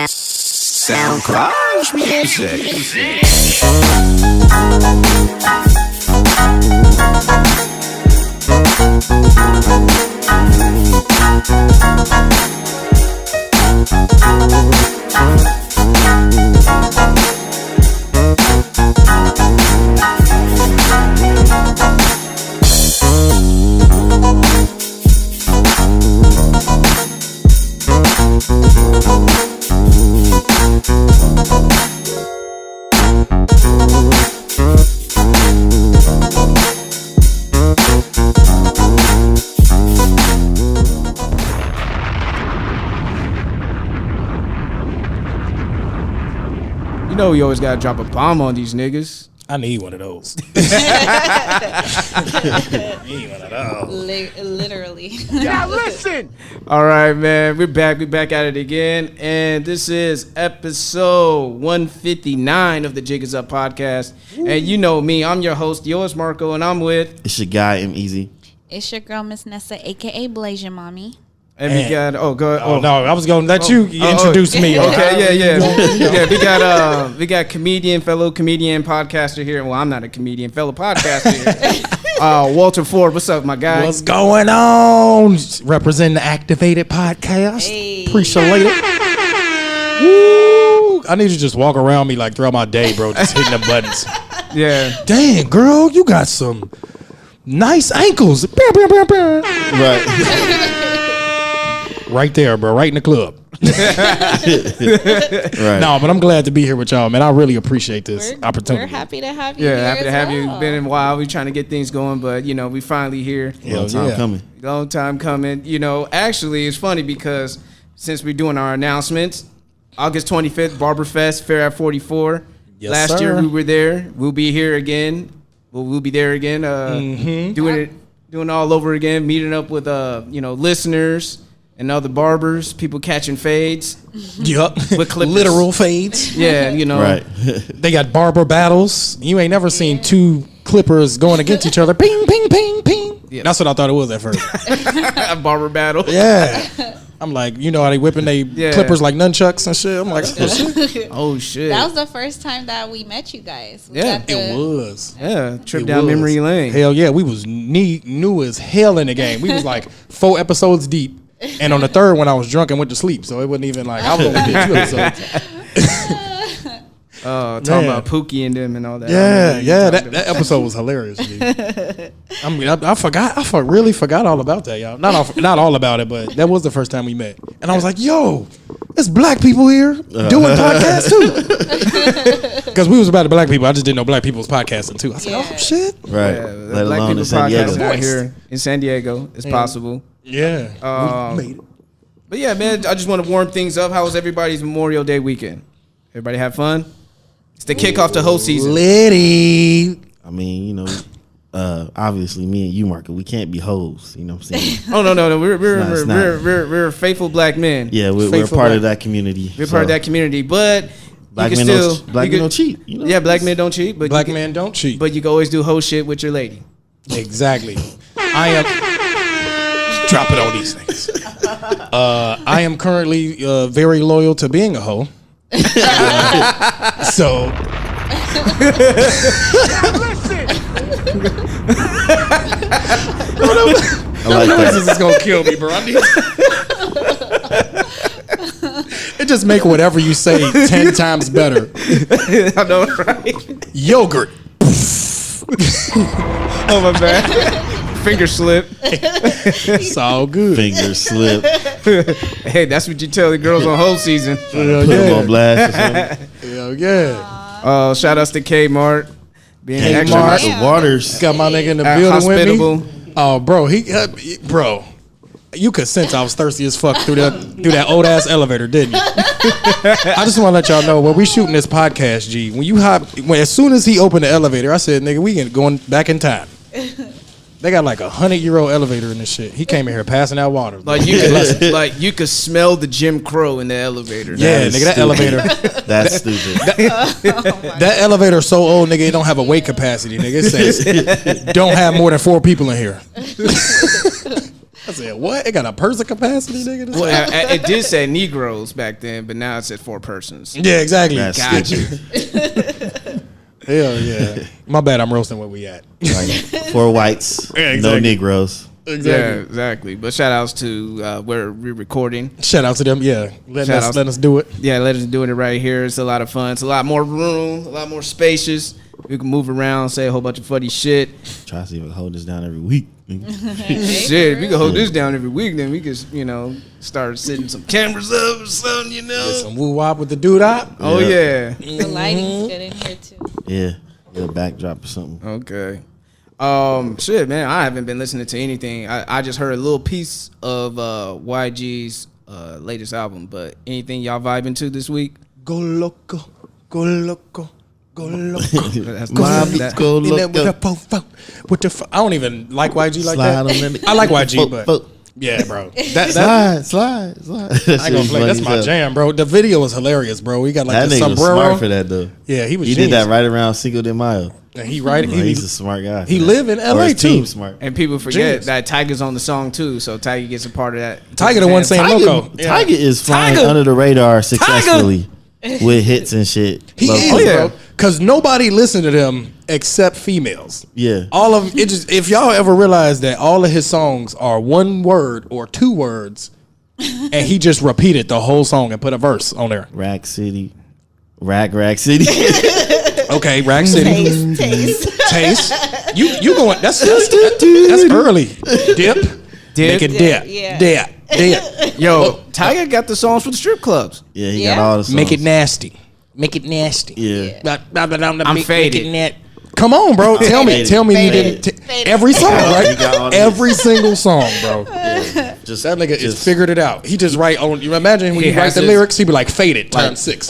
SoundCloud music. You know, you always gotta drop a bomb on these niggas. I need one of those. Need one of those. Literally. Yeah, listen. All right, man. We're back. We're back at it again. And this is episode 159 of the Jig Is Up podcast. Ooh. And you know me. I'm your host, Yours Marco, and I'm with... It's your guy, M Easy. It's your girl, Miss Nessa, a.k.a. Blaze Your Mommy. And we got... Oh, go ahead. Oh, no. I was going to let you introduce me. Okay, yeah. We got fellow comedian, podcaster here. Well, I'm not a comedian, fellow podcaster here. Walter Ford, what's up, my guy? What's going on? Representing the Activated Podcast. Hey. Appreciate it. Woo. I need you to just walk around me like throughout my day, bro, just hitting the buttons. Yeah. Dang, girl, you got some nice ankles. Right. Right there, bro. Right in the club. Right. No, but I'm glad to be here with y'all, man. I really appreciate this opportunity. We're happy to have you. Yeah, here happy to have you. well. Been in a while. We're trying to get things going, but, you know, we finally here. Long time coming. Long time coming. You know, actually, it's funny because since we're doing our announcements, August 25th, Barber Fest, Fair at 44. Yes, Last sir. year we were there. We'll be here again. We'll be there again. Doing it all over again. Meeting up with listeners and other barbers. People catching fades. Yup. With clippers. Literal fades. Yeah, you know. Right. They got barber battles. You ain't never seen two clippers going against each other. Ping, ping, ping, ping. Yeah. That's what I thought it was at first. A barber battle. Yeah. I'm like, you know how they whipping they clippers like nunchucks and shit? I'm like, oh, shit. Oh, shit. That was the first time that we met you guys. It was. Yeah, trip down memory lane. Hell yeah, we was new as hell in the game. We was like 4 episodes deep. And on the third one, I was drunk and went to sleep. So it wasn't even like, I was only did 2 episodes. Talking about Pookie and them and all that. Yeah. That episode was hilarious. Dude. I mean, I really forgot all about that, y'all. Not all about it, but that was the first time we met. And I was like, yo, there's black people here doing podcasts too. Because we was about the black people. I just didn't know black people was podcasting too. I said, oh, shit. Right. Yeah, Let black alone people in San Diego. podcasting out here in San Diego. It's possible. Yeah. We made it. But yeah, man, I just want to warm things up. How was everybody's Memorial Day weekend? Everybody have fun? It's the kickoff to whole season. Liddy. I mean, you know, obviously me and you, Marco, we can't be hoes. You know what I'm saying? Oh no, It's not. we're faithful black men. Yeah, we're part of that community. We're part of that community, but Black you can men still don't cheat. You know? Yeah, black men don't cheat, but Black men don't cheat. But you can always do hoe shit with your lady. Exactly. I am. Drop it on these things. I am currently very loyal to being a hoe. So. I like that. This is gonna kill me, bro. It just make whatever you say 10 times better. I know, right? Yogurt. Oh my bad. Finger slip. It's all good. Finger slip. Hey, that's what you tell the girls on whole season. Put them on blast or something. Hell yeah. Shout outs to Kmart. Being extra Kmart. The Waters. Got my nigga in the building hospitable. with me. Oh, bro, bro, you could sense I was thirsty as fuck through that old ass elevator, didn't you? I just want to let y'all know when we shooting this podcast, G. As soon as he opened the elevator, I said, "Nigga, we going back in time." They got like 100-year-old elevator in this shit. He came in here passing out water. Like you could smell the Jim Crow in the elevator. Yeah, nigga, that elevator. That's stupid. That elevator is so old, nigga. It don't have a weight capacity, nigga. It says don't have more than 4 people in here. I said, what? It got a person capacity, nigga? This Well, thing? it did say Negroes back then, but now it said 4 persons. Yeah, exactly. That's Gotcha. stupid. Hell yeah. My bad, I'm roasting where we at. Like 4 whites, Yeah, no exactly. Negroes. Yeah, exactly. But shout outs to where we're recording. Shout out to them, yeah. Let us do it. Yeah, let us doing it right here. It's a lot of fun. It's a lot more room, a lot more spacious. We can move around, say a whole bunch of funny shit. Try to see if I can hold this down every week. Shit, if we can hold this down every week, then we could, start setting some cameras up or something, Get some woo wop with the doo-dah. Oh, yeah. The lighting's good in here too. Yeah, get a backdrop or something. Okay. Shit, man, I haven't been listening to anything. I just heard a little piece of YG's latest album, but anything y'all vibing to this week? Go loco, go loco, go loco. That's Mommy, that- go In there look with the up. po-fo, with the I don't even like YG like Slide that. on that. I like YG, Fuck, but fuck. yeah, bro. Slide. I ain't gonna play. That's my jam, bro. The video was hilarious, bro. He got like That the nigga was sombrero. smart for that though. Yeah, he was. He genius. did that right around Cinco de Mayo. And he right. Bro, he's a smart guy. he for that. live in Or LA his team too. smart. And people forget Genius. that Tiger's on the song too, so Tiger gets a part of that. Tiger the one saying loco. Yeah. Tiger is flying Tiger. under the radar successfully with hits and shit. He Low is, key. yeah. bro. Because nobody listened to them except females. Yeah. All of it just. If y'all ever realize that all of his songs are one word or 2 words, and he just repeated the whole song and put a verse on there. Rack City. Rack City. Okay, Rack City. Taste. You going? That's early. Dip. Make it dip. Yeah. Dip. Yo, Tiger got the songs for the strip clubs. Yeah, he Yeah. got all the songs. Make it nasty. Make it nasty. Yeah. I'm faded. Come on, bro. Tell me you Faded. didn't. Every song, He got all right? the Every single song, bro. Just That nigga is just- figured it out. He just write on. You imagine when He you write has the his- lyrics, he be like faded times 6.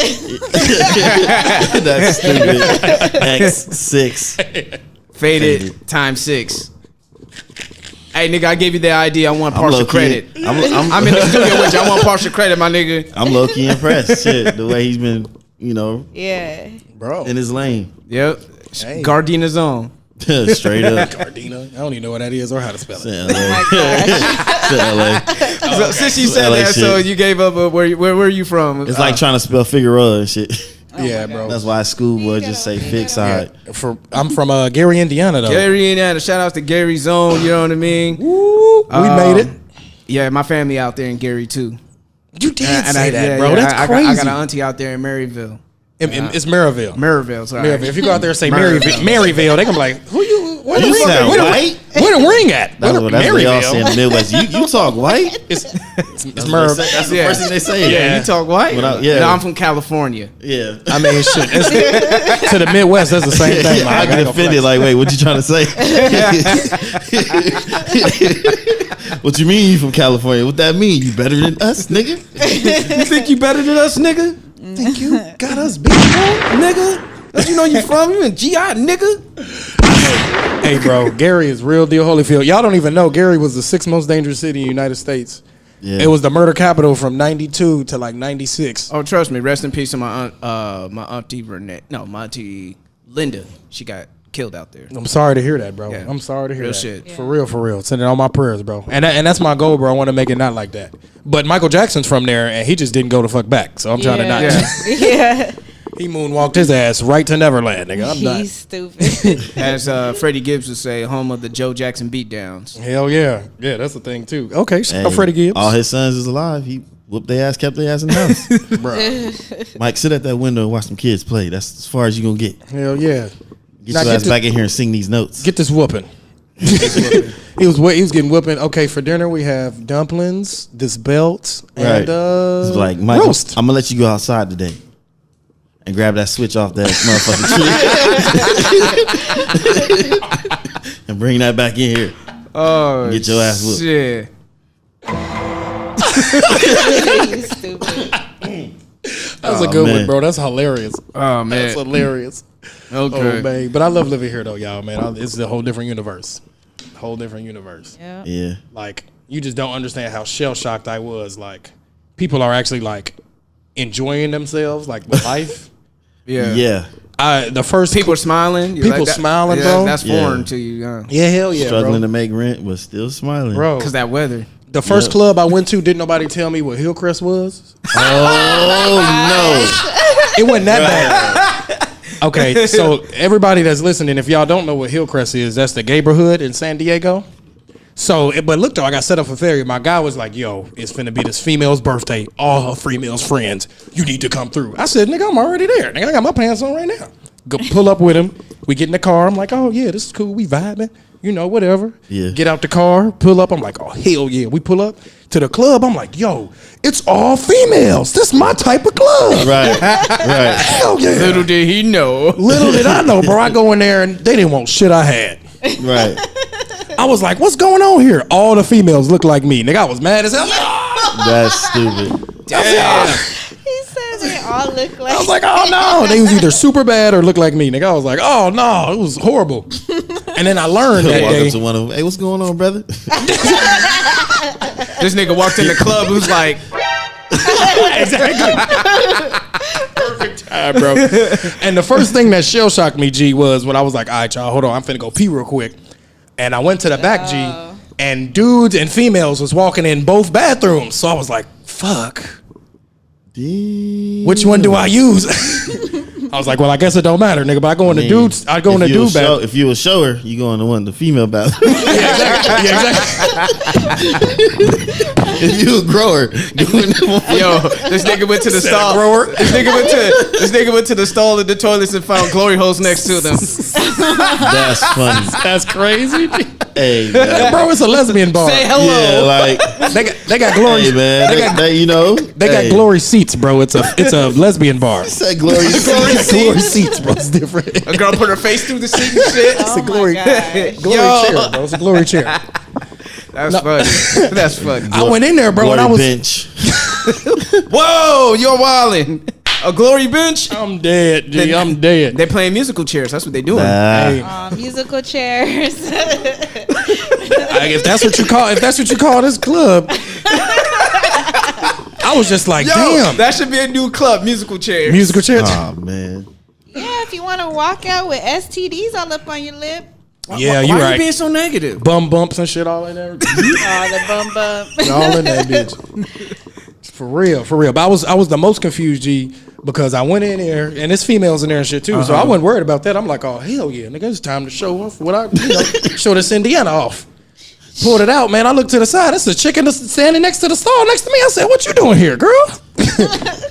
That's stupid. X6. Faded times 6. Hey, nigga, I gave you the idea. I want partial low-key- credit. I'm in the studio with you. I want partial credit, my nigga. I'm low key impressed. Shit, the way he's been, Yeah. Bro. in his lane. Yep. Hey. Gardina's on. Straight up. Gardena. I don't even know what that is or how to spell it. To LA. So, since you said LA that, so shit. you gave up. Where were you from? It's like trying to spell Figueroa and shit. Yeah, bro. That's why schoolboy just say fix side. I'm from Gary, Indiana, though. Gary, Indiana. Shout out to Gary Zone. You know what I mean? Woo, we made it. Yeah, my family out there in Gary too. You did And say that, yeah, bro. yeah, That's crazy. I got an auntie out there in Maryville. It's Maryville. Maryville, sorry. Maryville. If you go out there and say Maryville. Maryville, they gonna be like, "Who you? Where the You ring? sound Where the- white. Where the ring at? That's what they all say in the Maryville. Midwest. You talk white? It's That's Maryville. That's the Yeah. first thing they say. Yeah, you talk white? Yeah. No, I'm from California. Yeah. I mean, shit. It's, to the Midwest, that's the same thing. I get offended. Like, wait, what you trying to say? What you mean you from California? What that mean? You better than us, nigga? You think you better than us, nigga? think you got us beat, bro? Nigga? Don't you know you from? You in GI, nigga? Hey, bro, Gary is real deal Holyfield. Y'all don't even know Gary was the 6th most dangerous city in the United States. Yeah. It was the murder capital from 92 to like 96. Oh, trust me. Rest in peace to my aunt, my auntie Burnett. No, my auntie Linda. She got killed out there. I'm sorry to hear that, bro. Yeah. I'm sorry to hear Real that. shit. For real. Sending all my prayers, bro. And that's my goal, bro. I want to make it not like that. But Michael Jackson's from there, and he just didn't go the fuck back. So I'm trying to not. Yeah. Yeah. He moonwalked his ass right to Neverland, nigga. I'm not. He's stupid. As Freddie Gibbs would say, home of the Joe Jackson beatdowns. Hell yeah. Yeah, that's the thing, too. Okay, shout out Hey, Freddie Gibbs. All his sons is alive. He whooped their ass, kept their ass in the house. Bro. Mike, sit at that window and watch some kids play. That's as far as you gonna get. Hell yeah. Get Now your get ass the- back in here and sing these notes. Get this whooping. He was getting whooping. Okay, for dinner we have dumplings, this belt, and It's like, Michael, roast. I'm gonna let you go outside today and grab that switch off that motherfucking tree and bring that back in here. Oh, Get your ass whooped. shit. He's stupid. That's a good man. one, bro. That's hilarious. Oh, That's man. hilarious. Okay. Oh man, but I love living here though, y'all. Man, it's a whole different universe. Whole different universe. Yeah. Yeah. Like you just don't understand how shell shocked I was. Like people are actually like enjoying themselves, like with life. Yeah. Yeah. The first People smiling. You People like that? smiling, Yeah, bro. That's foreign Yeah. to you, huh? Yeah, hell yeah, Struggling bro. to make rent, but still smiling. Bro, Cause that weather. the first club I went to, didn't nobody tell me what Hillcrest was? Oh It wasn't that bad. Okay, so everybody that's listening, if y'all don't know what Hillcrest is, that's the neighborhood in San Diego. So, but look though, I got set up for failure. My guy was like, "Yo, it's finna be this female's birthday. All her female's friends. You need to come through." I said, "Nigga, I'm already there. Nigga, I got my pants on right now." Go pull up with him. We get in the car. I'm like, "Oh yeah, this is cool. We vibing. You know, whatever." Yeah. Get out the car. Pull up. I'm like, "Oh hell yeah." We pull up to the club. I'm like, "Yo, it's all females. This my type of club." no. Right. Hell yeah. Little did he know. Little did I know, bro. I go in there and they didn't want shit I had. Right. I was like, what's going on here? All the females look like me. Nigga, I was mad as hell. That's stupid. Damn. He said they all look like. I was like, oh no. They was either super bad or look like me. Nigga, I was like, oh no, it was horrible. And then I learned that Walk day. up to one of them. Hey, what's going on, brother? This nigga walked in the club. Who's like, Perfect time, bro. And the first thing that shell shocked me, G, was when I was like, all right, y'all, hold on. I'm finna go pee real quick. And I went to the back, G, and dudes and females was walking in both bathrooms. So I was like, fuck. Damn. Which one do I use? I was like, well, I guess it don't matter, nigga. But I go in the dudes. I go in the dude bathroom. If you a shower, you go in the one, the female bathroom. Yeah, exactly. If you a grower, go in the one. yo, this nigga went to the stall. grower. This nigga went to the stall in the toilets and found glory holes next to them. That's funny. That's crazy. Hey, man. Bro, it's a lesbian bar. Say hello. Yeah, like, They got glory. hey, man. They got glory seats, bro. It's a lesbian bar. That glory. Glory seats, bro. It's different. A girl put her face through the seat and shit. It's a glory, gosh. glory Yo. chair, bro. It's a glory chair. That's funny. That's funny. I went in there, bro, and I was. bench. Whoa, you're wildin'. A glory bench? I'm dead, G. I'm dead. They playing musical chairs. That's what they doing. Hey, Musical chairs. if that's what you call this club, I was just like, Yo, damn. that should be a new club. Musical chairs. Musical chairs. Oh man. Yeah, if you want to walk out with STDs all up on your lip. Yeah, Why you are you right. being so negative? Bum bumps and shit all in there. Oh, the bum bum. All in that bitch. For real. But I was the most confused, G, because I went in there and there's females in there and shit too. So I wasn't worried about that. I'm like, oh hell yeah, nigga, it's time to show off what I show this Indiana off. Pulled it out, man. I looked to the side. That's a chicken standing next to the stall next to me. I said, what you doing here, girl?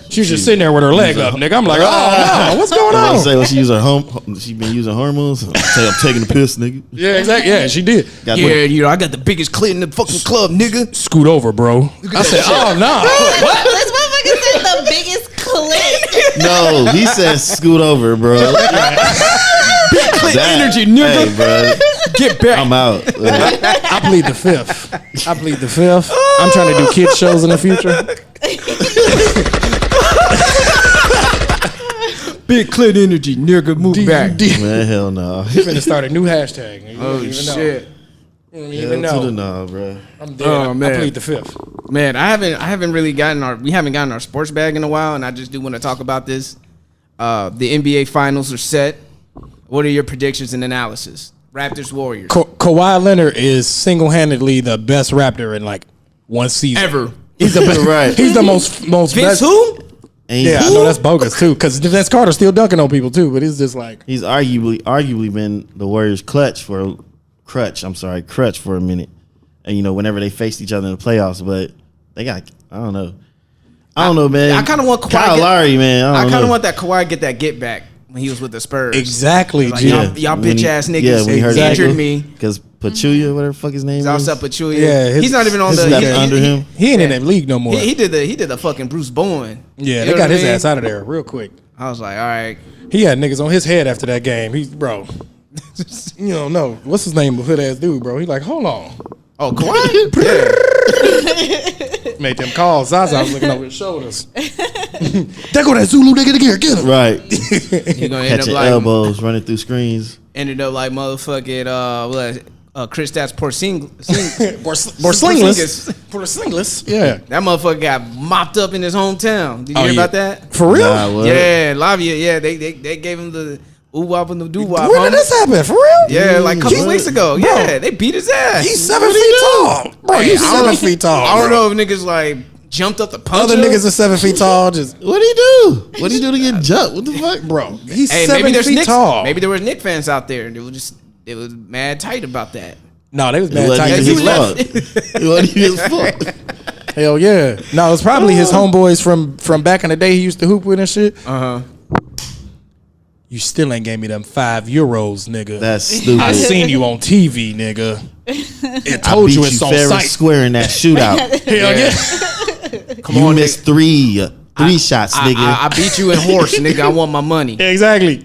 She was just sitting there with her leg up, nigga. I'm like, oh no, what's going I on? say when she use she been using hormones. I'm taking the piss, nigga. Yeah, exactly. Yeah, she did. Got Yeah, you know, I got the biggest clit in the fucking club, nigga. Scoot over, bro. I said, oh no. This motherfucker said the biggest clit. No, he said scoot over, bro. Big clit That- energy, nigga. Hey, bro. Get back. I'm out. I plead the fifth. I'm trying to do kids shows in the future. Big clit energy, nigga. Move back. Man, hell no. You're finna start a new hashtag. You Oh don't even know. shit, You don't Hell even to the know. no, bro. I'm dead. Oh, I man. plead the fifth. man. I haven't really we haven't gotten our sports bag in a while, and I just do want to talk about this. The NBA finals are set. What are your predictions and analysis? Raptors, Warriors. Kawhi Leonard is single-handedly the best Raptor in like one season Ever. He's the best. Right. He's the most Vince best. who? And Yeah, I know that's bogus too. Because Vince Carter's still dunking on people too. But it's just like he's arguably been the Warriors' crutch for a minute. And you know, whenever they faced each other in the playoffs, but they got I don't know, man. I kind of want Kawhi Kyle Lowry, man. I don't kind of know. want that Kawhi get back when he was with the Spurs. exactly. Like, G. y'all when bitch ass when niggas he hurt injured his me. ankle, because Pachulia, whatever the fuck his name is, Outside Pachulia. Yeah, he's not even on his the. left he- under he- him. He ain't in that league no more. He did the fucking Bruce Bowen. Yeah, You they know got what I his mean? ass out of there real quick. I was like, all right. He had niggas on his head after that game. Bro. You don't know. What's his name? Hood ass dude, bro. He like, hold on. Oh, Kawhi. Made them calls. Zaza was looking over his shoulders. There go that Zulu nigga again. Get him. right? He gonna end up Catching like elbows, running through screens. ended up like motherfucking Kristaps Porzingis. Porzingis. Yeah. That motherfucker got mopped up in his hometown. Did you hear yeah. about that? For real? Nah, what? Yeah, Lavia. Yeah, they gave him the ooh-wop and the doo-wop. When did this happen? For real? Yeah, like a couple What? weeks ago. Bro. Yeah, they beat his ass. He's 7 feet tall. Bro, Hey, he's I don't 7 feet tall. I don't bro. know if niggas like jumped up the punch. Other him. niggas are 7 feet tall. Just What'd he do? What'd he do to get jumped? What the fuck? bro, he's Hey, 7 maybe there's feet Knicks. tall. Maybe there was Knicks fans out there, and it was mad tight about that. No, they was It mad wasn't tight. even you his left. fault. It wasn't even his fault. Hell yeah. No, it's probably his homeboys from back in the day he used to hoop with and shit. You still ain't gave me them €5, nigga. That's stupid. I seen you on TV, nigga. It I told beat you you it's on fair and site. square in that shootout. Hell yeah. Come You on, missed nigga. three shots, nigga. I beat you in horse, nigga. I want my money. Exactly.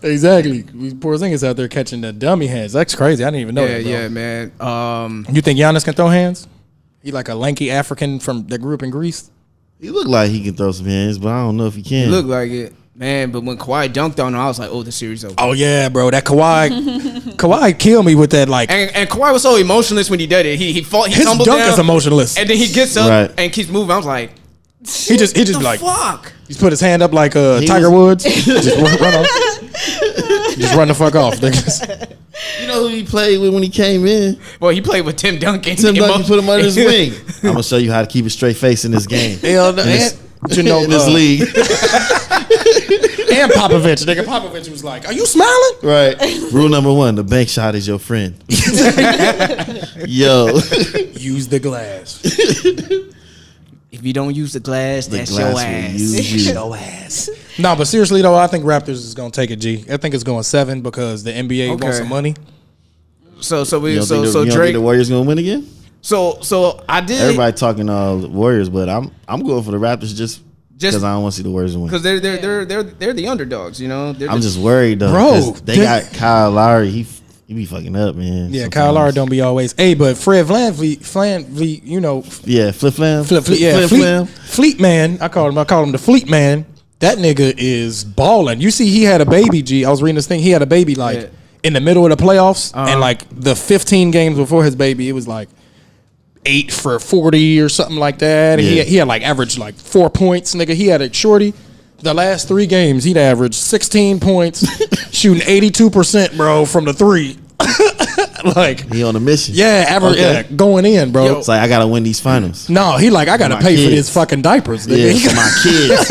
Porzingis out there catching the dummy hands. That's crazy. I didn't even know Yeah, that, bro. yeah, man. You think Giannis can throw hands? He like a lanky African that grew up in Greece. He looked like he can throw some hands, but I don't know if he can. Look like it, man. But when Kawhi dunked on him, I was like, oh, the series over. Oh yeah, bro. That Kawhi killed me with that. Like And Kawhi was so emotionless when he did it. He fought. He his tumbled dunk down, is emotionless. and then he gets up Right. and keeps moving. I was like, He just the like fuck. he's put his hand up like Tiger Woods. Just run off. Just run the fuck off. Niggas. You know who he played with when he came in? Well, he played with Tim Duncan. Tim Duncan put him under his wing. I'm gonna show you how to keep a straight face in this game. Hell, and, you know, in this league. and Popovich. Nigga, Popovich was like, "Are you smiling?" Right. Rule number 1: the bank shot is your friend. Yo, Use the glass. If you don't use the glass, the that's glass your will ass. use you. No ass. No, but seriously though, I think Raptors is gonna take it. G. I think it's going 7 because the NBA Okay. wants some money. So You don't think so you don't Drake. think the Warriors gonna win again? So I did Everybody talking Warriors, but I'm going for the Raptors just because I don't want to see the Warriors win. because they're the underdogs. You know. They're I'm just worried though, Bro, 'cause they got Kyle Lowry. He be fucking up, man. Yeah, sometimes. Kyle Lowry don't be always. Hey, but Fred VanVleet, you know, Yeah, Flip Flam. Fleet Man. I call him the Fleet Man. That nigga is balling. You see, he had a baby. G. I was reading this thing. He had a baby like Yeah. in the middle of the playoffs, and like the 15 games before his baby, it was like 8 for 40 or something like that. And Yeah. he had like averaged like 4 points. Nigga, he had a shorty. The last 3 games, he'd averaged 16 points, shooting 82%, bro, from the 3. Like, He on a mission. yeah, going in, bro. It's like I gotta win these finals. No, he like I gotta My pay for kids. his fucking diapers. Yeah, Nigga. for my kids.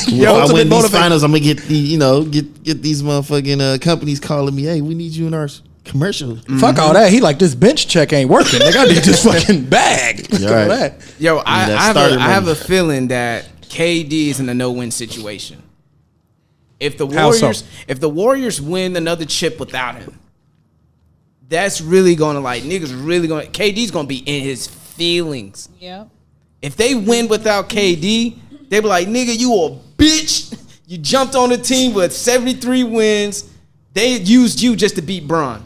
If I ultimate win these motivation. finals, I'm gonna get get these motherfucking companies calling me. Hey, we need you in our commercial. Fuck all that. He like this bench check ain't working. Nigga, I need this fucking bag. Fuck all right. that. Yo, that I starter have a money. feeling that KD is in a no-win situation. If the How so? Warriors win another chip without him, that's really gonna KD's gonna be in his feelings. Yep. If they win without KD, they be like, nigga, you a bitch. You jumped on the team with 73 wins. They used you just to beat Bron.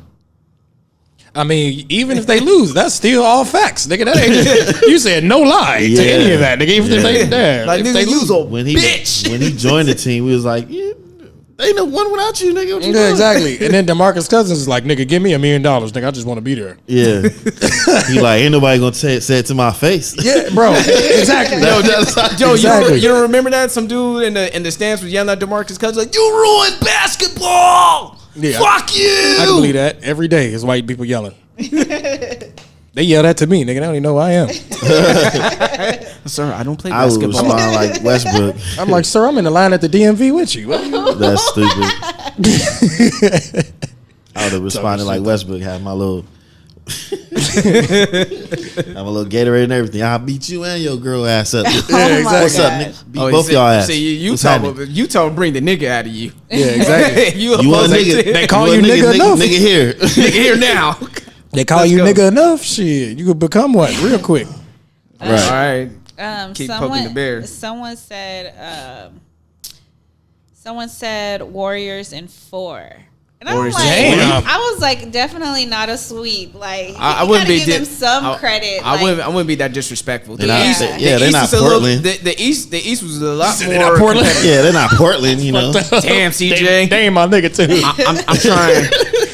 I mean, even if they lose, that's still all facts, nigga. That ain't you said no lie to any of that, nigga. Even if they Like, if nigga, they you lose, a When he bitch. joined the team, we was like, yeah, they know one without you, nigga. What you yeah, doing? exactly. And then DeMarcus Cousins is like, nigga, give me $1 million, nigga. I just want to be there. Yeah. He like, ain't nobody gonna say it to my face. Yeah, bro. Exactly. Yo, Exactly. you don't remember that? Some dude in the stands was yelling at DeMarcus Cousins like, you ruined basketball. Yeah. Fuck you. I can believe that every day is white people yelling. They yell that to me, nigga. They don't even know who I am. Sir, I don't play I would basketball. respond like Westbrook. I'm like, sir, I'm in the line at the DMV with you. What are you? That's stupid. I would have responded like Westbrook. Have my little Gatorade and everything. I'll beat you and your girl ass up. Yeah, Oh my What's up, God. nigga? Beat both see, y'all ass. See, What's happening? Utah will bring the nigga out of you. Yeah, exactly. you You want a opposing nigga? team. They call want you a nigga enough. Nigga here. Nigga here now. They call Let's you go. nigga enough. Shit, you could become one real quick. All right. Keep someone, poking the bear. Someone said Warriors in 4. And Warriors I'm like, Damn. I was like, definitely not a sweep. Like, I you wouldn't gotta be give them some credit. I like, wouldn't be that disrespectful. The They're not- East, they're the not East is a little- Portland. the East was a lot They're not more. Portland? competitive. Yeah, they're not Portland, you know. Damn, CJ. Damn, my nigga too.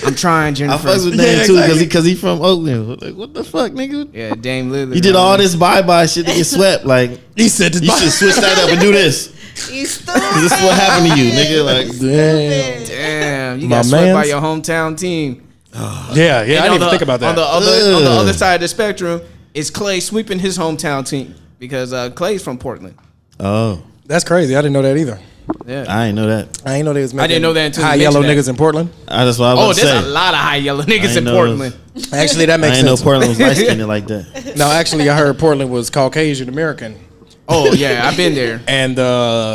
I'm I'm trying, I Jennifer. fucks with Dame too because he from Oakland. Like, what the fuck, nigga? Yeah, Dame Lillard. You did all this bye shit to get swept. Like He said, you should switch that up and do this. You stupid. This is what happened to you, nigga. Like damn. Damn, you My got swept by mans. your hometown team. Yeah, I And didn't on even the- think about that. On the other side of the spectrum is Clay sweeping his hometown team because Clay's from Portland. oh, That's crazy. I didn't know that either. Yeah. I ain't know that. I ain't know they was making didn't know that until you high yellow mentioned niggas in Portland. That's what I Oh, was there's about a to say. lot of high yellow niggas ain't in know Portland. Actually, that I makes ain't know sense. Portland was light skinned like that. No, actually, I heard Portland was Caucasian American. Oh yeah, I've been there. And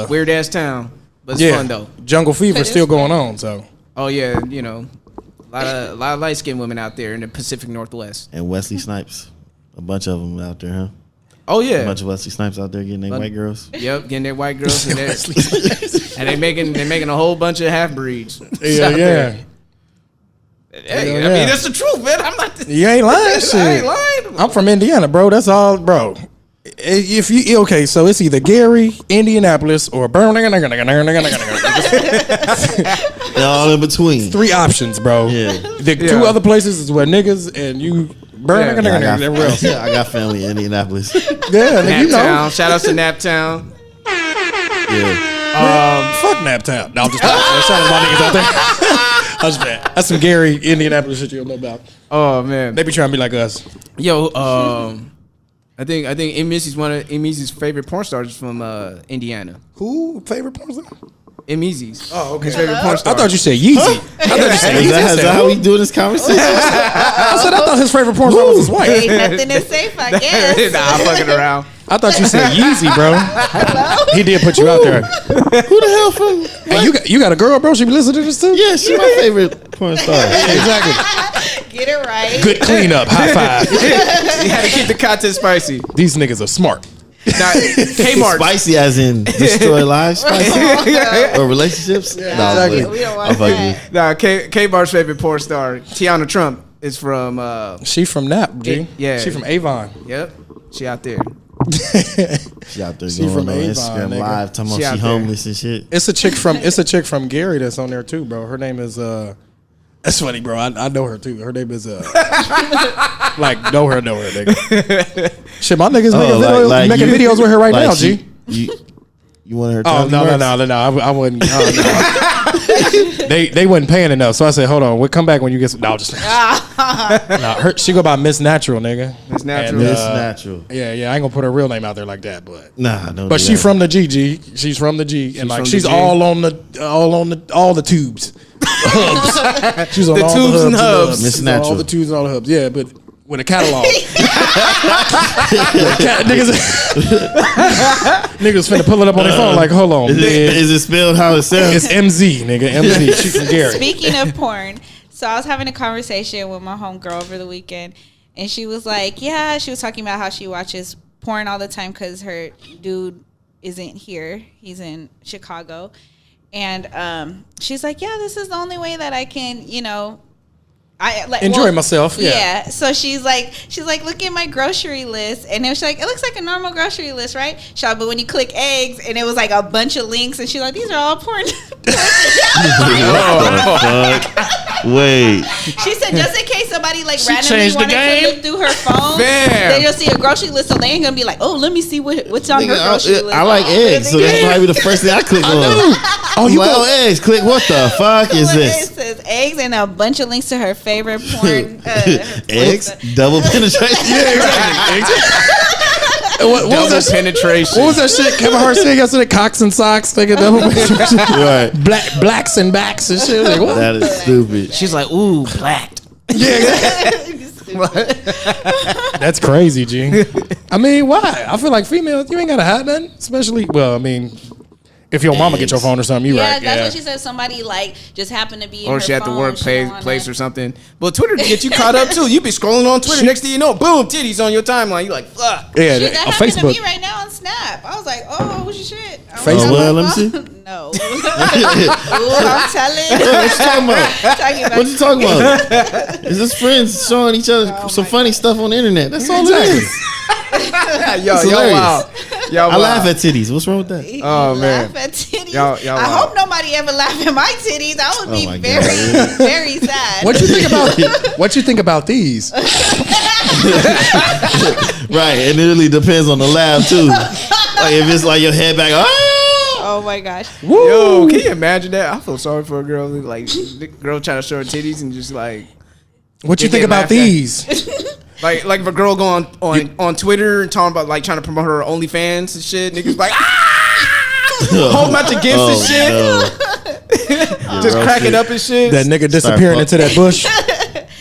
Weird ass town, but it's yeah, fun though. Jungle Fever But still it's going on. So Oh yeah, you know, a lot of light skinned women out there in the Pacific Northwest. And Wesley Snipes, a bunch of them out there, huh? Oh A yeah. bunch of Wesley Snipes out there getting their white girls. Yep, getting their white girls and they're making a whole bunch of half breeds. yeah. Hey, Yeah, I mean yeah. that's the truth, man. I'm not. You ain't lying, shit. I ain't lying. I'm from Indiana, bro. That's all, bro. If you okay, so it's either Gary, Indianapolis, or They're all in between. 3 options, bro. Yeah. The 2 Yeah. other places is where niggas and you burn everywhere else. Yeah, I got family in Indianapolis. Yeah, nigga, you know. Naptown. Shout outs to Naptown. Yeah. Fuck Naptown. No, I'm just shout out to my niggas out there. I was bad. That's some Gary, Indianapolis shit you don't know about. Oh man. They be trying to be like us. Yo, I think Emizy's one of Emizy's favorite porn stars from Indiana. Who favorite porn star? Emizy's. Oh, okay. His favorite porn I star. thought you said Yeezy. I thought you said Is Yeezy. that, I is said, that how who? we do this conversation? I thought his favorite porn star was his wife. Ain't nothing to say, I guess. Nah, I'm fucking around. I thought you said Yeezy, bro. He did put you out there. Who the hell from? And you got a girl, bro? She be listening to this too? Yeah, she my favorite porn star. Exactly. Get it right. Good cleanup. High five. You had to keep the content spicy. These niggas are smart. Now, Kmart. Spicy as in destroy lives, spicy or relationships. No, Exactly. but We don't want I'm fucking that. with Nah, Kmart's favorite porn star, Tiana Trump, is from. She from Nap, G. Yeah. She from Avon. Yep, she out there. you. She out there She going from on Avon, Instagram nigga. live talking She about out she there. homeless and shit. It's a chick from Gary that's on there too, bro. Her name is that's funny, bro. I know her too. Her name is like know her, nigga. Shit, my niggas making videos with her right now, G. You want her? Oh no. I wouldn't. They wasn't paying enough, so I said, hold on, we'll come back when you get some. No, just she go by Miss Natural, nigga. Miss Natural. And, Miss Natural. Yeah. I ain't gonna put her real name out there like that, but Nah, don't. but do she that. from the GG. She's from the G, and like from the she's G. all on the tubes. Hubs. She's on The all tubes the and hubs. She's Miss on Natural. all the tubes and all the hubs. Yeah, but with a catalog. Niggas finna pull it up on their phone like, hold on, Is man. it spelled how it sounds? It's MZ, nigga. MZ. She from Gary. Speaking of porn, so I was having a conversation with my homegirl over the weekend, and she was like, yeah, she was talking about how she watches porn all the time because her dude isn't here. He's in Chicago. And she's like, yeah, this is the only way that I can, Enjoy myself. Yeah. So she's like, look at my grocery list, and then she's like, it looks like a normal grocery list, right? But when you click eggs, and it was like a bunch of links, and she's like, these are all porn. Wait. She said, just in case somebody like She randomly changed the wanted to game. look through her phone, Fam. then you'll see a grocery list, so they ain't gonna be like, oh, let me see what's on her Nigga, grocery list. I like eggs, so that's probably the first thing I click on. Oh, you like, go. eggs. Click. What the fuck is It this? says eggs and a bunch of links to her favorite porn. Eggs. Double penetration. What was Double that? penetration. What was that shit Kevin Hart said yesterday? Cocks and socks, nigga. Double Right. blacks and backs and shit. Like, what? That is stupid. She's like, ooh, blacked. That's crazy, G. I mean, why? I feel like females, you ain't gotta hide nothing. Especially, well, I mean, if your mama get your phone or something, you Yeah, right. that's what she said. Somebody like just happened to be in Or her she at the phone, work she don't wanna- place or something. But Twitter get you caught up too. You be scrolling on Twitter. Next thing you know, boom, titties on your timeline. You like, fuck. Yeah, Shit, that on happened to Facebook. me right now on Snap. I was like, oh, shit. I was Facebook? on Well, my let me phone. No. Ooh, I'm telling. What you talking about? Talking about What you talking about? It's just friends showing each other some funny stuff on the internet. That's all it is. Yo, It's yo, hilarious. wow. Yo, I laugh at titties. What's wrong with that? Oh, man. Laugh at titties. titties. Y'all I hope nobody ever laugh at my titties. That would be my very, God. very sad. What you think about? What you think about these? Right, and it really depends on the laugh too. Like if it's like your head back, Oh my gosh. Yo, can you imagine that? I feel sorry for a girl who, like, the girl trying to show her titties and just like. What you Get think about laughed at. these? Like if a girl go on Twitter and talking about like trying to promote her OnlyFans and shit, niggas like whole bunch of gifts and shit, just Real cracking shit. up and shit. That nigga disappearing into that bush,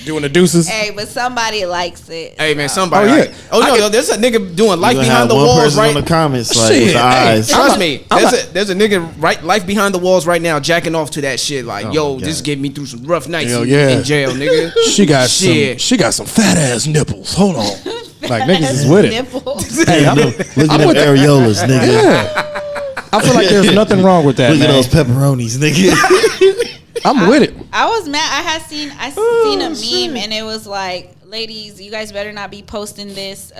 doing the deuces. Hey, but somebody likes it. Hey man, somebody. Oh, yeah. Like, no, there's a nigga doing life You gonna behind have the one walls person right. on the comments like Shit, with the hey. eyes. Trust me, there's a nigga right life behind the walls right now jacking off to that shit. Like, Oh yo, my this God. get me through some rough nights Hell yeah. in jail, nigga. She got Shit. some fat ass nipples. Hold on, like niggas is with it. Nipples. Hey, Look at them areolas, nigga. yeah. I feel like there's nothing wrong with that, Look at man. those pepperonis, nigga. I'm with it. I was mad. I seen a meme and it was like, ladies, you guys better not be posting this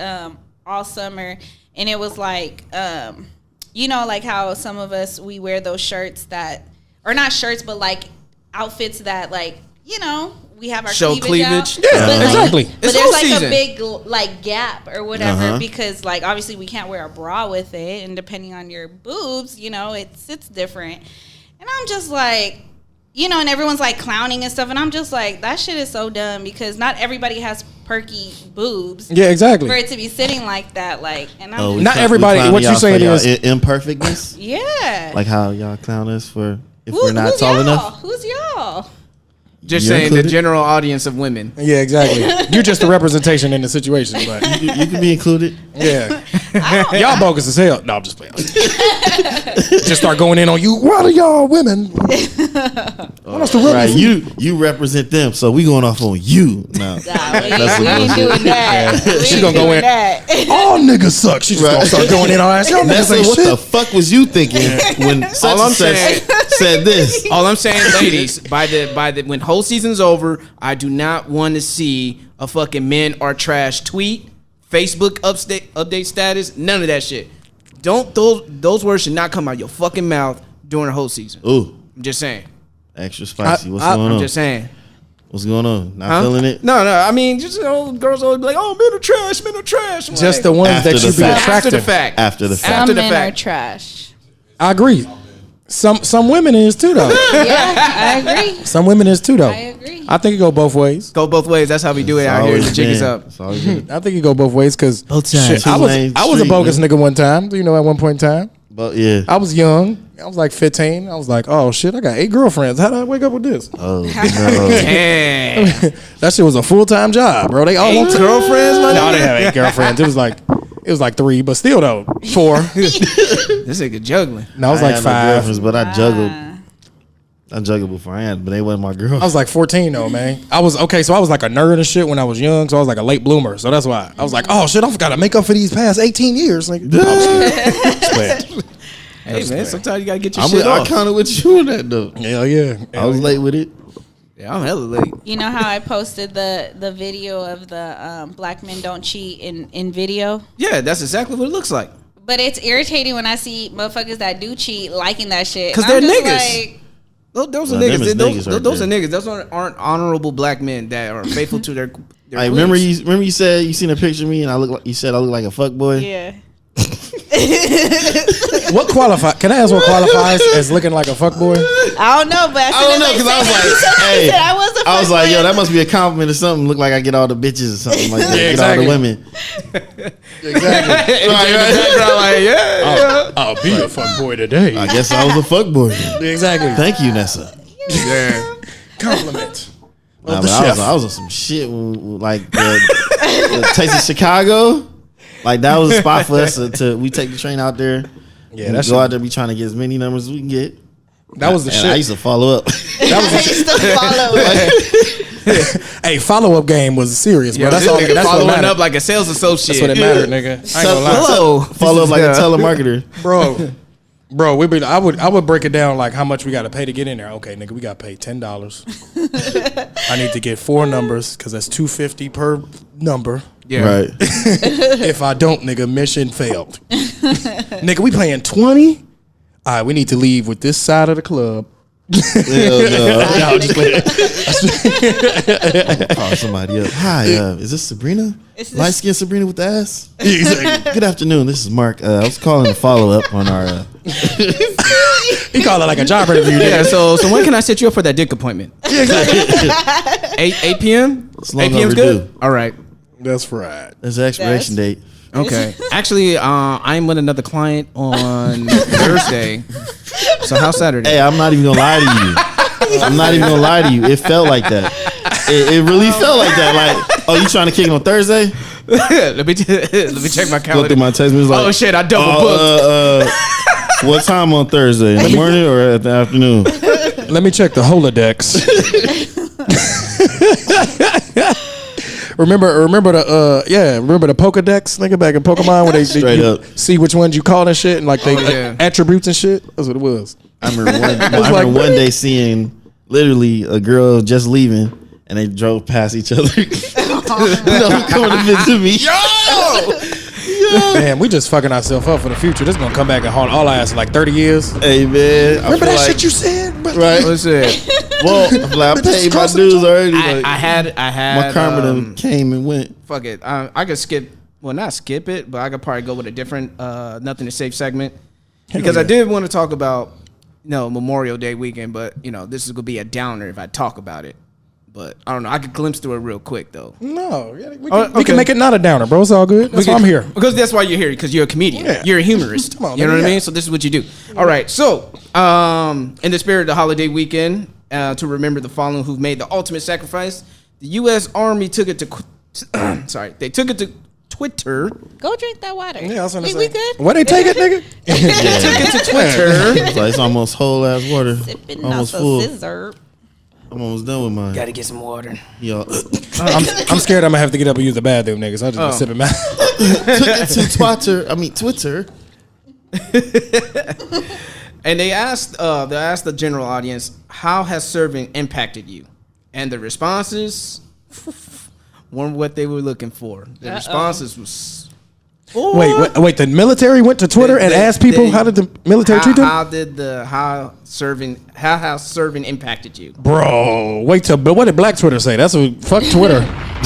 all summer. And it was like, you know, like how some of us, we wear those shirts that, or not shirts, but like outfits that like, you know, we have our Show cleavage. cleavage. Out. Yeah, But, like, exactly. But It's there's whole like season. a big like gap or whatever because like obviously we can't wear a bra with it, and depending on your boobs, you know, it sits different. And I'm just like, you know, and everyone's like clowning and stuff, and I'm just like, that shit is so dumb because not everybody has perky boobs Yeah, exactly. for it to be sitting like that. Like, and I'm Oh, just, we Not clown- everybody- we clown what you y'all for saying y'all is- imperfectness. yeah. Like how y'all clown us for if we're not who's tall y'all? enough. Who's y'all? Just You're saying included? the general audience of women. Yeah, exactly. You're just a representation in the situation, but You can be included. yeah, y'all bogus as hell. No, I'm just playing. Just start going in on you. What are y'all women? What's the Right, you represent them, so we going off on you. No, Nah, That's we some ain't bullshit. doing that. We She ain't gonna go doing in. that. All niggas suck. She just gonna start going in on ass. Y'all niggas Nessa, ain't what shit. the fuck was you thinking when such All I'm and such saying- said this? All I'm saying, ladies, by the when whole season's over, I do not want to see a fucking men are trash tweet, Facebook update status, none of that shit. Don't those words should not come out your fucking mouth during the whole season. Ooh, I'm just saying. extra spicy. What's I- going I'm on? just saying. What's going on? Not Huh? feeling it? No. I mean, just girls always be like, "Oh, men are trash, men are trash." I'm Just like, the ones After that the you be fact. after the attracted. fact. After the fact. After Some the men are fact. trash. I agree. Some women is too though. Yeah, I agree. Some women is too though. I agree. I think it go both ways. Go both ways. That's how we do it It's out here. always The jig is been. up. It's always been. I think it go both ways because Both sides. I was Two-lane a street, bogus man. nigga one time. You know, at one point in time, But yeah. I was young. I was like 15. I was like, oh shit, I got 8 girlfriends. How did I wake up with this? Oh no. Damn. That shit was a full-time job, bro. They all on girlfriends, my No, nigga? they have 8 girlfriends. It was like 3, but still though 4. This nigga juggling. And I was I like had no 5. girlfriends, but I juggled. I juggled before I had, but they wasn't my girl. I was like 14 though, man. I was okay, so I was like a nerd and shit when I was young, so I was like a late bloomer. So that's why I was like, oh shit, I forgot to make up for these past 18 years. Like, no, I'm just kidding. Hey man, sometimes you gotta get your I'm shit I off. kind of with you on that though. Hell yeah. I was late with it. Yeah, I'm hella late. You know how I posted the video of the black men don't cheat in video? Yeah, that's exactly what it looks like. But it's irritating when I see motherfuckers that do cheat liking that shit. 'Cause And I'm they're just niggas. like, Those are Well, them niggas. is Those niggas right those are there. niggas. Those aren't honorable black men that are faithful to their Like, remember queens. you said you seen a picture of me and I look like you said I look like a fuck boy. yeah. What qualify? Can I ask what qualifies as looking like a fuckboy? I don't know, but I don't know because I was like, hey, I was a I was like, fuckboy. yo, that must be a compliment or something. Look like I get all the bitches or something like that. Yeah, Get all exactly. the women. Exactly. Right, right. Like, yeah. I'll be a fuckboy today. I guess I was a fuck boy. Exactly. Thank you, Nessa. Yeah. Compliment. Nah, the but chef. I was on some shit when like the Taste of Chicago. Like that was a spot for us to we take the train out there. Yeah, and that go shit- out there, be trying to get as many numbers as we can get. That was the And shit. I used to follow up. That was the I shit. used to follow it. Hey, follow-up game was serious, bro. Yo, That's this all. nigga That's what following mattered. up like a sales associate. That's what it mattered, nigga. I ain't gonna lie. Hello. Follow up like a telemarketer. Bro, I would break it down like how much we got to pay to get in there. Okay, nigga, we got to pay $10. I need to get 4 numbers because that's $250 per number. Yeah. Right. If I don't, nigga, mission failed. Nigga, we paying 20. All right, we need to leave with this side of the club. Hell no. Y'all just play. Call somebody up. Hi, is this Sabrina? Is this- Light skinned Sabrina with the ass? Exactly. Good afternoon. This is Mark. I was calling to follow up on our. He called it like a job interview. Yeah, so when can I set you up for that dick appointment? 8 p.m.? It's long 8 p.m.'s overdue. good? All right. That's right. There's an expiration date. Okay. Actually, I'm with another client on Thursday. So how's Saturday? Hey, I'm not even gonna lie to you. I'm not even gonna lie to you. It felt like that. It really felt like that. Like, oh, you trying to kick it on Thursday? let me check my Go calendar. through my text message. Like, Oh shit, I double booked. what time on Thursday? In the morning or at the afternoon? Let me check the Holodex. Remember the Pokedex, nigga, back in Pokemon when they Straight up. see which ones you called and shit, and like they yeah. attributes and shit. That's what it was. I remember one day seeing literally a girl just leaving, and they drove past each other. Coming to visit me. Man, we just fucking ourselves up for the future. This is gonna come back and haunt all our ass in like 30 years. Hey man, Remember that shit you said? Right. What's it? Well, I'm like, I paid my dues already. Like, I had my karma done came and went. fuck it. I could skip. Well, not skip it, but I could probably go with a different nothing to save segment because I did want to talk about Memorial Day weekend, but this is gonna be a downer if I talk about it. But I don't know. I could glimpse through it real quick though. No, we okay. can make it not a downer, bro. It's all good. That's why I'm here. Because that's why you're here. Because you're a comedian. Yeah. You're a humorist. Come on, you know man, what I yeah. mean? So this is what you do. All right. So in the spirit of the holiday weekend, to remember the fallen who've made the ultimate sacrifice, the U.S. Army took it to. They took it to Twitter. Go drink that water. Yeah, I was gonna we say. good? Where they take it, nigga? Took it to Twitter. It's like it's almost whole ass water. Sipping Almost off full. a scissor. I'm almost done with mine. Gotta get some water. Yo, I'm scared I'm gonna have to get up and use the bathroom, niggas. I'll just be sipping my. took it to Twitter. And they asked the general audience, how has serving impacted you? And the responses weren't what they were looking for. The responses was Wait. The military went to Twitter and asked people how did the military treat them? How has serving impacted you? Bro, but what did Black Twitter say? That's what fuck Twitter.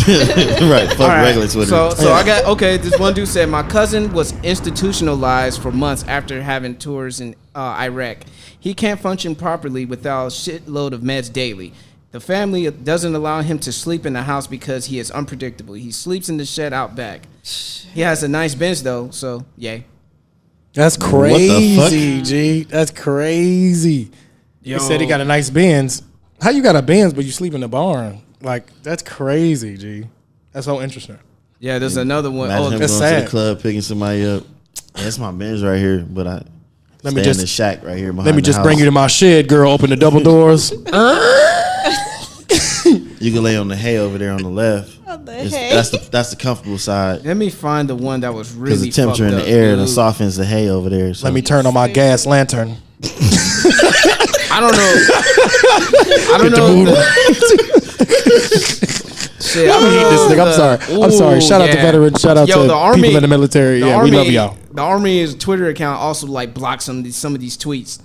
Right, fuck regular Twitter. So I got this one dude said my cousin was institutionalized for months after having tours in Iraq. He can't function properly without a shitload of meds daily. The family doesn't allow him to sleep in the house because he is unpredictable. He sleeps in the shed out back. He has a nice bench though, so yay. That's What the fuck? crazy, G. That's crazy. Yo. He said he got a nice Benz. How you got a Benz but you sleep in the barn? Like that's crazy, G. That's so interesting. Yeah, there's another one. Imagine him that's going to sad. the club, picking somebody up. That's my bench right here, but I Let stay me in just- the shack right here behind Let me the just house. bring you to my shed, girl. Open the double doors. You can lay on the hay over there on the left. On the It's- hay? That's the comfortable side Let me find the one that was because really the temperature in fucked the up, air dude. softens the hay over there. So. Let me turn on my gas lantern. I don't know. Shit, I'm gonna eat this nigga. I'm sorry. Shout out to veterans. Shout out to people in the military. the Yeah, Army, we love y'all. The Army's Twitter account also like blocked some of these tweets.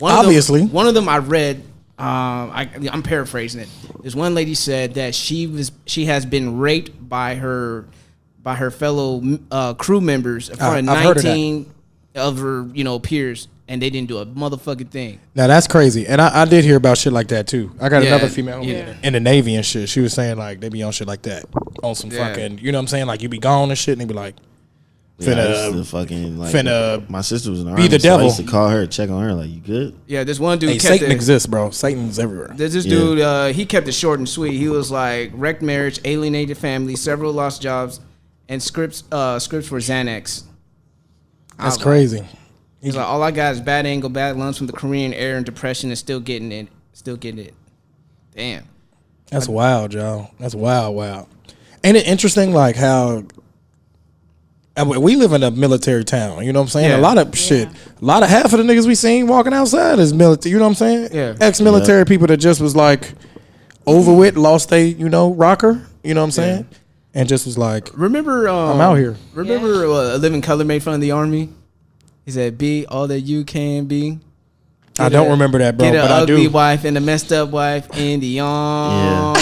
Obviously. One of them I read. I'm paraphrasing it. This one lady said that she has been raped by her fellow crew members in front of I've heard of that. 19 of her peers, and they didn't do a motherfucking thing. Now that's crazy, and I did hear about shit like that too. I got Yeah, another female yeah. in the Navy and shit. She was saying like they be on shit like that, on some Yeah. fucking, you know what I'm saying? Like you be gone and shit, and they be like, Yeah, I finna- used to fucking like finna my sister was in the be army, the so I devil. used to call her, check on her, like you good? Yeah, this one dude hey, kept Satan it. exists, bro. Satan's everywhere. There's this Yeah. dude, he kept it short and sweet. He was like, wrecked marriage, alienated family, several lost jobs, and scripts for Xanax. I That's was crazy. Like, he's like, all I got is bad angle, bad lungs from the Korean air and depression, and still getting it. Damn. That's wild, y'all. That's wild. Ain't it interesting, like how we live in a military town? You know what I'm saying? Yeah. A lot of shit. A lot of half of the niggas we seen walking outside is military. You know what I'm saying? Yeah. Ex-military people that just was like over with, lost they rocker. You know what I'm saying? And just was like, Remember, I'm out here. Remember A Living Color made fun of the Army? He said, "Be all that you can be." I don't remember that, bro, Get but an I ugly do. wife and a messed up wife in the army.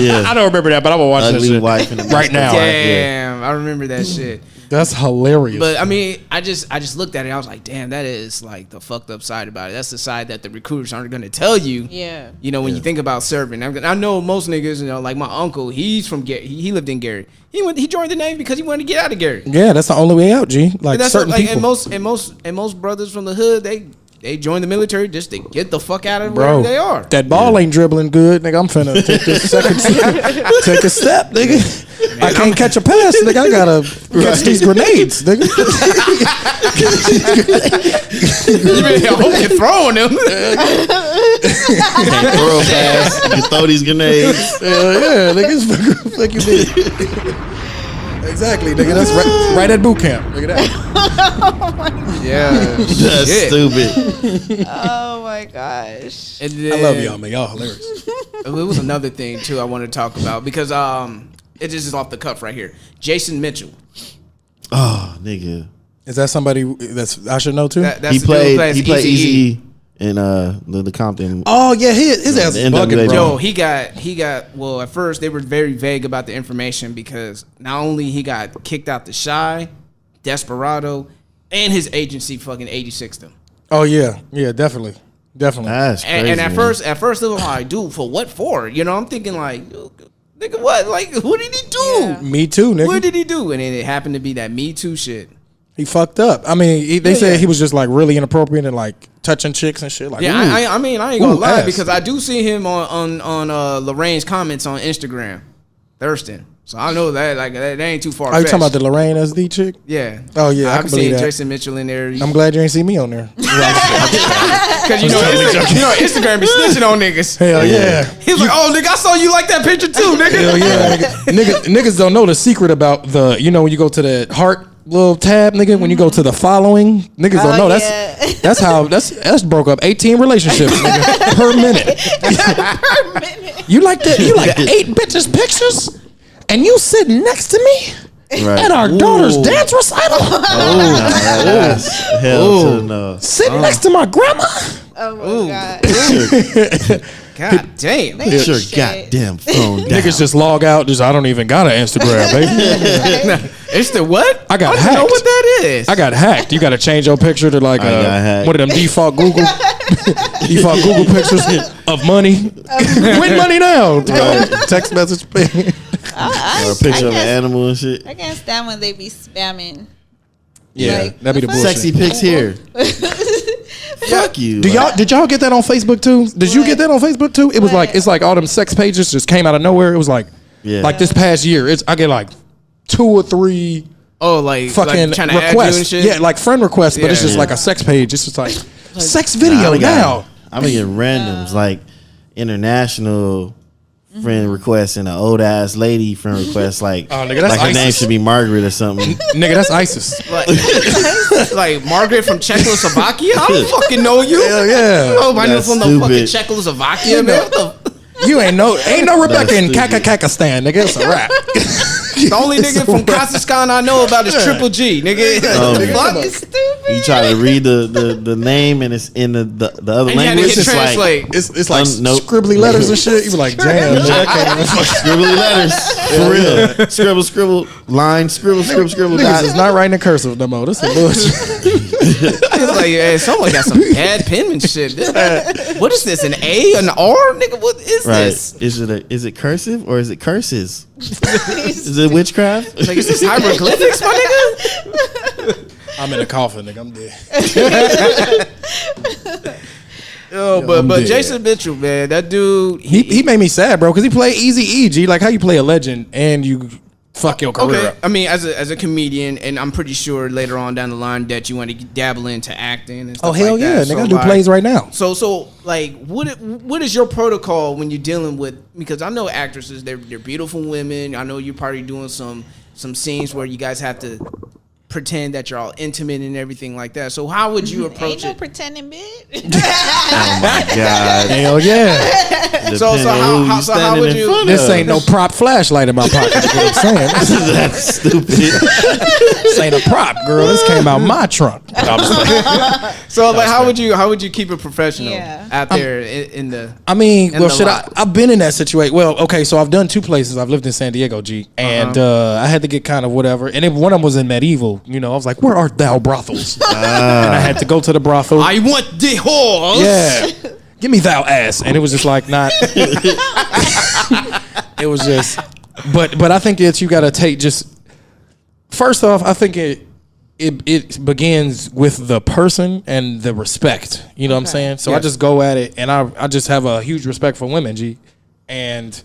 Yeah. I don't remember that, but I will watch that Ugly shit wife and a right now. Damn, I remember that shit. That's hilarious. But I mean, I just looked at it. I was like, damn, that is like the fucked up side about it. That's the side that the recruiters aren't going to tell you. Yeah. You know, when you think about serving. I know most niggas. You know, like my uncle. He's from Gary. He lived in Gary. He joined the Navy because he wanted to get out of Gary. Yeah, that's the only way out, G. Like And that's certain what, like, people. and most brothers from the hood, they join the military just to get the fuck out of Bro, wherever they are. that ball ain't dribbling good, nigga. I'm finna take this second step. Take a step, nigga. I can't catch a pass, nigga. I gotta catch these grenades, nigga. I hope you're throwing them. Can't throw a pass. You can throw these grenades. Yeah, nigga. Fuck you, bitch. Exactly, nigga. That's right at boot camp. Nigga, that. Yeah, That's shit. stupid. Oh my gosh. And I love y'all, man. Y'all hilarious. It was another thing too I want to talk about because it just is off the cuff right here. Jason Mitchell. Oh, nigga. Is that somebody that's I should know too? That's He the dude who plays played Eazy-E. Eazy-E in the Compton. Oh yeah, his ass The is NWA, bugging, bro. Yo, he got. Well, at first they were very vague about the information because not only he got kicked out the Shy, Desperado, and his agency fucking 86'd him. Oh yeah, definitely. That's crazy. And at man. first it was like, dude, for what for? You know, I'm thinking like, nigga, what? Like, what did he do? Yeah. Me too, nigga. What did he do? And then it happened to be that Me Too shit. He fucked up. I mean, they said yeah. he was just like really inappropriate and like touching chicks and shit. Like, Yeah, ooh. I mean, I ain't gonna Ooh, lie ass. because I do see him on Lorraine's comments on Instagram, Thurston. So I know that like that ain't too far. Are you talking about the Lorraine SD chick? Yeah. Oh, yeah, I I've can believe seen that. Jason Mitchell in there. I'm glad you ain't see me on there. Because you know Instagram be snitching on niggas. Hell yeah. He was like, "Oh, nigga, I saw you like that picture too, nigga." Hell yeah, nigga. Niggas don't know the secret about the, you know, when you go to the heart little tab, nigga, when you go to the following, niggas don't know. yeah. That's broke up 18 relationships, nigga, per minute. You like that? You like 8 bitches pictures? And you sitting next to me Right. at our daughter's dance recital? That's hell to the no. Sitting next to my grandma? Oh my god. God damn. Put your Shit. goddamn phone down. Niggas just log out. Just I don't even got an Instagram, baby. It's the what? I got don't know hacked. what that is. I got hacked. You got to change your picture to like I got hacked. one of them default Google pictures of money. Win money now. Text message. Or a picture of an animal and shit. I can't stand when they be spamming. Yeah, Like, that'd be the the fuck? bullshit. Sexy pics here. Fuck you. Did y'all get that on Facebook too? Did you get that on Facebook too? It was like it's like all them sex pages just came out of nowhere. It was like Yeah. like this past year. I get like 2 or 3 Oh, like fucking trying to add you and requests. shit. Yeah, like friend requests, but it's Yeah. just like a sex page. It's just like sex Nah, video I got- now. I'm gonna get randoms like international friend requests and an old ass lady friend request. Like, Oh, nigga, that's like her name ISIS. should be Margaret or something. Nigga, that's ISIS. like Margaret from Czechoslovakia. I don't fucking know you. Hell yeah. Oh, my name That's from the fucking stupid. Czechoslovakia, man. What the You ain't no Rebecca in stupid. Kakistan, nigga. It's a rap. The only nigga from Kazakhstan I know about is Triple G, nigga. The fuck? It's stupid. You try to read the name and it's in the other And you had to language. hit It's like translate. It's like Nope. scribbly letters and shit. You be like, damn, nigga, I can't even scribbly letters for real. Scribble, line, scribble, Niggas dot. is not writing in cursive no more. This is bullshit. It's like, hey, someone got some bad penmanship. What is this? An A, an R, nigga? What is Right? this? Is it cursive or is it curses? Is it witchcraft? Like, is this hieroglyphics, my nigga? I'm in a coffin, nigga. I'm dead. Yo, I'm but dead. Jason Mitchell, man, that dude. He made me sad, bro, because he played Eazy-E. Like, how you play a legend and you fuck your career Okay, up? I mean, as a comedian, and I'm pretty sure later on down the line that you want to dabble into acting and stuff Oh, hell like yeah. that. Nigga, So, I do like, plays right now. So like, what is your protocol when you're dealing with? Because I know actresses, they're beautiful women. I know you're probably doing some scenes where you guys have to pretend that you're all intimate and everything like that. So how would you Ain't approach no it? pretending, bitch. Oh my god! Hell yeah. So Depending on who you how standing would in you? front This of. ain't no prop flashlight in my pocket. Is what I'm saying. That's stupid. This ain't a prop, girl. This came out my trunk. No, I'm just playing. So like, how would you keep it professional Yeah. out there in the? I mean, And well, the shit, lot. I've been in that situation. Well, okay, so I've done 2 places. I've lived in San Diego, G, and I had to get kind of whatever. And then one of them was in Medieval. You know, I was like, "Where art thou, brothels?" And I had to go to the brothel. I want the horse. Yeah, give me thou ass. And it was just like not. It was just, but I think that you got to take just. First off, I think it begins with the person and the respect. You know what I'm saying? So I Yes. just go at it, and I just have a huge respect for women, G, and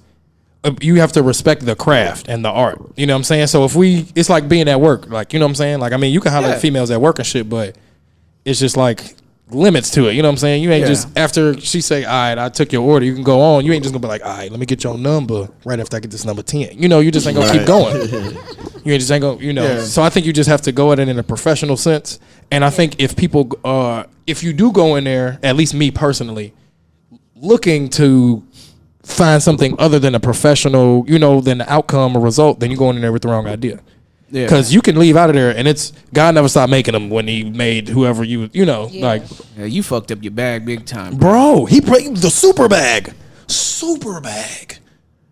you have to respect the craft and the art. You know what I'm saying? So if it's like being at work, like, you know what I'm saying? Like, I mean, you can holler Yeah. at females at work and shit, but it's just like limits to it. You know what I'm saying? You ain't Yeah. just after she say, "All right, I took your order," you can go on. You ain't just gonna be like, "All right, let me get your number right after I get this number 10." You know, you just ain't gonna keep going. You ain't just ain't gonna, you know. Yeah. So I think you just have to go at it in a professional sense. And I think if people, if you do go in there, at least me personally, looking to find something other than a professional, you know, than the outcome or result, then you go in there with the wrong idea. Yeah. Because you can leave out of there, and it's God never stopped making them when He made whoever you know, Yeah. like, Yeah, you fucked up your bag big time. bro, He played the super bag.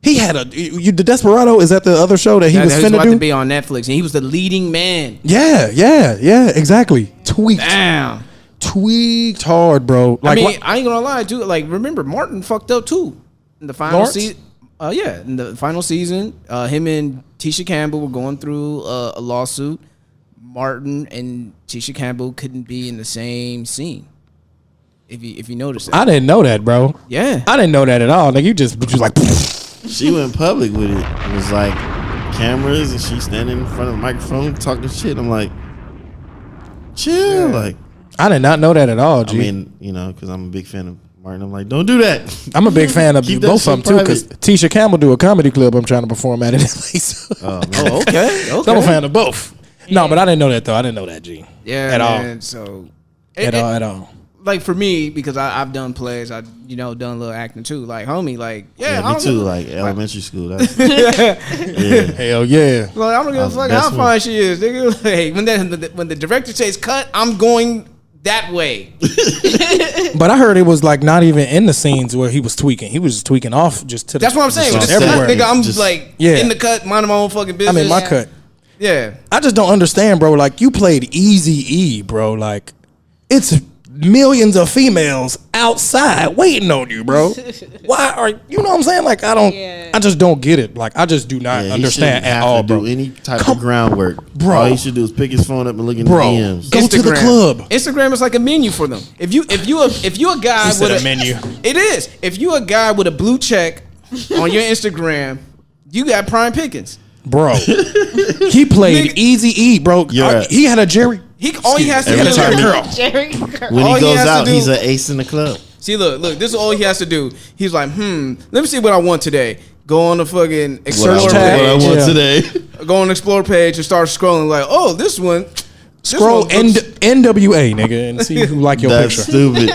He had the Desperado. Is that the other show that he was That was finna about do? to be on Netflix, and he was the leading man. Yeah, exactly. Tweaked hard, bro. Like, I mean, what- I ain't gonna lie, too. Like, remember, Martin fucked up too in the final Lawrence? season. Yeah, in the final season, him and Tisha Campbell were going through a lawsuit. Martin and Tisha Campbell couldn't be in the same scene. If you notice that, I didn't know that, bro. yeah, I didn't know that at all. Like, you just like, She went public with it. It was like cameras, and she standing in front of the microphone talking shit. I'm like, chill. Like, I did not know that at all, G. I mean, you know, because I'm a big fan of Martin. I'm like, don't do that. I'm a big fan of Keep that both of them shit too, because private. Tisha Campbell do a comedy club I'm trying to perform at in LA. So Oh, man. Oh, okay, I'm a fan of both. No, but I didn't know that though. I didn't know that, G. yeah, At all. man. So, At all. like for me, because I've done plays, I done a little acting too. Like, homie, like, Yeah, I me don't too. give- Like elementary school. That's, yeah. Hell yeah. Like, I don't give a fuck That's how fine she is, nigga. Hey, when the director says cut, I'm going that way. But I heard it was like not even in the scenes where he was tweaking. He was just tweaking off just to the. That's what I'm saying. Just With the everywhere. cut, nigga, I'm Just- like Yeah. in the cut, minding my own fucking I business. mean, my Yeah. cut. Yeah. I just don't understand, bro. Like, you played Easy E, bro. Like, it's millions of females outside waiting on you, bro. Why are you know what I'm saying? Like, Yeah. I just don't get it. Like, I just do not Yeah, he understand shouldn't at have all, to bro. do any type Come- of groundwork, Bro. All he should do is pick his phone up and look in Bro. the DMs. Go to the club. Instagram is like a menu for them. If you a guy He said with a menu. it is. If you a guy with a blue check on your Instagram, you got prime pickings. Bro, he played Nigga. Easy E, bro. Yeah. He had a Jerry. All he has to Every do. time he- Girl. Jerry Curl. When all he he goes has to out, do- he's an ace in the club. See, look. This is all he has to do. He's like, let me see what I want today. Go on the fucking What explore Search I, tag. what I page. want Yeah. today. Go on the explore page and start scrolling. Like, oh, this one. Scroll this one looks- NWA, nigga, and see who like your That's picture. stupid.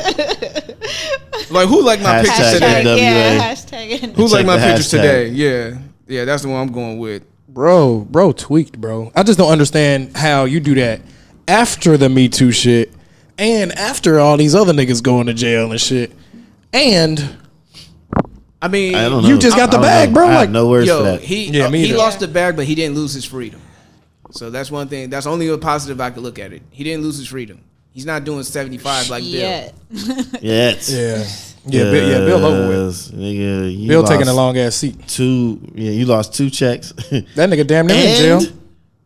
like who like my Hashtag pictures that. today? NWA. Yeah, hashtag. Who like Check my the pictures hashtag. today? Yeah, that's the one I'm going with. Bro tweaked, bro. I just don't understand how you do that after the Me Too shit and after all these other niggas going to jail and shit. And I mean, I don't know. You just got the I don't bag, know. bro. I have Like, no words for yo, that. he Yeah, me he either. lost the bag, but he didn't lose his freedom. So that's one thing. That's only a positive I could look at it. He didn't lose his freedom. He's not doing 75 like Bill. Yeah. Yes. Bill over with. Nigga, you Bill lost taking a long ass seat. you lost 2 checks. That nigga damn near in jail.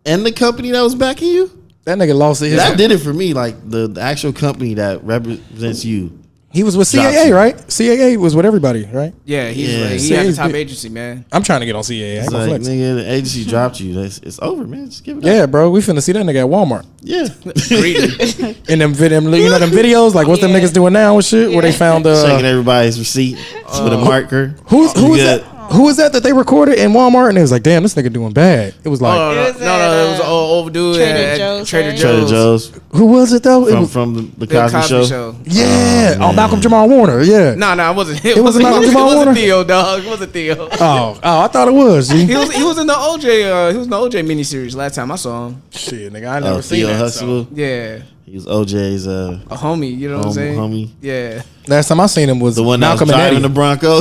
And the company that was backing you? That nigga lost his. That did it for me. Like the actual company that represents you. He was with Dropped CAA, you. right? CAA was with everybody, right? Yeah, he's Yeah. like, he See, had the he's top big- agency, man. I'm trying to get on CAA. I ain't It's gonna like, flex. nigga, the agency dropped you. It's over, man. Just give it Yeah, up. bro. We finna see that nigga at Walmart. Yeah. Greedy. In them, you know them videos, like what them Yeah. niggas doing now and shit, where they found Checking everybody's receipt with a marker. who's You that? Who was that they recorded in Walmart? And it was like, damn, this nigga doing bad. It was like, Oh, It was no, at, it was an old dude Trader at Joe's, Trader right? Joe's. Trader Joe's who was it though? It was, from the Bill Cosby, Show. yeah. Oh, Malcolm Jamal Warner. Yeah. No, it wasn't. It wasn't Malcolm Jamal It Warner? wasn't Theo, dog. It wasn't Theo. Oh, I thought it was. G. He was in the OJ. He was in the OJ miniseries last time I saw him. Shit, nigga, I never seen Theo that. Huxtable. Yeah, He was OJ's a homie. You know what I'm saying? homie. Yeah, Last time I seen him was The one that Malcolm was and driving Eddie. the Bronco.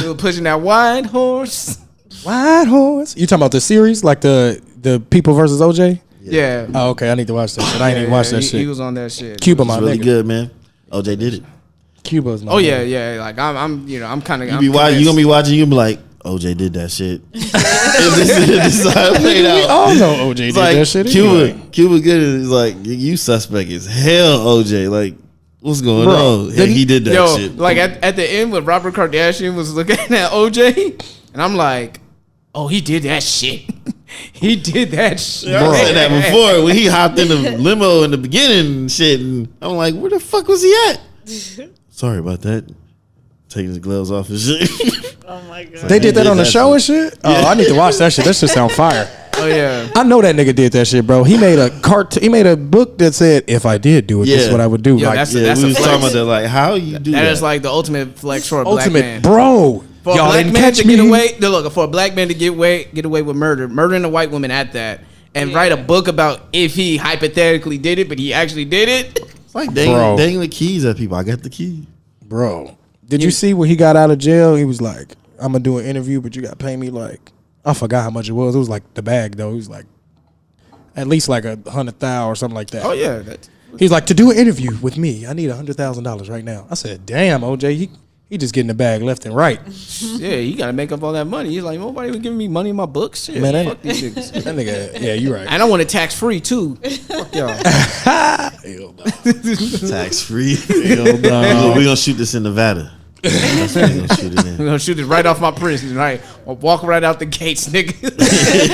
he was pushing that white horse. White Horse. You talking about the series, like the People versus OJ? Yeah. Oh, okay. I need to watch that shit. I ain't even watched that he, shit. He was on that shit. Cuba, It's my really nigga. good, man. OJ did it. Cuba's my Oh nigga. yeah. Like I'm kind of. You gonna be watching. You gonna be like, OJ did that shit. this is how it played We out. all know OJ did It's like that shit. Cuba, anyway. Cuba Gooding is like, you suspect as hell, OJ. Like, what's going Bro, on? Yeah, he did that Yo, shit. like at the end when Robert Kardashian was looking at OJ, and I'm like, oh, he did that shit. He did that shit. I said that before when he hopped in the limo in the beginning and shit, and I'm like, where the fuck was he at? Sorry about that. Taking his gloves off and shit. Oh my god. They did that on the that show shit. and shit. Oh, I need to watch that shit. That shit sound fire. Oh yeah. I know that nigga did that shit, bro. He made a He made a book that said, "If I did do it, this is Yeah. what I would do." Yo, like that's Yeah, a we was flex. talking about that. Like, how you do that? That is like the ultimate flex for a black ultimate, man. bro. For Y'all a black didn't man catch to me. get away, look, for a black man to get away with murdering a white woman at that, and write a book about if he hypothetically did it, but he actually did it. It's like Bro. dangling keys at people. I got the key. Bro, did you see when he got out of jail? He was like, "I'm gonna do an interview, but you gotta pay me like I forgot how much it was. It was like the bag though. He was like at least like $100,000 or something like that. Oh yeah, He's like, to do an interview with me, I need $100,000 right now. I said, damn, OJ, he just getting the bag left and right. yeah. You gotta make up all that money. He's like, nobody was giving me money in my books. Shit, Man, fuck these niggas. That nigga, yeah, you right. And I want it tax free too. Fuck y'all. Hell no. Tax free. Hell no. We're gonna shoot this in Nevada. That's where we gonna shoot it I'm in. gonna shoot it right off my prison, right? I'll walk right out the gates, nigga.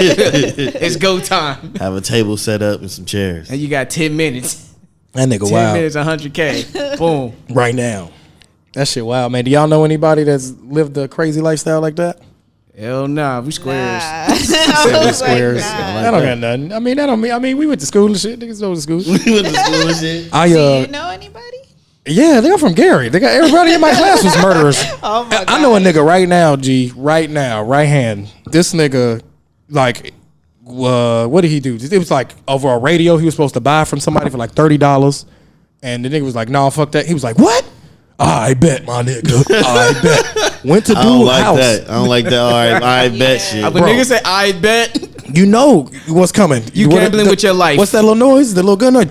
It's go time. Have a table set up and some chairs. And you got 10 minutes. That nigga 10 wild. minutes, 100K. Boom. Right now. That shit wild, man. Do y'all know anybody that's lived a crazy lifestyle like that? Hell nah, we squares. I was like, Squares. nah. That don't got nothing. I mean, that don't mean. I mean, we went to school and shit. Niggas go to school. We went to school and shit. I Do you know anybody? yeah, they're from Gary. They got everybody in my class was murderers. Oh my god. I know a nigga right now, G. Right now, right hand. This nigga, like, what did he do? It was like over a radio he was supposed to buy from somebody for like $30, and the nigga was like, "No, fuck that." He was like, "What? I bet, my nigga. I bet." Went to I don't dude's like house. that. I don't like that. All right, I bet shit. When Bro. niggas say, I bet. You know what's coming. You what- gambling with your life. What's that little noise? The little gun noise.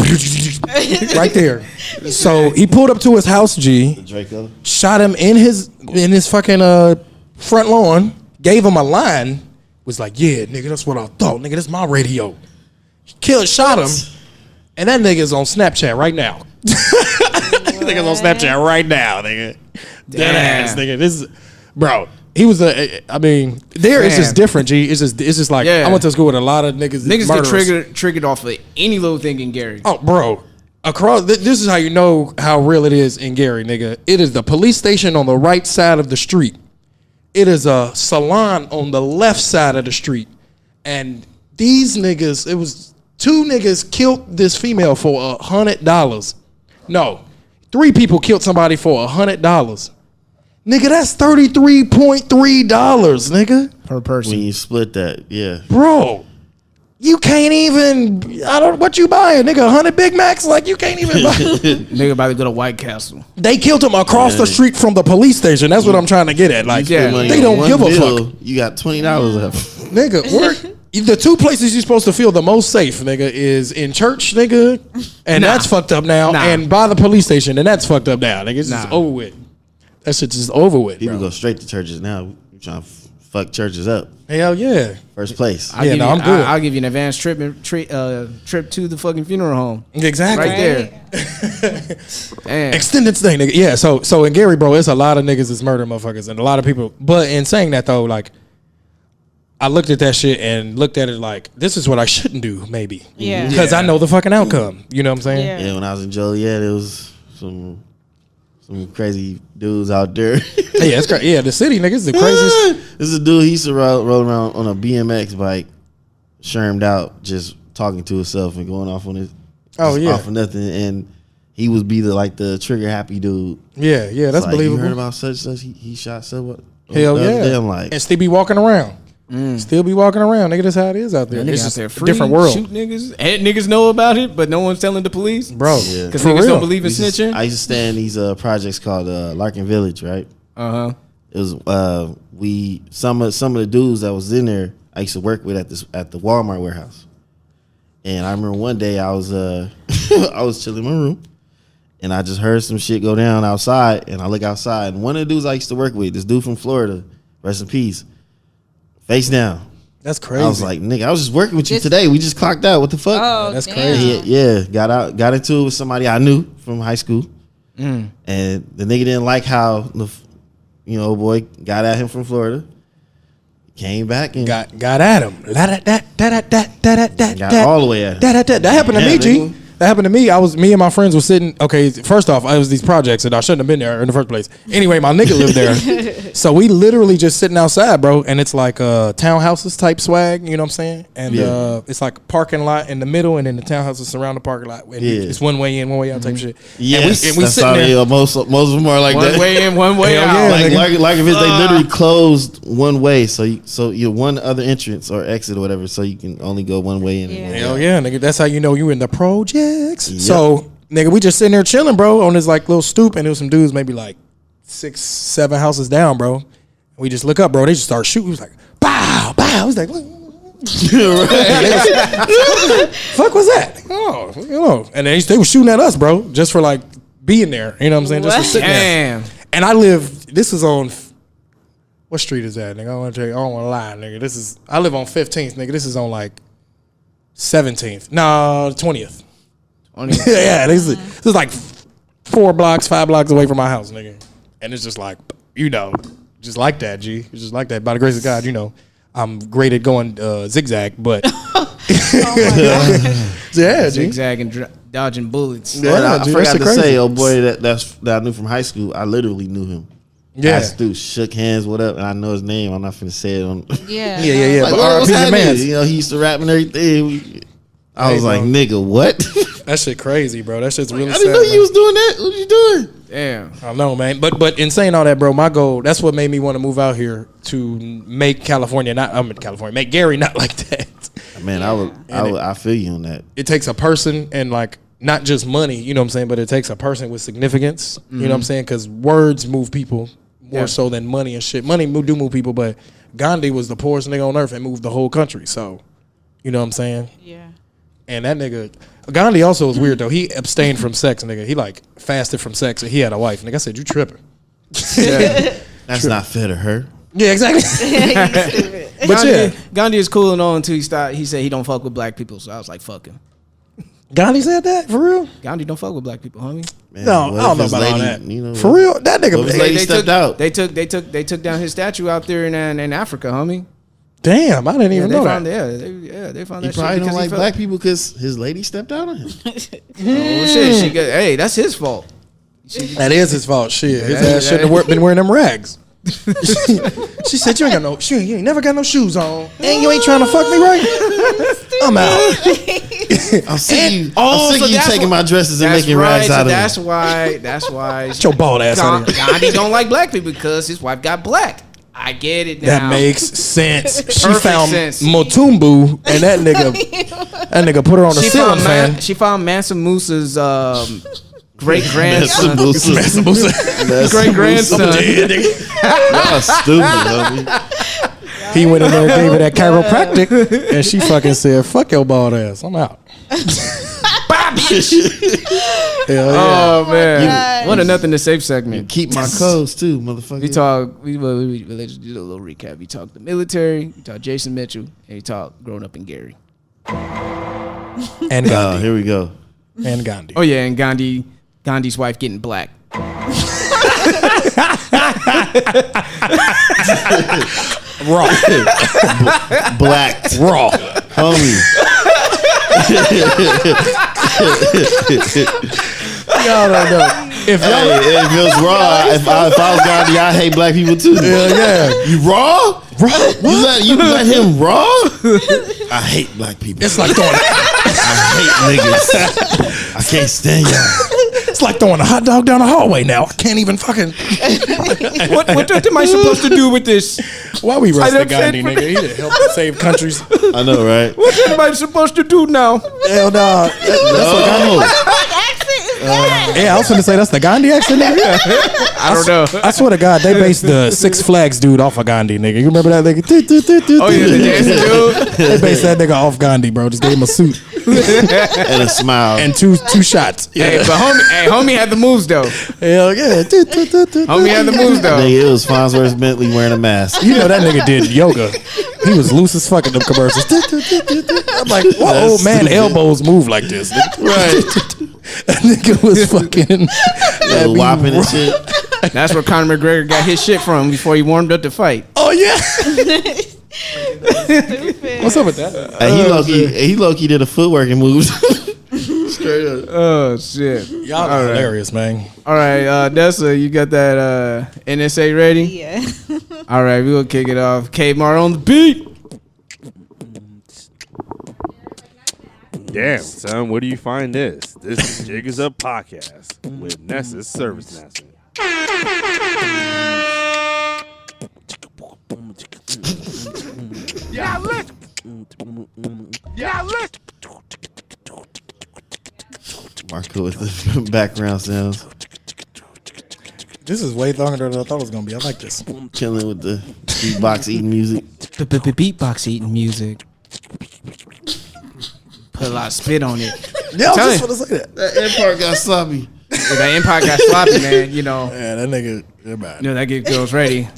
Right there. So he pulled up to his house, G. Draco. Shot him in his fucking front lawn, gave him a line, was like, "Yeah, nigga, that's what I thought, nigga, that's my radio." Shot him, and that nigga's on Snapchat right now. Nigga's on Snapchat right now, nigga. Dead ass, nigga. This is, bro. He was I mean, there it's just Man. different, G. It's just like Yeah. I went to school with a lot of niggas. Niggas murderers. get triggered off of any little thing in Gary. Oh, bro. This is how you know how real it is in Gary, nigga. It is the police station on the right side of the street. It is a salon on the left side of the street. And these niggas, it was 2 niggas killed this female for $100. No, 3 people killed somebody for $100. Nigga, that's $33.3, nigga. Per When person. you split that, yeah. Bro, you can't even. What you buying, nigga? 100 Big Macs? Like you can't even buy. Nigga about to go to White Castle. They killed him across the street from the police station. That's what I'm trying to get at. Like Yeah. they don't give a fuck, You got $20 left. nigga. The 2 places you're supposed to feel the most safe, nigga, is in church, nigga, and Nah. that's fucked up now, Nah. and by the police station, and that's fucked up now, nigga. It's just Nah. over with. That shit's just over with, People bro. go straight to churches now. We trying to fuck churches up. Hell yeah. First place. I'll Yeah, give no, you, I'm good. I'll give you an advanced trip to the fucking funeral home. Exactly. Right there. Damn. Extended stay, nigga. Yeah, so in Gary, bro, it's a lot of niggas that's murder motherfuckers and a lot of people. But in saying that though, like I looked at that shit and looked at it like this is what I shouldn't do, maybe. Yeah. Because I know the fucking outcome. You know what I'm saying? Yeah. Yeah, when I was in Joliet, it was some some crazy dudes out there. Yeah, it's crazy. Yeah, the city niggas the craziest. This is a dude. He used to roll around on a BMX bike, shermed out, just talking to himself and going off on his. Oh yeah, off of nothing, and he was be the trigger happy dude. Yeah, that's like, believable. You heard about such? He shot someone. Hell yeah. Day, I'm like, and still be walking around. Still be walking around, nigga. That's how it is out there. It's just out there a free, different world, shoot niggas, and niggas know about it, but no one's telling the police, bro. Yeah. Because For niggas real. don't believe in snitching. I used to stay in these projects called Larkin Village, right? It was some of the dudes that was in there I used to work with at the Walmart warehouse, and I remember one day I was I was chilling in my room. And I just heard some shit go down outside, and I look outside, and one of the dudes I used to work with, this dude from Florida, rest in peace, face down. That's crazy. I was like, nigga, I was just working with you today. We just clocked out. What the fuck? Oh, that's damn. crazy. Yeah, got into it with somebody I knew from high school, and the nigga didn't like how the old boy got at him from Florida. Came back and got at him. got all the way at him. That happened to Yeah, me, G. nigga. That happened to me. Me and my friends were sitting. Okay, first off, I was these projects and I shouldn't have been there in the first place. Anyway, my nigga lived there, so we literally just sitting outside, bro. And it's like townhouses type swag. You know what I'm saying? And it's like a parking lot in the middle, and then the townhouses surround the parking lot. And it's one way in, one way out type shit. Yes, and we that's sitting how there. most of them are like One that. way in, one way Hell out. yeah. Like if they literally closed one way, so you one other entrance or exit or whatever, so you can only go one way in. And one way Hell out. yeah, nigga. That's how you know you in the projects. Yep. So, nigga, we just sitting there chilling, bro, on this like little stoop, and there was some dudes maybe like 6-7 houses down, bro. We just look up, bro. They just start shooting. It was like, bow, bow. I was like, what? Fuck was that? Oh, you know. And they were shooting at us, bro, just for like being there. You know what I'm saying? Just for What? sitting there. Damn. And I live. This is on. What street is that, nigga? I don't want to tell you. I don't want to lie, nigga. I live on 15th, nigga. This is on like 17th. No, 20th. Yeah, this is like 5 blocks away from my house, nigga. And it's just like, just like that, G. It's just like that. By the grace of God, I'm great at going zigzag, but yeah, G. Zigzag and dodging bullets. Yeah, But I G, forgot that shit to crazy. say, old boy that I knew from high school, I literally knew him. Yeah. Asked dude, shook hands, what up? And I know his name. I'm not finna say it on. Yeah. Yeah. Like, But what's RIP your happening? mans. He used to rap and everything. I was Hey, like, bro. nigga, what? That shit crazy, bro. That shit's really I sad. didn't know man. you was doing that. What you doing? Damn. I know, man. But in saying all that, bro, my goal, that's what made me want to move out here to make California make Gary not like that. Man, I feel you on that. It takes a person and like not just money, you know what I'm saying, but it takes a person with significance, you know what I'm saying? Because words move people more so than money and shit. Money do move people, but Gandhi was the poorest nigga on earth and moved the whole country. So, you know what I'm saying? Yeah. And that nigga, Gandhi also was weird though. He abstained from sex, nigga. He like fasted from sex and he had a wife. Nigga, I said, you tripping. That's not fair to her. Yeah, exactly. But Gandhi, yeah, Gandhi is cool and all until he stopped. He said he don't fuck with black people. So I was like, fuck him. Gandhi said that? For real? Gandhi don't fuck with black people, homie. Man, No, what I don't if know his about all lady, that. For real? That nigga. What if his lady stepped out? They took down his statue out there in Africa, homie. Damn, I didn't even they know found that. they found He that probably shit don't because like black people because his lady stepped out on him. Oh shit, hey, that's his fault. That is his fault. Shit, his that- ass shouldn't have been wearing them rags. She said, "You ain't never got no shoes on, and you ain't trying to fuck me, right? I'm out." I'm sick Oh, of so you that's taking why- my dresses and That's making right. rags So out of that's them. why. Get your bald ass out of here. Gandhi don't like black people because his wife got black. I get it now. That makes sense. She Perfect found sense. Motumbu, and that nigga put her on the ceiling fan. She found Mansa Musa's great grandson. Mansa Musa. Great grandson. Y'all stupid, homie. He went in there and gave her that chiropractic, and she fucking said, "Fuck your bald ass, I'm out." Hell yeah. Oh man, God. what a nothing to safe segment. Keep my codes too, motherfucker. Let's do a little recap. We talked the military, we talked Jason Mitchell, and we talked growing up in Gary. And Oh, Gandhi. here we go. And Gandhi. Oh yeah, and Gandhi's wife getting black. Raw. Black Raw. homie. Y'all don't know. if y'all, if it was raw, if I was Gandhi, I hate black people too. yeah, You raw? You let him raw? I hate black people. it's like throwing. I hate niggas. I can't stand y'all. It's like throwing a hot dog down the hallway. Now I can't even fucking. What am I supposed to do with this? Why we roast I the done Gandhi said- nigga? He done helped save countries. I know, right? What am I supposed to do now? Hell no. That's what Gandhi. No. What accent is that? Yeah, I was gonna say that's the Gandhi accent, nigga. I don't know. I swear to God, they based the Six Flags dude off of Gandhi, nigga. You remember that nigga? Oh yeah, the dancing dude. They based that nigga off Gandhi, bro. Just gave him a suit And a smile. and two shots. Hey, but homie had the moves though. Hell yeah. Homie had the moves though. Nigga, it was Farnsworth Bentley wearing a mask. You know that nigga did yoga. He was loose as fuck in them commercials. I'm like, what old man stupid. elbows move like this? Right. That nigga was fucking Little whopping and shit. That's where Conor McGregor got his shit from before he warmed up to fight. Oh yeah. What's up with that? And he low-key did a footwork and moves. Straight up. Oh shit! Y'all are hilarious, man. All right, Dessa, you got that NSA ready? Yeah. All right, we gonna kick it off. Kmart on the beat. Damn, son, where do you find this? This is Jig is Up Podcast with Nessa's Service Master. Yeah, listen. Yeah, listen. Marco with the background sounds. This is way longer than I thought it was gonna be. I like this. Chilling with the beatbox eating music. Beatbox eating music. Put a lot of spit on it. Yeah, I Tell was just you. gonna say that. That end part got sloppy. That Empire got sloppy, man. You know, Yeah, that nigga, they're bad. that get girls ready.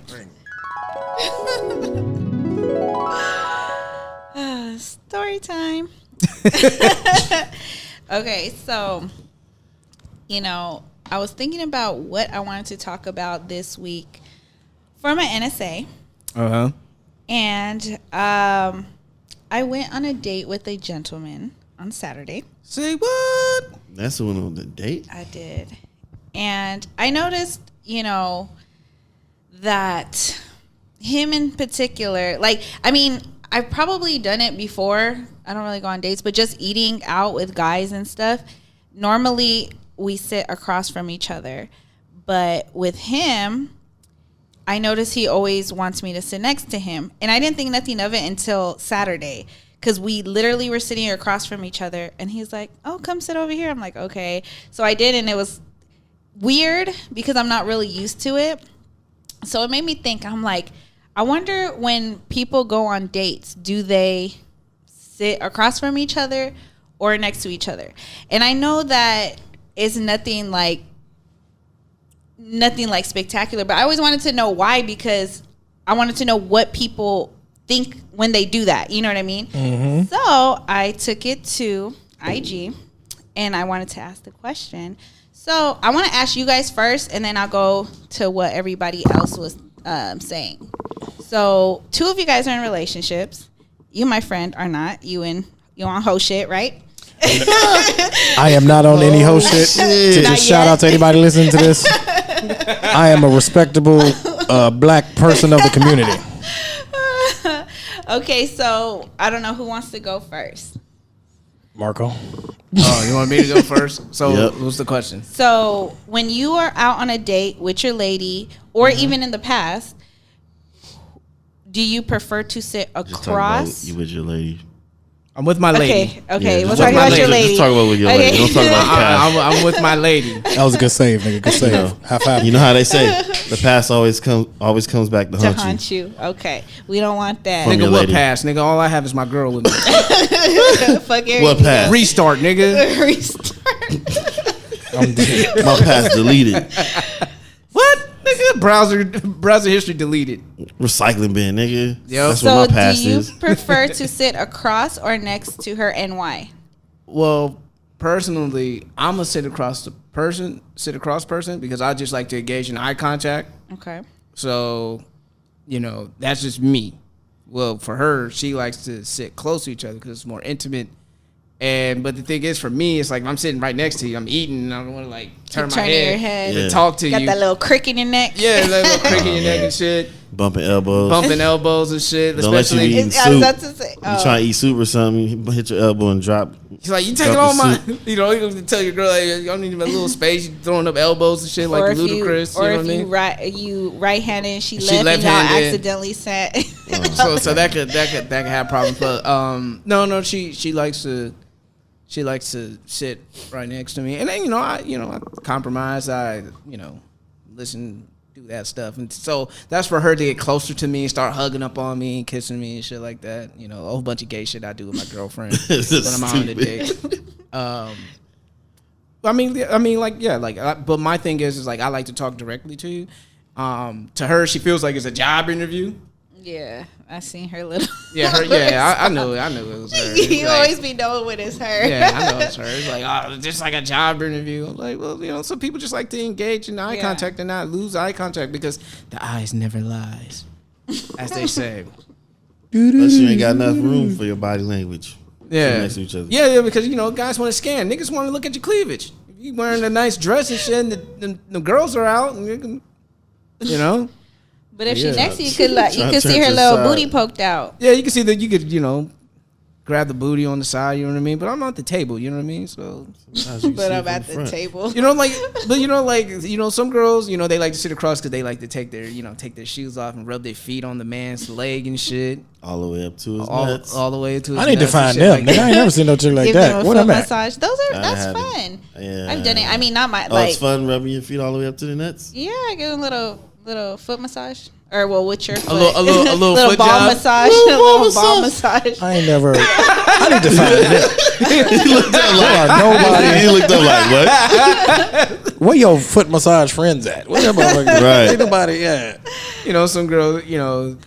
Story time. Okay, so, I was thinking about what I wanted to talk about this week for my NSA. Uh huh. And I went on a date with a gentleman on Saturday. Say what? That's the one on the date. I did. And I noticed, that him in particular, I've probably done it before. I don't really go on dates, but just eating out with guys and stuff. Normally, we sit across from each other. But with him, I notice he always wants me to sit next to him. And I didn't think nothing of it until Saturday. Because we literally were sitting across from each other. And he's like, oh, come sit over here. I'm like, okay. So I did, and it was weird because I'm not really used to it. So it made me think, I'm like, I wonder when people go on dates, do they sit across from each other or next to each other? And I know that it's nothing like spectacular, but I always wanted to know why, because I wanted to know what people think when they do that. You know what I mean? Mm-hmm. So I took it to IG and I wanted to ask the question. So I want to ask you guys first, and then I'll go to what everybody else was saying. So 2 of you guys are in relationships. You, my friend, are not. You on hoe shit, right? I am not on any whole shit. To Not just shout yet. out to anybody listening to this. I am a respectable black person of the community. Okay, so I don't know who wants to go first. Marco. Oh, you want me to go first? So, Yep. what's the question? So when you are out on a date with your lady, or even in the past, do you prefer to sit Just talk about across? you with your lady. I'm with my lady. Okay, Yeah, we'll just talk talk about about your lady. lady. Just talk about with your lady. Don't talk about the past. I'm with my lady. That was a good save, nigga. Good save. know. High five. You know how they say the past always comes back to To haunt you. haunt you. Okay, we don't want that. From Nigga, your what lady. pass? Nigga, all I have is my girl with me. Fuck everything. What past? Restart, nigga. Restart. I'm dead. My past deleted. What? Nigga, browser history deleted. Recycling bin, nigga. Yep. That's So what my do past you is. prefer to sit across or next to her, and why? Well, personally, I'm gonna sit across person because I just like to engage in eye contact. Okay. So, that's just me. Well, for her, she likes to sit close to each other because it's more intimate But the thing is, for me, it's like I'm sitting right next to you. I'm eating, and I don't want to like turn my your head head. and talk to Got you. that little crick in your neck. Yeah, that little crick in your neck and shit. Bumping elbows. Bumping elbows and shit. Don't let you be Especially, eating soup. I was about to say. You try to eat soup or something, you hit your elbow and drop. he's like, you taking drop all the my, soup. you know, you have to tell your girl, like, you don't need a little space. You throwing up elbows and shit like Or if ludicrous. you, or you know if what I mean? you right-handed and she She left and y'all left-handed. accidentally sat. So that could have problems. But no, she likes to sit right next to me, and then I compromise. I listen, do that stuff, and so that's for her to get closer to me and start hugging up on me and kissing me and shit like that. A whole bunch of gay shit I do with my girlfriend when I'm out on the dick. But my thing is like I like to talk directly to you. To her, she feels like it's a job interview. Yeah, I seen her little. Yeah, I knew it was her. You Like, always be knowing when it's her. yeah, I know it's her. It's like, just like a job interview. I'm like, well, some people just like to engage in eye contact and not lose eye contact because the eyes never lies, as they say. Plus, you ain't got enough room for your body language. Yeah, Next to each other. yeah, because guys want to scan. Niggas want to look at your cleavage. If you wearing a nice dress and shit, and the girls are out, and you can. But if Yeah. she next to you, you Try could to see her turn to little the booty side. poked out. Yeah, you can see that. You could, grab the booty on the side. You know what I mean? But I'm not at the table. You know what I mean? So, But I'm at the table. some girls, they like to sit across because they like to take their shoes off and rub their feet on the man's leg and shit, All the way up to his nuts. all the way to. His I need to nuts and find shit them. like Nigga, that. I ain't never seen no chick like Give that. them a What foot I'm at? massage. That's haven't. fun. Yeah. I've done it. I mean, not my Oh, like. it's fun rubbing your feet all the way up to the nuts. Yeah, I give them a little foot massage. Or with your foot. A little foot ball job? massage. A little ball massage. I ain't never. I need to find it. He looked up like Nobody. He looked up like what? Where your foot massage friends at? Where that motherfucker? Right. Ain't nobody. Yeah. Some girls,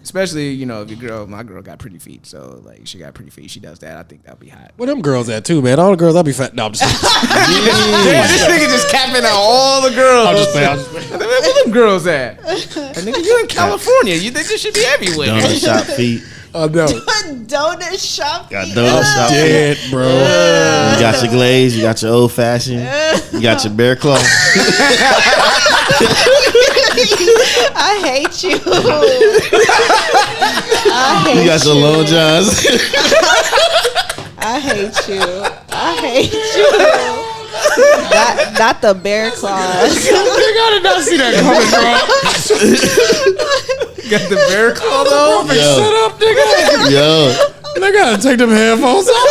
especially, if my girl got pretty feet, so like she got pretty feet, she does that. I think that'd be hot. Where them girls at too, man? All the girls I be fat. No, I'm just. This nigga just capping out all the girls. I'm just playing. Where them girls at? And nigga, you in California? You think this should be everywhere? Donut shop feet. Oh no. Donut shop. Got donut shop feet. Dead, bro. You got your glaze. You got your old fashioned. You got your bear claw. I hate you. You got your long johns. I hate you. I hate you. Not the bear claws. I did not see that coming, bro. Got the bear claw though? Yo. Shut up, nigga. Yo. They gotta take them headphones off.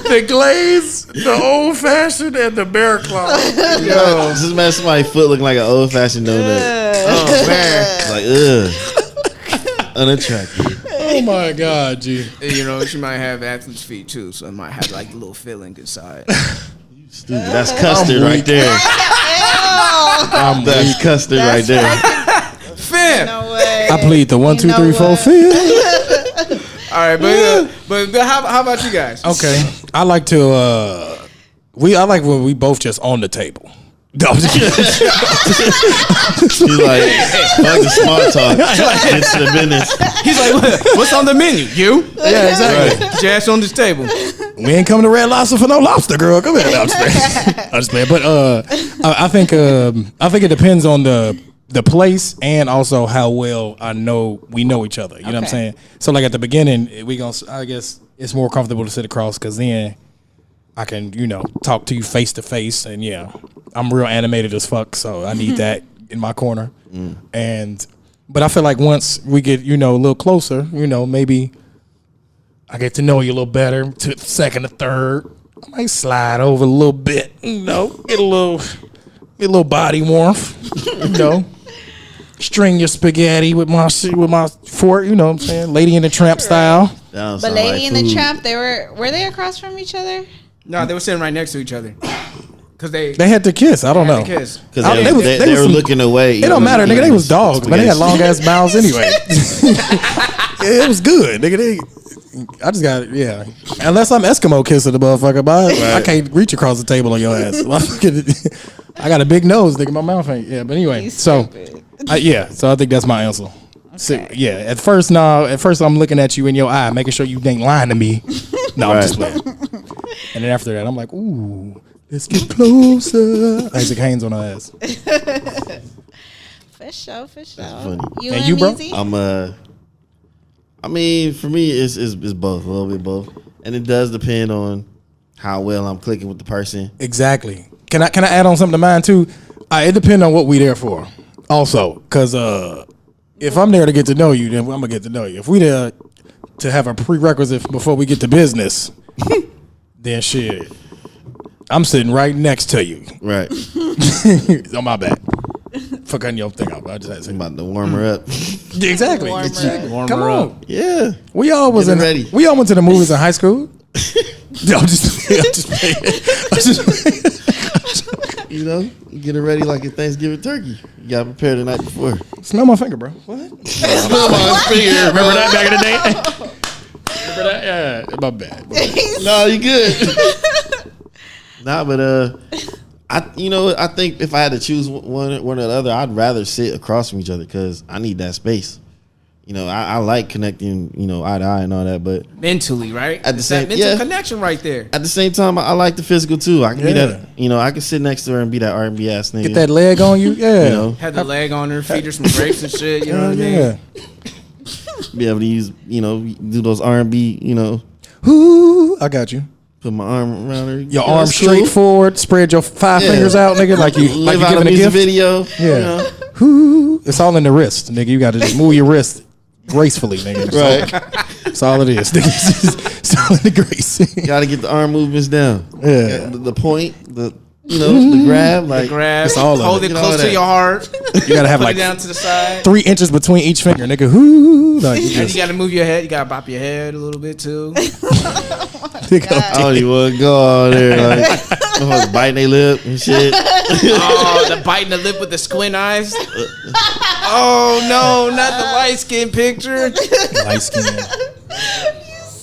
The glaze, the old fashioned, and the bear claw. Yo. Just imagine somebody's foot looking like an old fashioned donut. Oh man. Like, unattractive. Oh my god, G. She might have athlete's feet too, so it might have like a little feeling inside. Stupid. That's custard right there. That's custard right there. Fam. No way. I plead the 1, 2, know 3, 4, what? 5. All right, but how about you guys? Okay, I like to. I like when we both just on the table. No, I'm just kidding. He's like, fuck the smart talk. Get to the business. He's like, what's on the menu? You? Yeah, exactly. Get your ass on this table. We ain't coming to Red Lobster for no lobster, girl. Come here. No, I'm just playing. I'm just playing. But I think it depends on the place and also how well we know each other. You know what I'm saying? So like at the beginning, I guess it's more comfortable to sit across because then I can talk to you face to face, and yeah, I'm real animated as fuck, so I need that in my corner. But I feel like once we get a little closer, maybe I get to know you a little better. To second or third, I might slide over a little bit. Get a little body warmth. String your spaghetti with my fork. You know what I'm saying? Lady in the Tramp style. But Lady and the Tramp, were they across from each other? No, they were sitting right next to each other. Cause they had to kiss. I don't know. kiss. Because They was they were some- looking away. It don't matter, nigga. They was dogs, but they had long ass mouths anyway. It was good, nigga. I just got Unless I'm Eskimo kissing the motherfucker, but I can't reach across the table on your ass. I got a big nose, nigga. My mouth ain't. Yeah, but anyway, so I think that's my answer. So, at first I'm looking at you in your eye, making sure you ain't lying to me. No, I'm just playing. And then after that, I'm like, ooh, let's get closer. Isaac Haynes on her ass. For sure. funny. You And you, bro? Meezy? I mean, for me, it's both, a little bit both, and it does depend on how well I'm clicking with the person. Exactly. Can I add on something to mine too? It depends on what we there for. Also, because if I'm there to get to know you, then I'm gonna get to know you. If we there to have a prerequisite before we get to business, then shit, I'm sitting right next to you. Right. Oh, my bad. For cutting your thing off. I just had to say. I'm about to warm her up. Exactly. Warm her Exactly. up. Warm Come her on. up. Yeah. We all was Get in. ready. We all went to the movies in high school. No, I'm just You know, you get it ready like a Thanksgiving turkey. You got to prepare the night before. smell my finger, bro. What? Remember that back in the day? Remember that? Yeah, my bad. No, you good. Nah, but I think if I had to choose one or the other, I'd rather sit across from each other because I need that space. You know, I like connecting, eye to eye and all that, but Mentally, right? At the It's same- that mental yeah. connection right there. at the same time, I like the physical too. I can be Yeah. that, I can sit next to her and be that R&B ass nigga. Get that leg on you? Yeah. You know, Had the leg on her, feed her some grapes and shit. You know what I mean? Yeah. be able to use, do those R&B, Ooh, I got you. put my arm around her. Your You know, arm it's straight cool. forward, spread your 5 Yeah. fingers out, nigga, like you Live out giving a a music gift. video. Yeah. Ooh, it's all in the wrist, nigga. You got to just move your wrist gracefully, nigga. Right. That's all it is. Nigga. It's all in the grace. Got to get the arm movements down. Yeah. The point, the grab, like Grab, It's all of hold it. it Get all close to that. your heart. You gotta have Put like it down to the side. 3 inches between each finger, nigga. Ooh, like you And just, you got to move your head. You got to bop your head a little bit too. nigga, I don't even want to go out there. Like, motherfuckers biting their lip and shit. Oh, the biting the lip with the squint eyes. Oh no, not the light skin picture. light skin.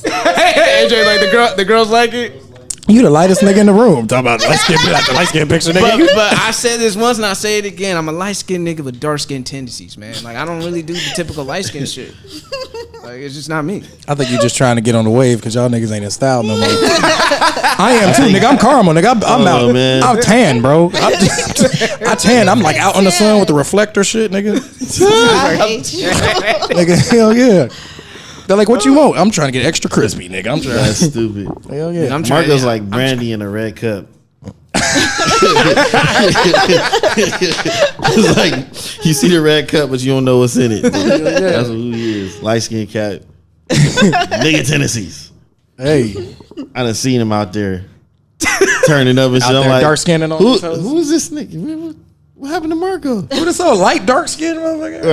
Hey, AJ, like the girls like it. You the lightest nigga in the room. Talking about light skin picture, nigga. But I said this once and I say it again. I'm a light skinned nigga with dark skin tendencies, man. Like I don't really do the typical light skin shit. Like it's just not me. I think you're just trying to get on the wave because y'all niggas ain't in style no more. I am too, nigga. I'm caramel, nigga. I'm out. Man. I'm tan, bro. I tan. I'm like out in the sun with the reflector shit, nigga. I hate you. Nigga, hell yeah. They're like, what you want? I'm trying to get extra crispy, nigga. I'm trying. That's stupid. Hell yeah. I'm trying. Marco's like brandy in a red cup. It's like you see the red cup, but you don't know what's in it. That's who he is. Light skinned cat. Nigga tendencies. Hey, I done seen him out there turning up and shit. out I'm there like, dark skinned on who, these hoes. who is this nigga? What happened to Marco? Who this so light dark skin motherfucker?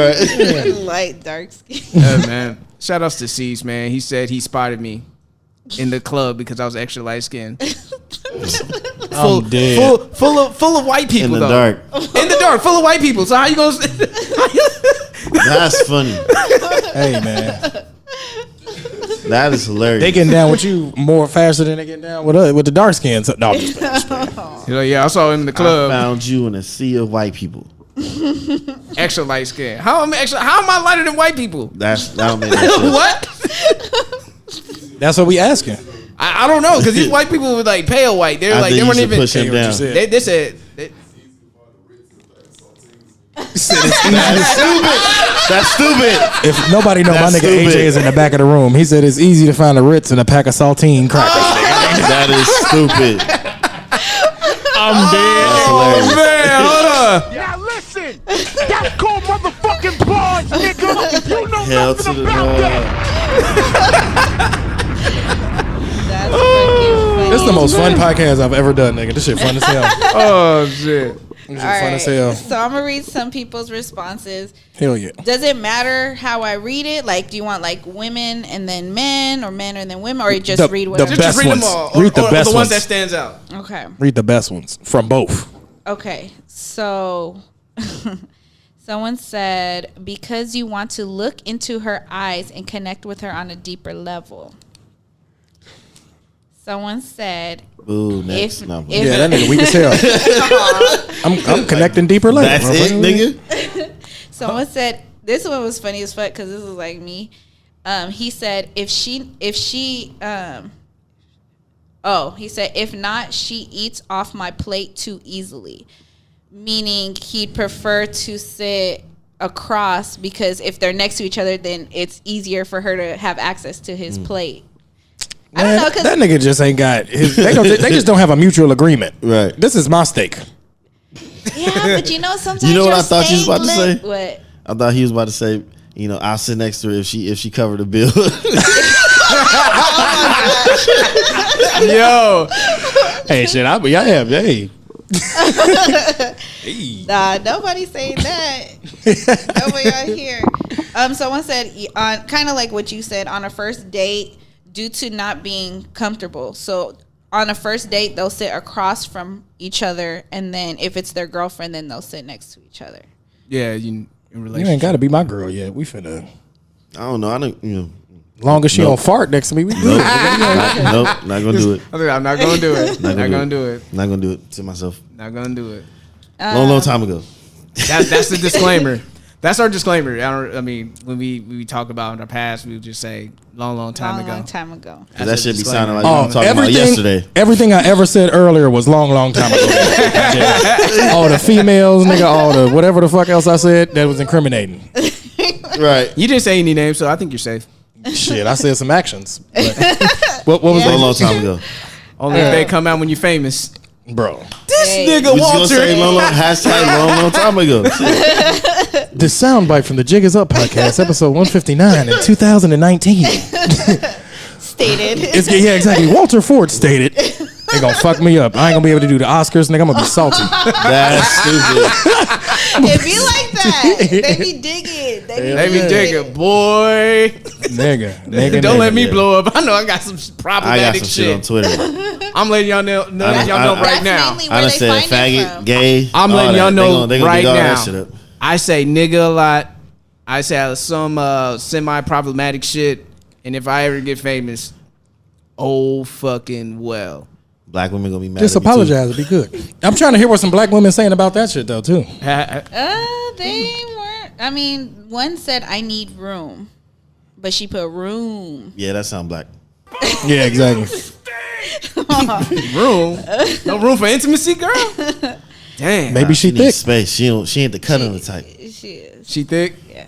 Right. Light, dark skin. Yeah, man. Shout outs to C's, man. He said he spotted me in the club because I was extra light skinned. Full, dead. full of white people In the though. dark. In the dark, full of white people. So how you gonna? That's funny. Hey man, That is hilarious. they getting down with you more faster than they getting down with us, with the dark skin. So, no, I'm just playing. He's like, yeah, I saw him in the I club, found you in a sea of white people. extra light skin. How am I lighter than white people? That don't make no sense. What? That's what we asking. I don't know because these white people were like pale white. They're I like think they you weren't should even. push him what you down. said. They said. That's stupid. If nobody know That's my nigga stupid. AJ is in the back of the room, he said it's easy to find a Ritz and a pack of saltine crackers. That is stupid. I'm dead. That's hilarious. Man, hold on. Now listen, that's called motherfucking bars, nigga. You know Hell to nothing the about no. that. That's fucking funny. This is the most fun podcast I've ever done, nigga. This shit fun as hell. Oh shit. This shit All fun as hell. right. So I'm gonna read some people's responses. Hell yeah. Does it matter how I read it? Like, do you want like women and then men, or men and then women, or you just The- read the whatever? best Just read ones. them all. Read the or best the ones ones. that stands out. Okay. Read the best ones from both. Okay. So someone said, because you want to look into her eyes and connect with her on a deeper level. Someone said, Ooh, next. If- No, if- Yeah, that nigga weak as hell. I'm connecting deeper later. that's it, nigga. someone said, this one was funny as fuck because this was like me. He said, if she Oh, he said, if not, she eats off my plate too easily. Meaning he'd prefer to sit across because if they're next to each other, then it's easier for her to have access to his plate. I don't know, 'cause that nigga just ain't got his. They just don't have a mutual agreement. Right. This is my steak. yeah, but sometimes You know what your I thought you was steak about to say? What? I thought he was about to say, I'll sit next to her if she covered the bill. Yo, Hey, shit, I am. Hey, Nah, nobody's saying that. Nobody out here. Someone said, kind of like what you said, on a first date, due to not being comfortable. So on a first date, they'll sit across from each other, and then if it's their girlfriend, then they'll sit next to each other. yeah, in relationship. you ain't got to be my girl yet. We finna. I don't know. I don't. Long as she Nope. don't fart next to me, we good. Nope, not gonna do it. I'm not gonna do it. Not gonna do it. Not gonna do it to myself. Not gonna do it. Long time ago. That's the disclaimer. That's our disclaimer. I mean, when we talk about in our past, we would just say long time ago. Long time ago. That That's a should be disclaimer. sounding like we were talking about yesterday. Everything I ever said earlier was long time ago. All the females, nigga, all the whatever the fuck else I said that was incriminating. Right. You didn't say any names, so I think you're safe. Shit, I said some actions. But what was Long that? time ago. Only if they come out when you're famous. Bro. This Hey. nigga We just gonna Walter. say long time ago. Shit. The soundbite from the Jig Is Up podcast, episode 159 in 2019. Stated. Yeah, exactly. Walter Ford stated, they gonna fuck me up. I ain't gonna be able to do the Oscars, nigga. I'm gonna be salty. That's stupid. It be like that. They be digging. They be digging, boy. Nigga. Don't let me yeah. blow up. I know I got some I got problematic some shit on Twitter. I'm letting y'all know. Letting y'all know right now. Mainly I where done they said find it faggot, from. gay. I'm all letting that. y'all know They gonna right dig all that now. shit up. I say nigga a lot. I say some semi-problematic shit. And if I ever get famous, oh fucking well. Black women gonna be mad. Just at me, too. apologize. It'd be good. I'm trying to hear what some black women saying about that shit though too. They weren't. I mean, one said I need room, but she put room. Yeah, that sound black. Yeah, exactly. Room? No room for intimacy, girl? Damn. Maybe she needs thick. space. She ain't the cut on the type. She is. She thick? Yeah.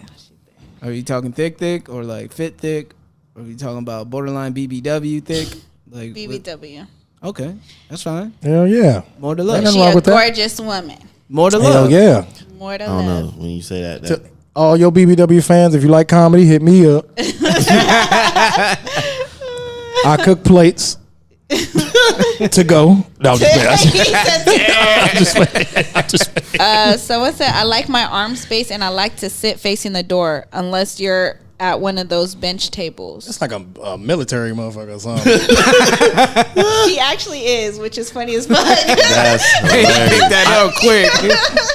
Are you talking thick, or like fit thick? Or are you talking about borderline BBW thick? Like BBW. Okay, that's fine. Hell yeah. More to Ain't love. nothing She wrong a with that. gorgeous woman. More to Hell love. yeah. More to I don't love. know when you say that. To all your BBW fans, if you like comedy, hit me up. I cook plates to go. No, I'm just playing. Someone said, I like my arm space and I like to sit facing the door unless you're at one of those bench tables. It's like a military motherfucker or something. He actually is, which is funny as fuck. That's Hey, hilarious. pick that up quick.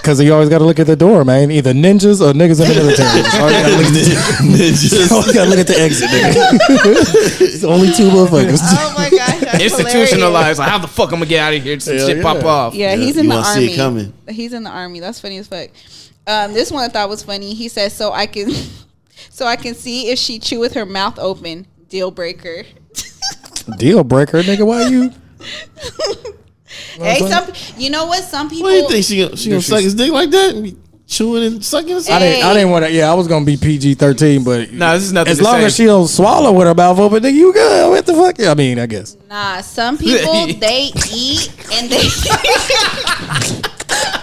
Because you always got to look at the door, man. Either ninjas or niggas in the military. So always gotta look at the- always gotta look at the exit, nigga. It's only two motherfuckers. Oh my gosh. That's Institutionalized. Like, how the fuck I'm gonna get out of here? Some Hell shit pop yeah. off. Yeah, Yeah, he's in you the wanna see army. it coming. He's in the army. That's funny as fuck. This one I thought was funny. He says, so I can see if she chew with her mouth open. Deal breaker. Deal breaker, nigga. Why you? Hey, you know what? Some people. What do you think she gonna suck his dick like that and be chewing and sucking his? I didn't want to. Yeah, I was gonna be PG-13, but No, this is nothing as to long say. as she don't swallow with her mouth open, nigga, you good. What the fuck? I mean, I guess. Nah, some people they eat and they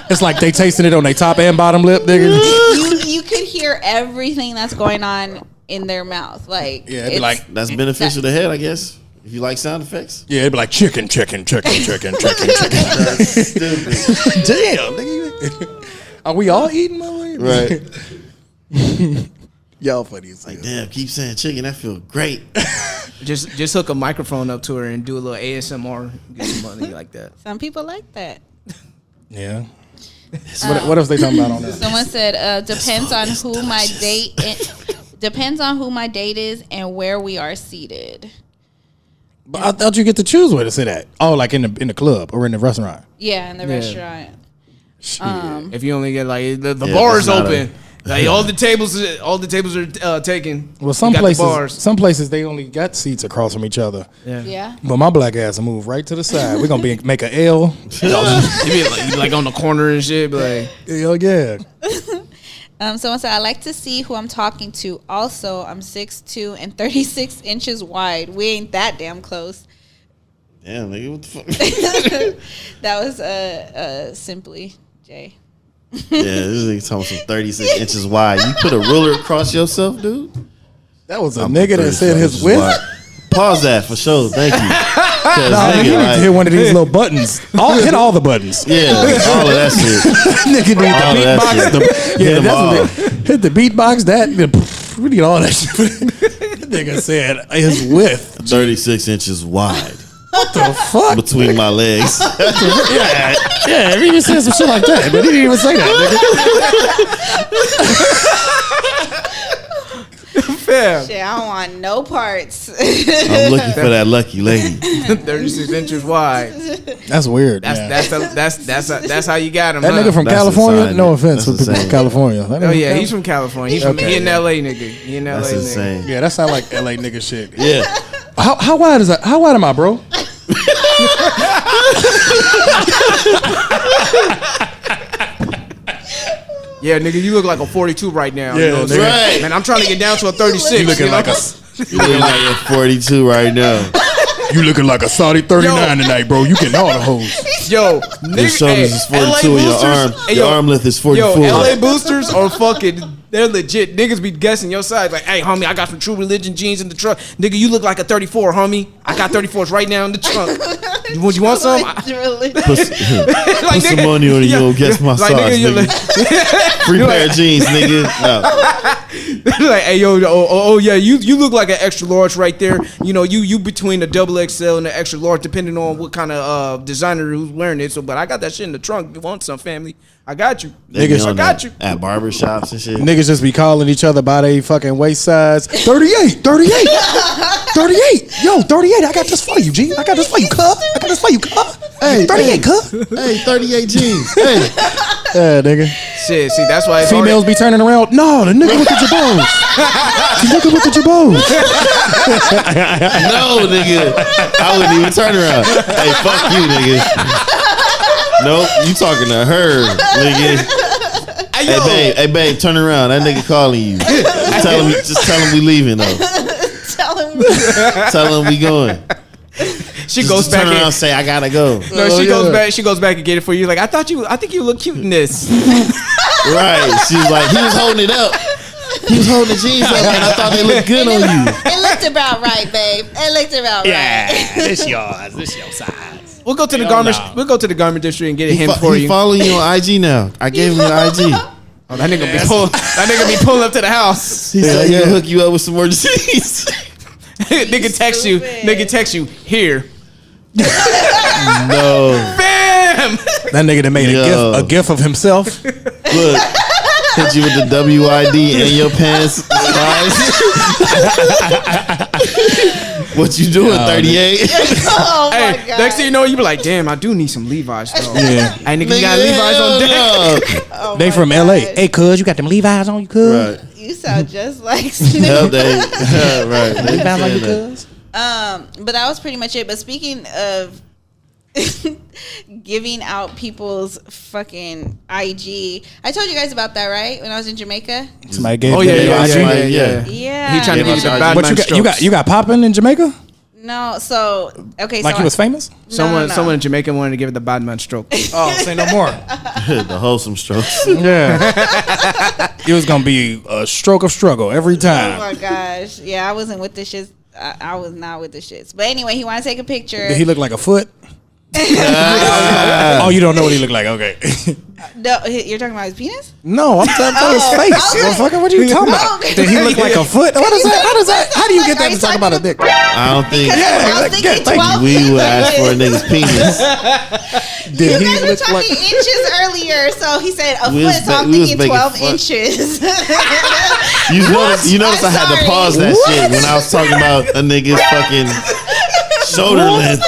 It's like they tasting it on their top and bottom lip, nigga. you could hear everything that's going on in their mouth. Like Yeah, it'd be it's- like, That's beneficial to head, I guess. If you like sound effects. yeah, it'd be like chicken. Damn, nigga. Are we all eating, motherfucker? Right. Y'all funny as hell. Like, damn, keep saying chicken. That feel great. Just hook a microphone up to her and do a little ASMR. Get some money like that. some people like that. Yeah. What else they talking about on that? Someone said depends on who my date depends on who my date is and where we are seated. But I thought you get to choose where to sit at. Oh, like in the club or in the restaurant. Yeah, in the restaurant. If you only get like the Yeah, bar is that's not open Like all the tables are taken. Well, some You got the bars. places they only got seats across from each other. Yeah. But my black ass will move right to the side. We're gonna make an L. You be like on the corner and shit. Be like, Hell yeah. Someone said, I like to see who I'm talking to. Also, I'm 6'2" and 36 inches wide. We ain't that damn close. Damn, nigga, what the fuck? That was Simply Jay. Yeah, this nigga talking some 36 inches wide. You put a ruler across yourself, dude? That was a nigga that said his width. Pause that for sure. Thank you. Nah, nigga, you need to hit one of these little buttons. Hit all the buttons. Yeah, all of that shit. Nigga need All of that the shit. beatbox. Hit the beatbox. That we need all that shit. Nigga said his width. 36 inches wide What the fuck? between my legs. Yeah, he just said some shit like that, but he didn't even say that. fam, Shit, I don't want no parts. I'm looking for that lucky lady. 36 inches wide. Nigga. That's weird. That's how you got him. That huh? nigga from That's California. insane. No offense That's with people from insane. California. That Oh nigga yeah, from he's from California. He in LA, nigga. He in LA, That's nigga. insane. Yeah, that sound like LA nigga shit. Yeah. How wide is that? How wide am I, bro? Yeah, nigga, you look like a 42 right now. Yeah, you know what I'm nigga. saying? Right. Man, I'm trying to get down to a 36. You looking you know? like a You looking like you're 42 right now. you looking like a Saudi 39 tonight, bro. You getting all the hoes. Yo, Your nigga, shoulders is 42 and your arm length is 44. Yo, LA boosters are fucking, they're legit. Niggas be guessing your size. Like, hey, homie, I got some True Religion jeans in the truck. Nigga, you look like a 34, homie. I got 34s right now in the trunk. You want some? Put Like, some nigga, money on it, you yeah, don't guess my like, size, nigga, nigga. Free pair of jeans, nigga. No. like, hey, yo, yeah, you look like an extra large right there. You know, you between the double XL and the extra large, depending on what kind of designer who's wearing it. So, but I got that shit in the trunk. You want some, family? I got you. They be Niggas, on I got that you. At barbershops and shit. Niggas just be calling each other by their fucking waist size. 38. Yo, 38. I got this for you, G. I got this for you, cub. Hey, 38, cub. Hey, 38 jeans. Hey. Yeah, nigga. Shit, see, that's why it's Females be turning around. No, the nigga look at your bones. The nigga look at your bones. No, nigga. I wouldn't even turn around. Hey, fuck you, nigga. Nope, you talking to her, nigga. Hey, babe, turn around. That nigga calling you. Just tell him we leaving though. Tell him we going. She Just goes back turn around in. and say I gotta go. No, she goes back. She goes back and get it for you. Like, I think you look cute in this. Right. She's like, he was holding it up. He was holding the jeans up, and I thought they looked good on you. It looked about right, babe. It looked about right. This yours. This your size. We'll go to the garment. We'll go to the garment district and get it hemmed for He you. following you on IG now. I gave him your IG. Oh, that nigga be pulling. That nigga be pulling up to the house. He said he'll hook you up with some more jeans. Nigga text you. Nigga text you here. No. Bam. That nigga that made Yo. a gif of himself. Look. Hit you with the WID and your pants size. What you doing, 38? Oh my Hey, god. next thing you know, you be like, damn, I do need some Levi's though. Yeah. Hey, nigga, you got Levi's on deck. Oh They my from God. LA. Hey, cuz, you got them Levi's on you, cuz? Right. You sound just like Hell, Snoop. they, right. They Levi's on you, saying that. cuz? But that was pretty much it. But speaking of giving out people's fucking IG, I told you guys about that, right? When I was in Jamaica. Somebody gave Oh you yeah, your yeah, IG? yeah, yeah. Yeah. He trying to give you the Yeah, bad What man you got popping in Jamaica? No, so okay, Like so you was famous? Someone no. in Jamaica wanted to give it the bad man stroke. Oh, say no more. The wholesome strokes. Yeah. It was gonna be a stroke of struggle every Oh time. my gosh, yeah, I wasn't with the shits. I was not with the shits. But anyway, he wanted to take a picture. Did he look like a foot? Oh, you don't know what he looked like. Okay. No, you're talking about his penis? No, I'm talking about his face. okay. Motherfucker, what are you talking about? Okay. Did he look like a foot? What is that? How do you get that Are you to talk about a dick? I don't think I was thinking 12 we would ask for a nigga's penis. Did You he guys were look talking like? inches earlier, so he said a We foot, was so I'm we was thinking making 12 fun. inches. You notice I had to I'm pause sorry. that shit when I was talking about a nigga's fucking shoulder length.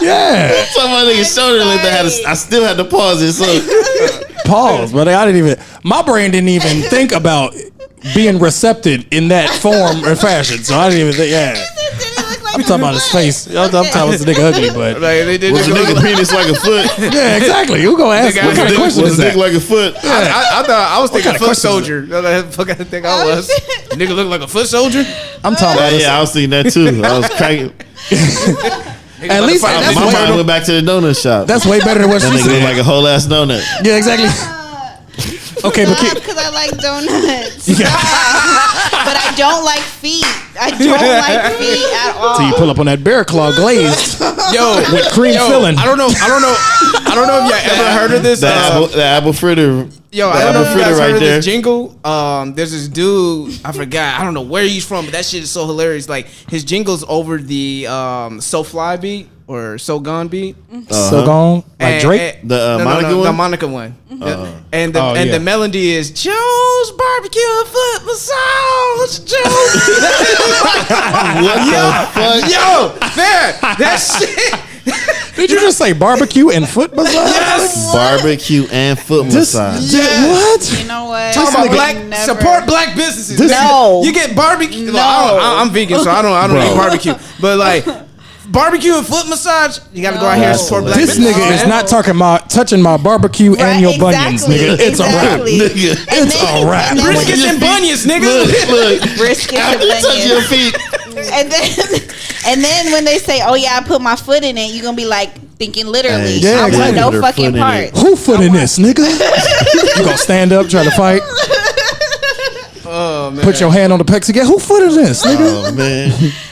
Yeah. Talking about nigga's shoulder length. I still had to pause it. So Pause, but I didn't even. My brain didn't even think about being recepted in that form or fashion. So I didn't even think. Yeah. I'm talking about his face. I'm talking about this nigga ugly, but Like, they did Was the nigga penis like a foot? yeah, exactly. Who gonna ask? Nigga, What kind of question Was is the dick that? like a foot? I thought I was thinking kind of foot question is soldier. That's the fuck I think I was. Nigga look like a foot soldier. I'm talking about. Yeah, I was thinking that too. I was cracking. At least that's My way, mind went back to the donut shop. that's way better than what That she nigga look said. like a whole ass donut. Yeah, exactly. Okay, but keep. Because I like donuts. Yeah. But I don't like feet. I don't like feet at all. So you pull up on that bear claw glazed. Yo, With cream filling. I don't know if y'all ever heard of this. The apple fritter. Yo, the I don't know apple if you fritter guys heard right of there. this jingle. There's this dude, I forgot. I don't know where he's from, but that shit is so hilarious. Like, his jingle's over the So Fly beat or So Gone beat. So gone like Drake. The No, Monica no, one? The Monica one. And yeah. the melody is Joe's barbecue and foot massage. Joe's. What the fuck? Yo, man, that shit. Did you just say barbecue and foot massage? Yes. Barbecue and foot massage. What? You know what? Talk about nigga- black support black businesses. This- No. You get barbecue. No. I'm vegan, so I don't Bro. eat barbecue. But like barbecue and foot massage, you gotta go out here and support black This businesses. nigga is man. not talking about touching my barbecue and your bunions, nigga. It's a wrap. Nigga. It's a wrap. And then when Briskets and bunions, nigga. Look, briskets and after you touch your bunions. feet. And then when they say, "Oh yeah, I put my foot in it," you're gonna be like thinking literally. Hey, yeah, I want exactly. no Put her fucking foot in it. parts. Who foot in this, nigga? You gonna stand up, try to fight, Oh man. put your hand on the pecs again. Who foot in this, nigga? Oh man.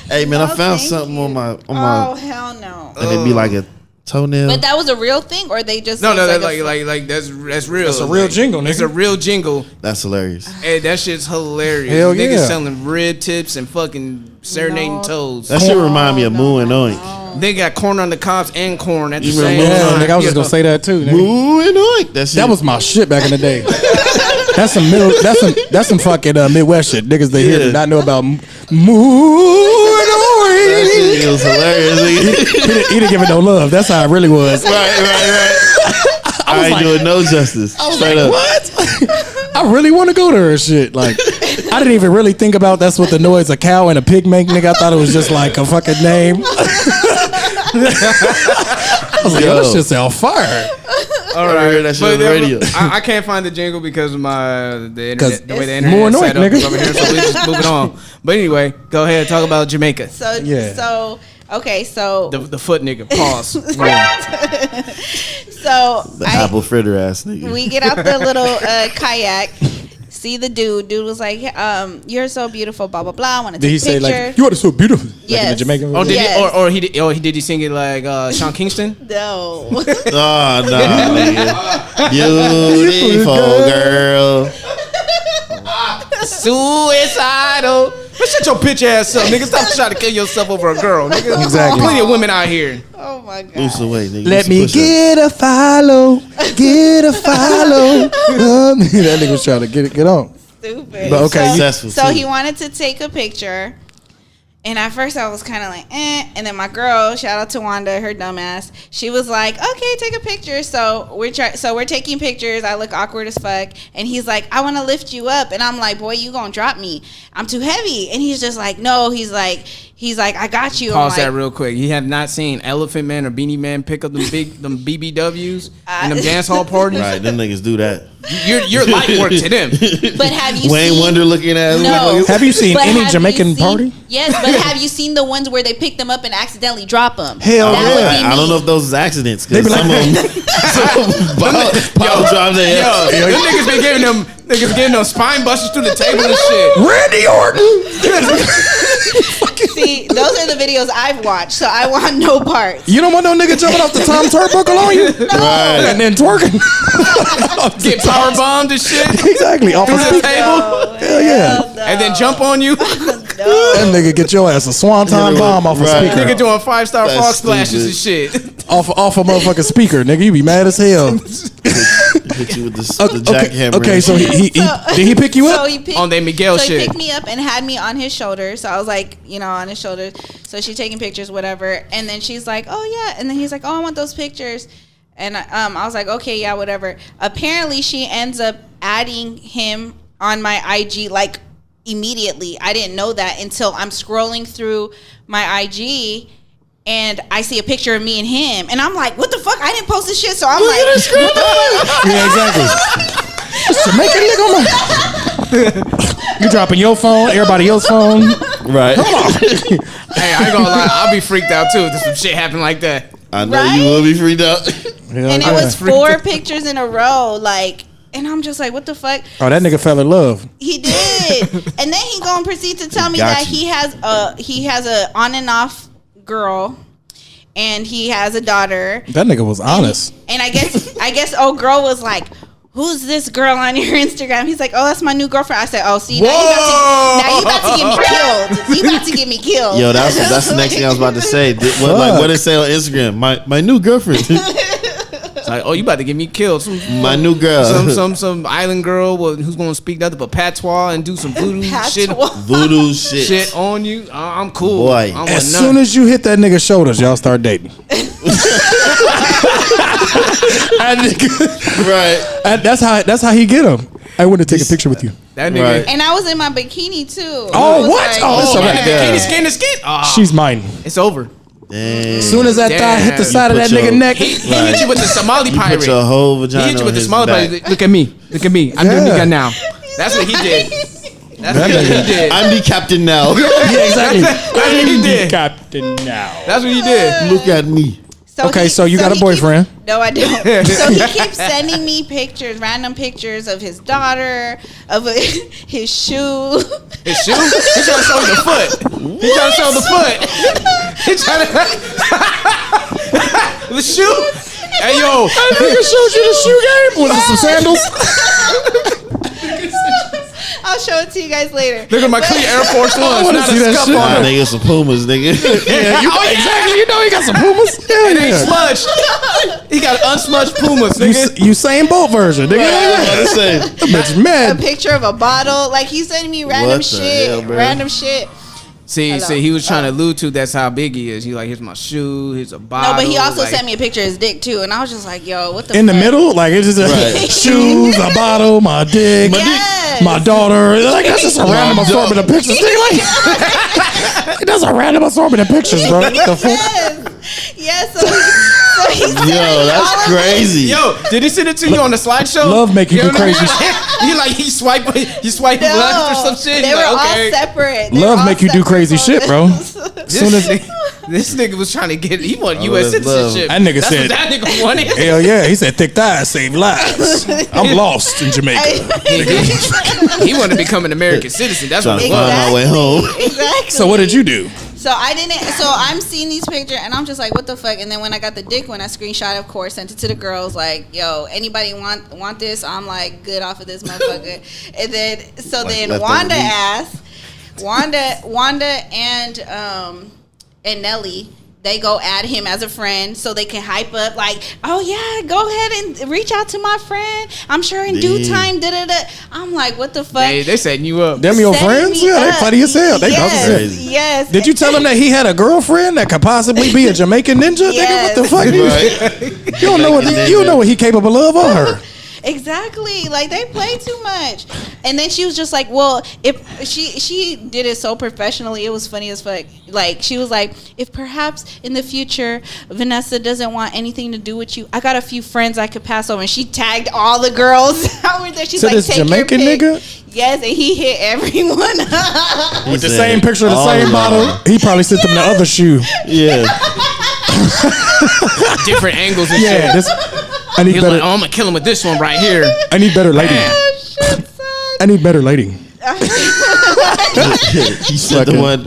Hey man, I found thank something you. on my Oh hell no! and it'd be like a toenail. But that was a real thing, or they just No, it's that's a- like that's real. That's a real Like, jingle, It's nigga. a real jingle. That's hilarious. And that shit's hilarious. Hell Niggas yeah. selling rib tips and fucking serenading No. toes. That shit remind me of Moo and Oink. They got corn on the cobs and corn at the You same remember Yeah, time. nigga, I was just gonna say that too. Nigga. Moo and Oink. That shit. That was my shit back in the day. That's some middle. That's some fucking Midwest shit. Niggas they here Yeah. do not know about moo and That shit oink. was hilarious. nigga. He didn't give it no love. That's how it really was. right. I ain't like- doing no justice. Straight up. What? I really want to go to her shit. Like, I didn't even really think about that's what the noise a cow and a pig make, nigga. I thought it was just like a fucking name. I was like, yo, this shit's on fire. All I heard that shit on the radio. I can't find the jingle because of the internet, the way the more internet set up annoying, nigga. over here. So we just moving on. But anyway, go ahead, talk about Jamaica. So Yeah. so okay, so The foot nigga. Pause. so The apple fritter ass nigga. we get out the little kayak, see the dude. Dude was like, "You're so beautiful." Blah blah blah. I want to Did take he a say picture. like, you are so beautiful? Like in the Yes. Jamaican Oh, did Yes. did he sing it like Sean Kingston? No. Oh no, nigga. Beautiful girl. Suicidal. But shut your bitch ass up, nigga. Stop trying to kill yourself over a girl, nigga. Exactly. Plenty of women out here. Oh my god. Loose away, nigga. Let Use me push-ups. get a follow. That nigga was trying to get on. Stupid. But okay, you- Successful, So too. he wanted to take a picture. And at first I was kind of like, eh. And then my girl, shout out to Wanda, her dumbass, she was like, okay, take a picture. So we're taking pictures. I look awkward as fuck. And he's like, I want to lift you up. And I'm like, boy, you gonna drop me. I'm too heavy. And he's just like, no. He's like, I got you. Pause I'm that like, real quick. You have not seen Elephant Man or Beanie Man pick up them BBWs and them dance hall parties. Right, them niggas do that. You're light work to them. but have you Wayne seen? Wonder looking at him. No. Have you seen But any have you Jamaican seen- party? Yes, but have you seen the ones where they pick them up and accidentally drop them? Hell That yeah. would be I don't me. know if those is accidents They because be like- some of them pile drive their Yo, ass. them niggas been giving them spine busters through the table and shit. Randy Orton. See, those are the videos I've watched, so I want no parts. You don't want no nigga jumping off the Tom Turnbuckle on you? Right. And then twerking. Get power bombed and shit. Exactly. Off Through a the speaker. table. Hell yeah. No. And then jump on you. That nigga get your ass a swanton bomb off a Right. speaker. Nigga doing 5-star That's frog splashes and stupid. shit. Off a motherfucking speaker, nigga. You be mad as hell. Hit you with the jackhammer. Okay, so he did he pick you So up? he picked, On they Miguel so shit. he picked me up and had me on his shoulder. So I was like, on his shoulders. So she's taking pictures, whatever. And then she's like, oh yeah. And then he's like, oh, I want those pictures. And I was like, okay, yeah, whatever. Apparently, she ends up adding him on my IG like immediately. I didn't know that until I'm scrolling through my IG and I see a picture of me and him, and I'm like, what the fuck? I didn't post this shit, so I'm like, Yeah, exactly. This Jamaican nigga on my. You dropping your phone, everybody else's phone. Right. Hey, I ain't gonna lie, I'll be freaked out too if some shit happen like that. I know Right? you will be freaked out. and it was 4 pictures in a row, like, and I'm just like, what the fuck? Oh, that nigga fell in love. He did, and then he gonna proceed to tell me Got that you. he has a on and off girl, and he has a daughter. That nigga was honest. And I guess old girl was like, who's this girl on your Instagram? He's like, oh, that's my new girlfriend. I said, oh, see, now you about to get me killed. You about to get me killed. Yo, that's the next thing I was about to say. What did it say on Instagram? My new girlfriend. It's like, oh, you about to get me killed. My new girl. Some island girl who's gonna speak nothing but patois and do some voodoo shit. Voodoo shit. On you. I'm cool. Boy. I don't want As none. soon as you hit that nigga's shoulders, y'all start dating. That nigga- Right. and that's how he get him. I want to take a picture with you. That nigga. Right. And I was in my bikini too. Oh, I was what? like, Oh, it's all right. Yeah. Skin to skin. Oh, She's mine. it's over. Damn. As soon as that thigh hit the Damn. side of You that put nigga your- neck, He hit you with the Somali pirate. Put your whole He vagina hit you on with the his Somali back. pirate. Look at me. Look at me. I'm the nigga now. That's what he did. That's what he did. I'm the captain now. yeah, exactly. That's what he did. Captain now. That's what he did. Look at me. Okay, so you got a boyfriend. No, I don't. So he keeps sending me pictures, random pictures of his daughter, of his shoe. His shoe? He trying to show the foot. He trying to show the foot. He trying to the shoe. Hey yo, That nigga showed you the shoe game. Was it some sandals? I'll show it to you guys later. look at my clean Air Force Ones. wanna Not see a that scuff shit. on Nah, them. nigga, some Pumas, nigga. Yeah, exactly. You know he got some Pumas. It ain't Yeah, smudged. He got unsmudged Pumas, yeah. nigga. Usain Bolt version, nigga. What to say? That bitch A mad. picture of a bottle. Like he's sending me random What the shit. hell, bro? Random shit. See, he was trying to allude to that's how big he is. He like, here's my shoe, here's a bottle. No, but he also like, sent me a picture of his dick too, and I was just like, "Yo, what the?" In the fuck? middle, like it's just Right. shoes, a bottle, my dick, Yes. my daughter. Like that's just a random assortment of pictures. Nigga, like, that's a random assortment of pictures, bro. What the fuck? Yes. So he sent me Yo, that's all of crazy. Yo, did he send it to you on the slideshow? Love make you do know what I mean? crazy He swipe left or some shit. They He were like, all okay. separate. They were Love all make you do separate crazy shit, bro. This, Soon as this nigga was trying to get. He wanted Oh, U.S. that's love. citizenship. That nigga That's said- what that nigga wanted. hell yeah, he said thick thighs save lives. I'm lost in Jamaica. He wanted to become an American citizen. That's Trying what to it was. find my way home. Exactly. So what did you do? So I didn't. So I'm seeing these pictures, and I'm just like, "What the fuck?" And then when I got the dick, when I screenshot, of course, sent it to the girls, like, "Yo, anybody want this?" I'm like, "Good off of this motherfucker." And then then leftover Wanda meat. asked, Wanda and Nelly. They go add him as a friend so they can hype up, like, oh yeah, go ahead and reach out to my friend. I'm sure in due Damn. time. Da da da. I'm like, what the fuck? They setting you up. Them your Setting friends? me Yeah, they up. funny as hell. They yes, dope as crazy. yes. Did you tell him that he had a girlfriend that could possibly be a Jamaican ninja? Yes. Nigga, what the fuck? Right. You don't know what you don't know what he capable of on her. Exactly. Like they play too much. And then she was just like, well, if she did it so professionally, it was funny as fuck. Like she was like, if perhaps in the future Vanessa doesn't want anything to do with you, I got a few friends I could pass over. And she tagged all the girls out with there. She's So like, this take Jamaican your pick. nigga? Yes, and he hit everyone. With the same picture of the same bottle, he probably sent them the other shoe. Yeah. Different angles and Yeah, shit. this. I need He was like, better. oh, I'm gonna kill him with this one right here. I need better lighting. Damn. I need better lighting. He sent the one.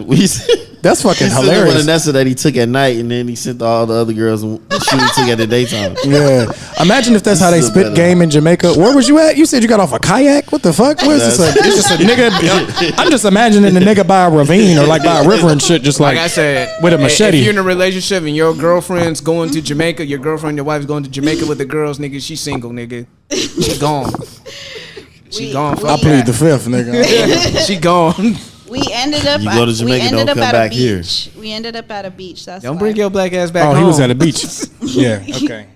That's fucking He sent the one hilarious. to Nessa that he took at night, and then he sent to all the other girls and the shoe he took at the daytime. Yeah. Imagine if that's how they This is a spit better- game in Jamaica. Where was you at? You said you got off a kayak? What the fuck? Where's this? It's just a nigga. I'm just imagining the nigga by a ravine or like by a river and shit, just Like like I said, with a If machete. you're in a relationship and your girlfriend's going to Jamaica, your girlfriend, your wife's going to Jamaica with the girls, nigga, she's single, nigga. She gone. She gone. I Fuck plead that. the fifth, nigga. She gone. We ended up. You go to Jamaica, we ended don't up come at back a here. beach. We ended up at a beach. That's Don't why. bring your black ass back Oh, home. he was at a beach. Yeah. Okay.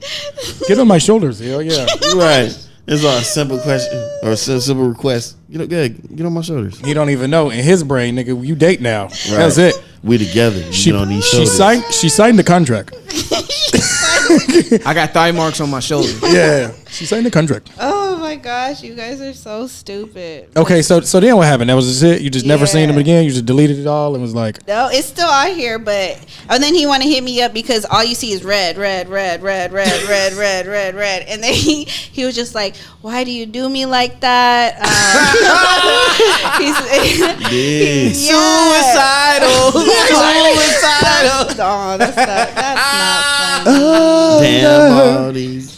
Get on my shoulders. Hell yeah. Right. It's a simple question or a simple request. Get on my shoulders. He don't even know. In his brain, nigga, you date now. Right. That's it. We together. You get on these shoulders. She signed the contract. I got thigh marks on my shoulder. Yeah. She signed the contract. Oh my gosh, you guys are so stupid. Okay, so then what happened? That was just it? You just never seen him again? You just deleted it all and was like... No, it's still out here, but... And then he want to hit me up because all you see is red. And then he was just like, why do you do me like that? He's suicidal. Suicidal. No, that's not funny. Damn all these.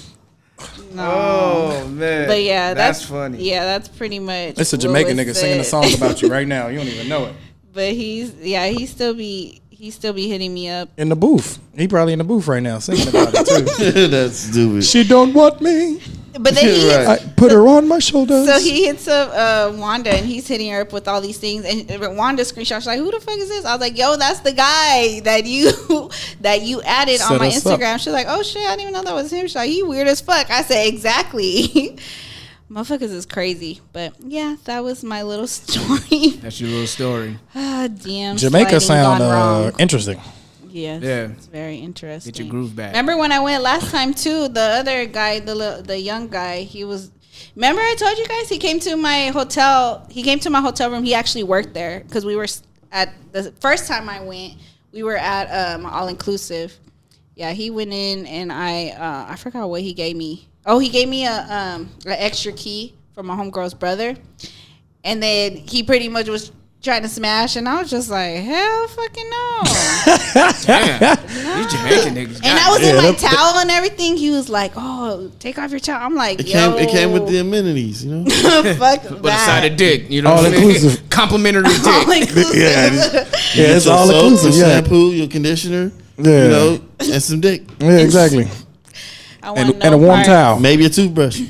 No. Oh man. But yeah, that's funny. Yeah, that's pretty much. It's a Jamaican nigga singing a song about you right now. You don't even know it. But he still be hitting me up in the booth. He probably in the booth right now singing about it too. That's stupid. She don't want me. But then he I put her on my shoulders. So he hits up Wanda and he's hitting her up with all these things. And Wanda screenshots, she's like, who the fuck is this? I was like, yo, that's the guy that you added on my Instagram. She's like, oh shit, I didn't even know that was him. She's like, he weird as fuck. I said, exactly. Motherfuckers is crazy. But yeah, that was my little story. That's your little story. Damn. Jamaica sound interesting. Yes, yeah, it's very interesting. Get your groove back. Remember when I went last time too? The other guy, the young guy, he was. Remember I told you guys he came to my hotel. He came to my hotel room. He actually worked there because we were at the first time I went. We were at all inclusive. Yeah, he went in and I forgot what he gave me. Oh, he gave me a extra key from my homegirl's brother, and then he pretty much was trying to smash, and I was just like, hell fucking no. Damn. These Jamaican niggas. And I was in my towel and everything. He was like, oh, take off your towel. I'm like, it came with the amenities, you know? Fuck but a side of dick, you know all what inclusive. I mean? Complimentary dick. It's all inclusive. Your shampoo, your conditioner, you know, and some dick. Yeah, exactly. And a warm towel. Maybe a toothbrush.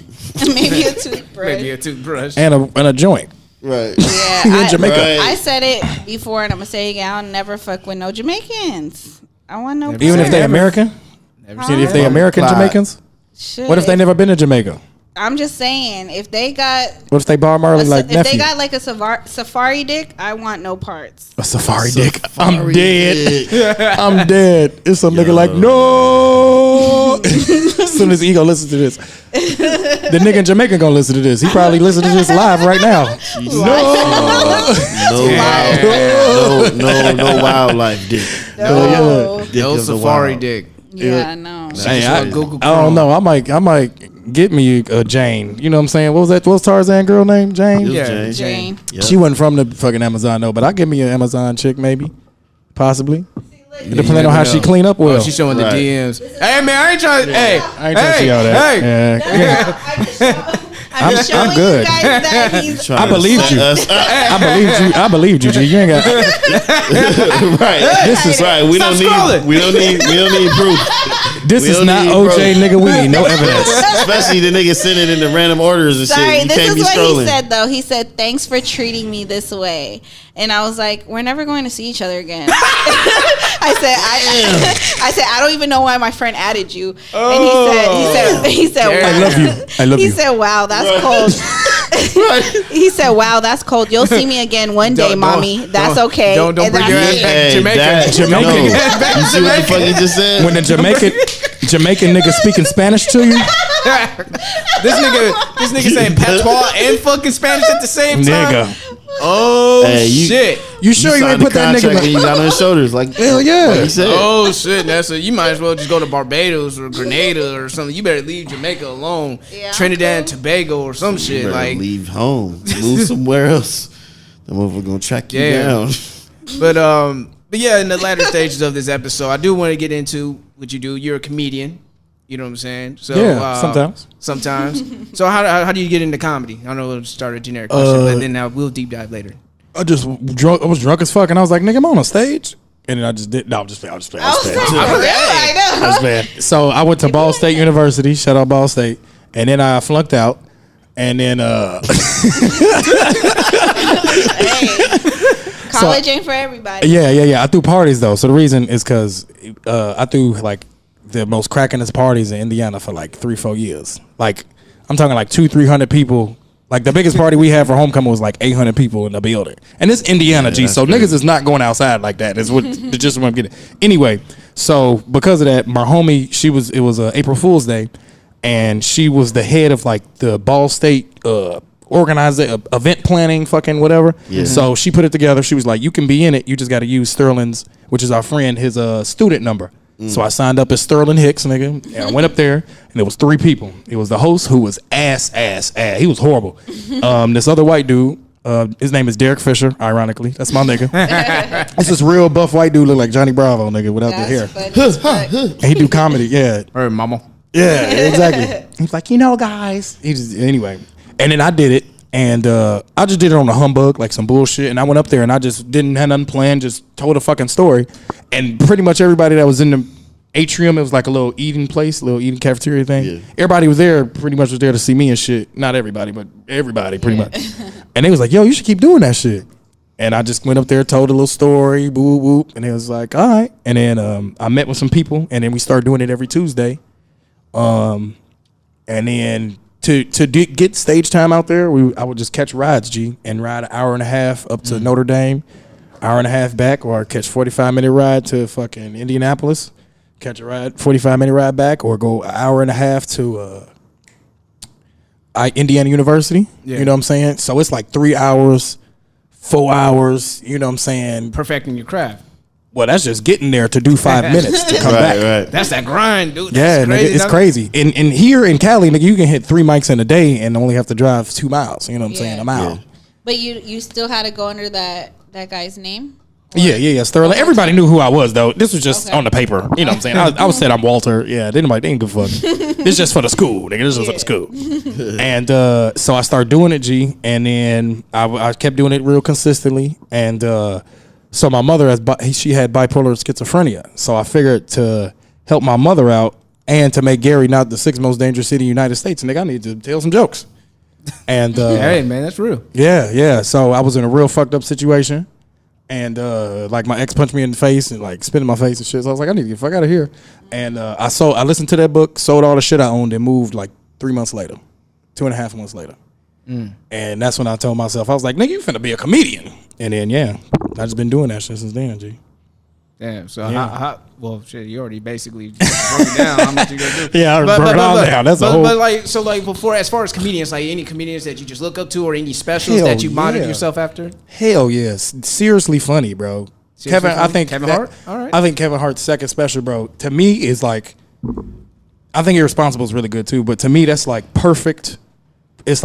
Maybe a toothbrush. And a joint. Right. Yeah. In Jamaica. I said it before, and I'm gonna say it again. I'll never fuck with no Jamaicans. I want no. Even if they American. If they American Jamaicans. What if they never been to Jamaica? I'm just saying, if they got. What if they Bob Marley like nephew? If they got like a safari dick, I want no parts. A safari dick. I'm dead. I'm dead. It's some nigga like, no. As soon as he gonna listen to this, the nigga in Jamaica gonna listen to this. He probably listen to this live right now. No wildlife dick. No safari dick. Yeah, no. Hey, I don't know. I might get me a Jane. You know what I'm saying? What was Tarzan girl name? Jane? Yeah, Jane. Yep. She wasn't from the fucking Amazon though, but I'll give me an Amazon chick maybe. Possibly. Depending on how she clean up well. Oh, she's showing the DMs. Hey man, I ain't trying to see all that. I'm good. I believed you. I believed you, G. You ain't got right. This is right. We don't need proof. This is not OJ, nigga. We need no evidence. Especially the nigga sending it in random orders and shit. You this can't is be what scrolling. he said though. He said, "Thanks for treating me this way," and I was like, "We're never going to see each other again." I said, "I don't even know why my friend added you." And he said, I love you. He said, "Wow, that's cold." He said, "Wow, that's cold. You'll see me again one day, mommy. That's okay." Don't bring your ass back to Jamaica. Jamaican. You see what the fuck he just said? When the Jamaican nigga speaking Spanish to you, this nigga saying patois and fucking Spanish at the same time. nigga. Oh shit! You sure you ain't put that nigga? And he's on his shoulders like hell yeah. Like he said. Oh shit! You might as well just go to Barbados or Grenada or something. You better leave Jamaica alone. Yeah, Trinidad and Tobago or some shit. Like leave home, move somewhere else. The motherfucker gonna track you down. But yeah, in the latter stages of this episode, I do want to get into what you do. You're a comedian. You know what I'm saying? So sometimes. So how do you get into comedy? I know we'll start a generic question, but then we'll deep dive later. I was drunk as fuck, and I was like, nigga, I'm on a stage. And then I just did. No, I'm just playing. I know. Bad. So I went to Ball State University. Shout out Ball State. And then I flunked out. And then college ain't for everybody. Yeah. I threw parties though. So the reason is because I threw like the most crackinest parties in Indiana for like 3-4 years. Like I'm talking like 200-300 people. Like the biggest party we had for homecoming was like 800 people in the building, and it's Indiana, G. So niggas is not going outside like that. Is what just what I'm getting. Anyway, so because of that, my homie, it was April Fool's Day, and she was the head of like the Ball State organizer event planning, fucking whatever. Yeah. So she put it together. She was like, "You can be in it. You just got to use Sterling's, which is our friend, his student number." So I signed up as Sterling Hicks, nigga, and I went up there, and there was 3 people. It was the host, who was ass. He was horrible. This other white dude, his name is Derek Fisher, ironically. That's my nigga. It's this real buff white dude, look like Johnny Bravo, nigga, without the hair. And he do comedy, yeah. Or mama. Yeah, exactly. He's like, guys. Anyway. And then I did it. And I just did it on a humbug, like some bullshit. And I went up there and I just didn't have nothing planned, just told a fucking story. And pretty much everybody that was in the atrium, it was like a little eating place, little eating cafeteria thing. Yeah. Everybody was there, pretty much was there to see me and shit. Not everybody, but everybody pretty much. And they was like, yo, you should keep doing that shit. And I just went up there, told a little story, boo, whoop. And it was like, all right. And then I met with some people, and then we started doing it every Tuesday. And then... To get stage time out there, I would just catch rides, G, and ride an hour and a half up to Notre Dame, hour and a half back, or catch 45-minute ride to fucking Indianapolis, catch a ride, 45-minute ride back, or go an hour and a half to Indiana University. Yeah. You know what I'm saying? So it's like 3 hours, 4 hours. You know what I'm saying? Perfecting your craft. Well, that's just getting there to do 5 minutes to come back. Right. That's that grind, dude. That's crazy. Nigga, it's crazy. And here in Cali, nigga, you can hit 3 mics in a day and only have to drive 2 miles. You know what I'm saying? I'm out. Yeah. But you still had to go under that guy's name? Yeah. Sterling. Everybody knew who I was, though. This was just on the paper. You know what I'm saying? I was saying I'm Walter. Yeah, they didn't give a fuck. This is just for the school, nigga. This is for the school. And so I started doing it, G. And then I kept doing it real consistently. And so my mother, she had bipolar schizophrenia. So I figured to help my mother out and to make Gary not the 6th most dangerous city in the United States, nigga, I need to tell some jokes. And hey, man, that's real. Yeah. So I was in a real fucked up situation. And like my ex punched me in the face and like spit in my face and shit. So I was like, I need to get the fuck out of here. And I listened to that book, sold all the shit I owned, and moved like 3 months later, 2.5 months later. And that's when I told myself, I was like, nigga, you finna be a comedian. And then, yeah, I just been doing that shit since then, G. Damn. So, well, shit, you already basically broke it down. How much you gonna do? Yeah, I broke it all down. That's a whole. But like before, as far as comedians, like any comedians that you just look up to, or any specials that you modeled yourself after? Hell yes, seriously funny, bro. Seriously I think Kevin Hart. All right. I think Kevin Hart's second special, bro, to me is like, I think Irresponsible is really good too, but to me that's like perfect. It's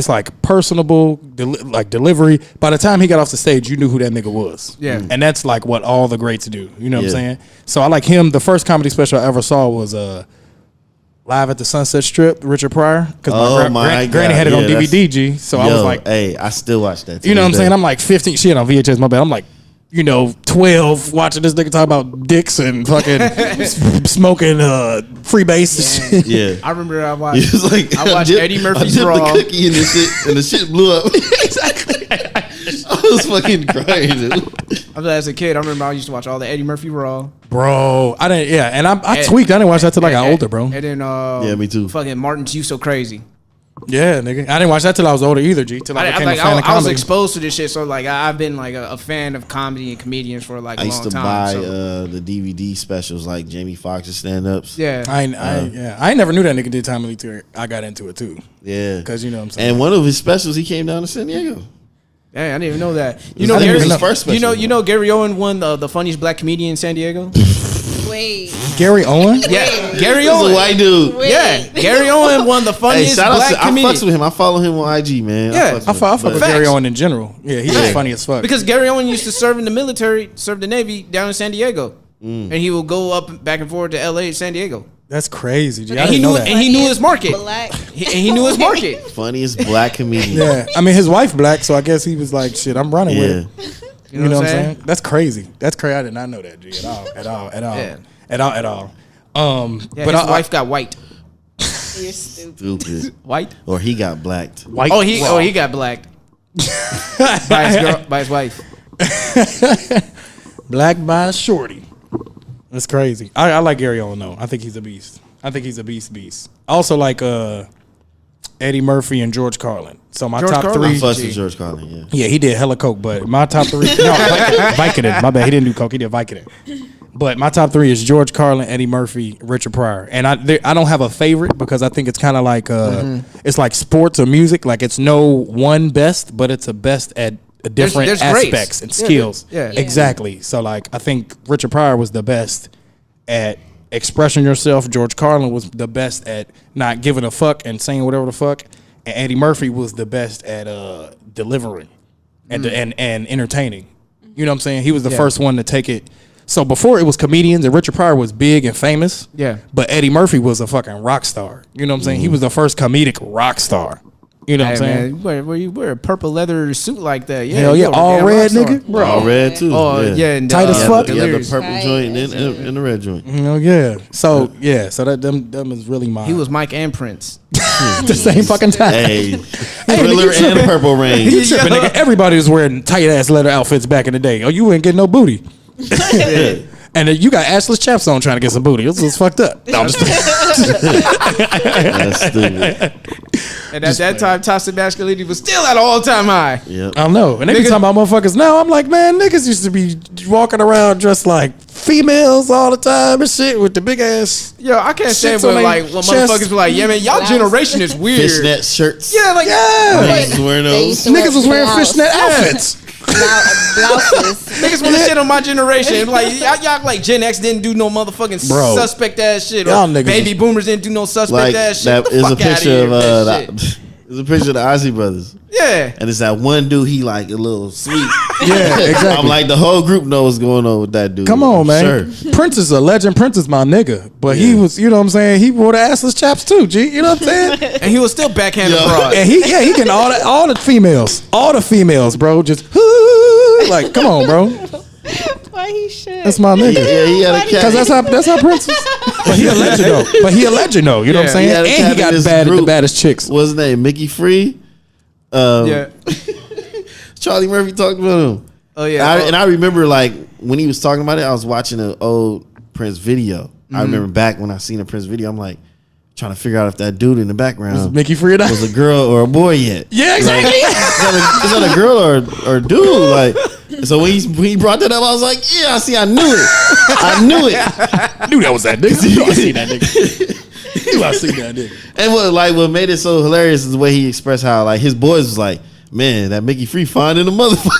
like personable, like delivery. By the time he got off the stage, you knew who that nigga was. Yeah. And that's like what all the greats do. You know what I'm saying? So I like him. The first comedy special I ever saw was Live at the Sunset Strip, Richard Pryor. Because my granny had it on DVD, G. So I was like, hey, I still watch that. You know what I'm saying? I'm like 15. She had on VHS, my bad. I'm like, 12 watching this nigga talk about dicks and fucking smoking freebase. Yeah. I remember I watched Eddie Murphy's Raw. I dipped the cookie in the shit and the shit blew up. Exactly. I was fucking crying. As a kid, I remember I used to watch all the Eddie Murphy Raw. Bro, I didn't. Yeah, and I tweaked. I didn't watch that till I got older, bro. And then yeah, me too. Fucking Martin's You So Crazy. Yeah, nigga. I didn't watch that till I was older either, G. Till I became a fan of comedy. I was exposed to this shit, so like I've been like a fan of comedy and comedians for like a long time. I used to buy the DVD specials like Jamie Foxx's stand-ups. Yeah, I never knew that nigga did comedy till I got into it too. Yeah, because you know what I'm saying. And one of his specials, he came down to San Diego. Hey, I didn't even know that. You know Gary Owen won the funniest black comedian in San Diego. Wait. Gary Owen? Yeah, Gary Owen. A white dude. Wait. Yeah, Gary Owen won the funniest black comedian. I fucks with him. I follow him on IG, man. Yeah, I fuck with Gary Owen in general. Yeah, he's just funny as fuck. Because Gary Owen used to serve in the military, serve the Navy down in San Diego, and he would go up back and forth to LA, San Diego. That's crazy, G. And he knew his market. He knew his market. Funniest black comedian. Yeah, I mean his wife black, so I guess he was like, shit, I'm running with it. You know what I'm saying? That's crazy. That's crazy. I did not know that, G. At all. Yeah. At all. But his wife got white. You're Stupid. White? Or he got blacked. White. He got blacked. by his wife. Black by a shorty. That's crazy. I like Gary Oldman though. I think he's a beast. Beast. Also like Eddie Murphy and George Carlin. So my top Carlin? three. I fuss with George Carlin, yeah. Yeah, he did hella coke, but my top three. No, Vicodin. My bad. He didn't do coke. He did Vicodin. But my top three is George Carlin, Eddie Murphy, Richard Pryor, and I don't have a favorite because I think it's kind of like it's like sports or music. Like it's no one best, but it's a best at different there's aspects grace. and skills. Yeah. Exactly. So like I think Richard Pryor was the best at expressing yourself. George Carlin was the best at not giving a fuck and saying whatever the fuck. And Eddie Murphy was the best at delivering and entertaining. You know what I'm saying? He was the first one to take it. So before it was comedians and Richard Pryor was big and famous. Yeah. But Eddie Murphy was a fucking rock star. You know what I'm saying? He was the first comedic rock star. You know what I'm saying? Man, you wear a purple leather suit like that. Yeah, hell yeah, all red, nigga. Bro. All red too. Oh yeah, and, tight as fuck. Yeah, the purple joint and the red joint. Oh yeah. So so that them is really mine. He was Mike and Prince. The same fucking time. Hey, Thriller and Purple Rain. You tripping, nigga. Everybody was wearing tight ass leather outfits back in the day. Oh, you ain't getting no booty. And then you got assless chaps on trying to get some booty. This was fucked up. No, I'm just That's stupid. And at that time, toxic masculinity was still at an all-time high. Yep. I don't know. And they be talking about motherfuckers now. I'm like, man, niggas used to be walking around dressed like females all the time and shit with the big ass. Yo, I can't stand shits on when they like when chest. motherfuckers be like, yeah, man, y'all generation is weird. Fishnet shirts. Yeah, like Niggas was wearing those. Niggas was wearing fishnet outfits. Blouses. Niggas want to shit on my generation. Like y'all like Gen X didn't do no motherfucking Bro. suspect ass shit. Y'all Or niggas baby boomers didn't do no suspect Like ass shit. that Get the is a fuck outta picture here of with that shit. it's a picture of the Ozzy brothers. Yeah. And it's that one dude, he like a little sweet. Yeah, exactly. I'm like, the whole group knows what's going on with that dude. Come on, man. Sure. Prince is a legend. Prince is my nigga. But he was, you know what I'm saying? He wore the assless chaps too, G. You know what I'm saying? And he was still backhanded Yo. broad. And he getting all the females. All the females, bro. Just, like, come on, bro. Why he should? That's my nigga. Yeah, he had a Because cat. that's how Prince is. But he a legend though. You know what I'm saying? He had a And cat he in got this the group. baddest chicks. What's his name? Mickey Free. Yeah. Charlie Murphy talked about him. Oh yeah. And I remember like when he was talking about it, I was watching an old Prince video. I remember back when I seen a Prince video, I'm like trying to figure out if that dude in the background Mickey Free was a girl or a boy yet. Yeah, exactly. Like, is that a girl or a dude? Like, so when he brought that up, I was like, yeah, I knew it. I knew it. I knew that was that nigga. I seen that nigga. I seen that nigga. And what made it so hilarious is the way he expressed how like his boys was like, man, that Mickey Free fine in the motherfucker.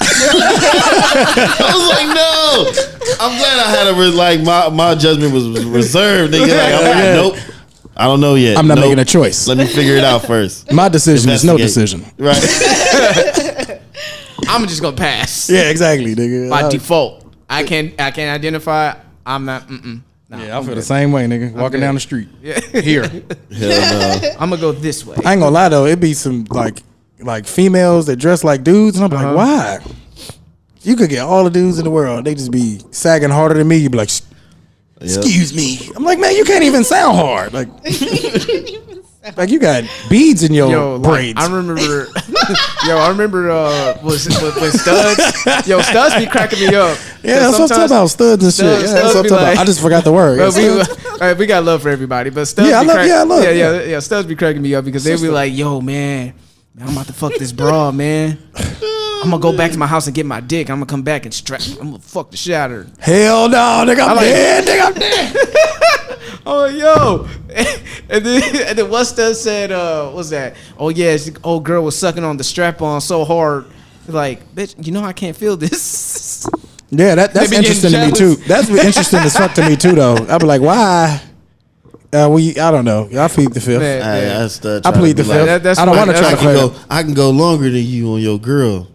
I was like, no. I'm glad I had my judgment was reserved. Nigga. Like, I'm like, nope. I don't know yet. I'm not Nope. making a choice. Let me figure it out first. My decision is no Investigate. decision. Right. I'm just gonna pass. Yeah, exactly, nigga. By default. I can't identify. I'm not. Nah, Yeah, I feel the same way, nigga. Walking down the street. Yeah. Here. Hell no. I'm gonna go this way. I ain't gonna lie though, it be some like females that dress like dudes, and I'm like, why? You could get all the dudes in the world, they just be sagging harder than me. You be like, excuse me. I'm like, man, you can't even sound hard. Like you got beads in your braids. I remember. Was when Studs. Yo, Studs be cracking me up. Yeah, that's what I'm talking about. Studs and shit. Yeah, that's what I'm talking about. I just forgot the word. But we got love for everybody. But Studs. Yeah, I love. Yeah. Studs be cracking me up because they be like, yo, man, I'm about to fuck this broad, man. I'm gonna go back to my house and get my dick. I'm gonna come back and I'm gonna fuck the shit out of her. Hell no, nigga, I'm dead. Nigga, I'm dead. Oh, yo. And then what Studs said, what's that? Oh, yeah, this old girl was sucking on the strap-on so hard. Like, bitch, you know I can't feel this. Yeah, that's interesting to me, too. That's interesting as fuck to me, too, though. I'd be like, why? I don't know. I plead the fifth. Man. I plead the fifth. I don't want to try to fail. I can go longer than you on your girl.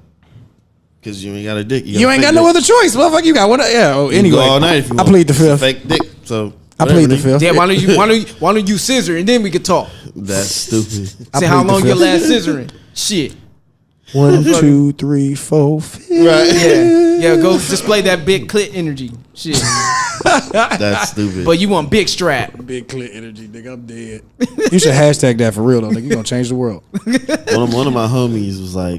Because you ain't got a dick. You ain't got no other choice, motherfucker. You got one. Yeah. Oh, anyway, go all night if you I plead the want. fifth. Fake dick. So I plead the fifth. Yeah, why don't you scissor and then we can talk. That's stupid. Say how long your last scissoring. Shit. 1, 2, 3, 4, 5. Right. Yeah, go display that big clit energy. Shit. That's stupid. But you want big strap. Big clit energy, nigga. I'm dead. You should hashtag that for real, though. Nigga, you gonna change the world. One of my homies was like,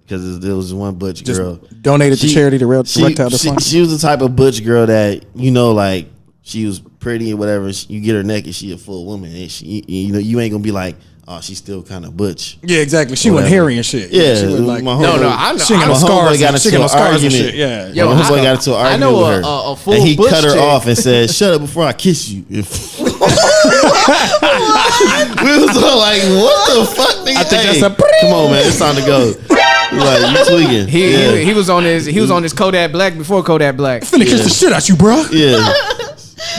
because there was one butch girl. Donated to charity to erectile dysfunction. She was the type of butch girl that like she was pretty or whatever. You get her naked, she a full woman, and you ain't gonna be like, oh, she's still kind of butch. Yeah, exactly. She went hairy and shit. Yeah, she like, I know. She got no scars. Got into an argument. Yeah, Yo, my homeboy got into an argument with her, a full and he butch cut her chick. off and said, "Shut up before I kiss you." We was all like, "What the fuck, nigga?" I think Hey, that's come on, man, it's time to go. Like, you tweaking? He was on his Kodak Black before Kodak Black. finna kiss the shit out you, bro. Yeah,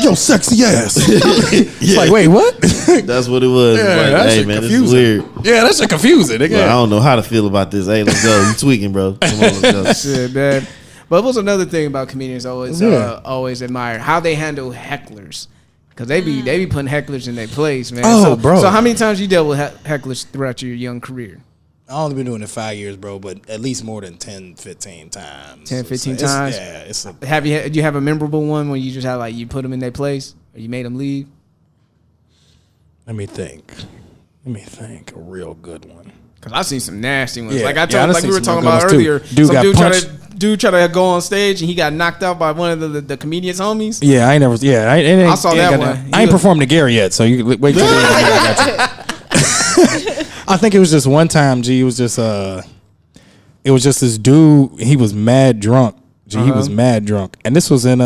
Yo, sexy ass. It's like, wait, what? that's what it was. Yeah, Like, that hey shit man, this confusing. is weird. Yeah, that shit confusing. Nigga. Like, I don't know how to feel about this. Hey, let's go. You tweaking, bro? Come on, let's go. Shit, man. But what's another thing about comedians always admire how they handle hecklers, because they be putting hecklers in their place, man. Oh, bro. So how many times you dealt with hecklers throughout your young career? I've only been doing it 5 years, bro, but at least more than 10, 15 times. 10, 15 So times? Yeah, it's a, Do you have a memorable one when you just had you put them in their place or you made them leave? let me think. A real good one. Cause I've seen some nasty ones. Yeah. Like I Yeah, told, I've like we seen were some talking good about ones, too. earlier. Dude Some got dude punched. tried to go on stage and he got knocked out by one of the comedian's homies. Yeah, I ain't never. Yeah, I saw that one. I ain't performed to Gary yet, so you wait till the end. I got you. I think it was just one time. G, it was just this dude. He was mad drunk. G, he was mad drunk, and this was in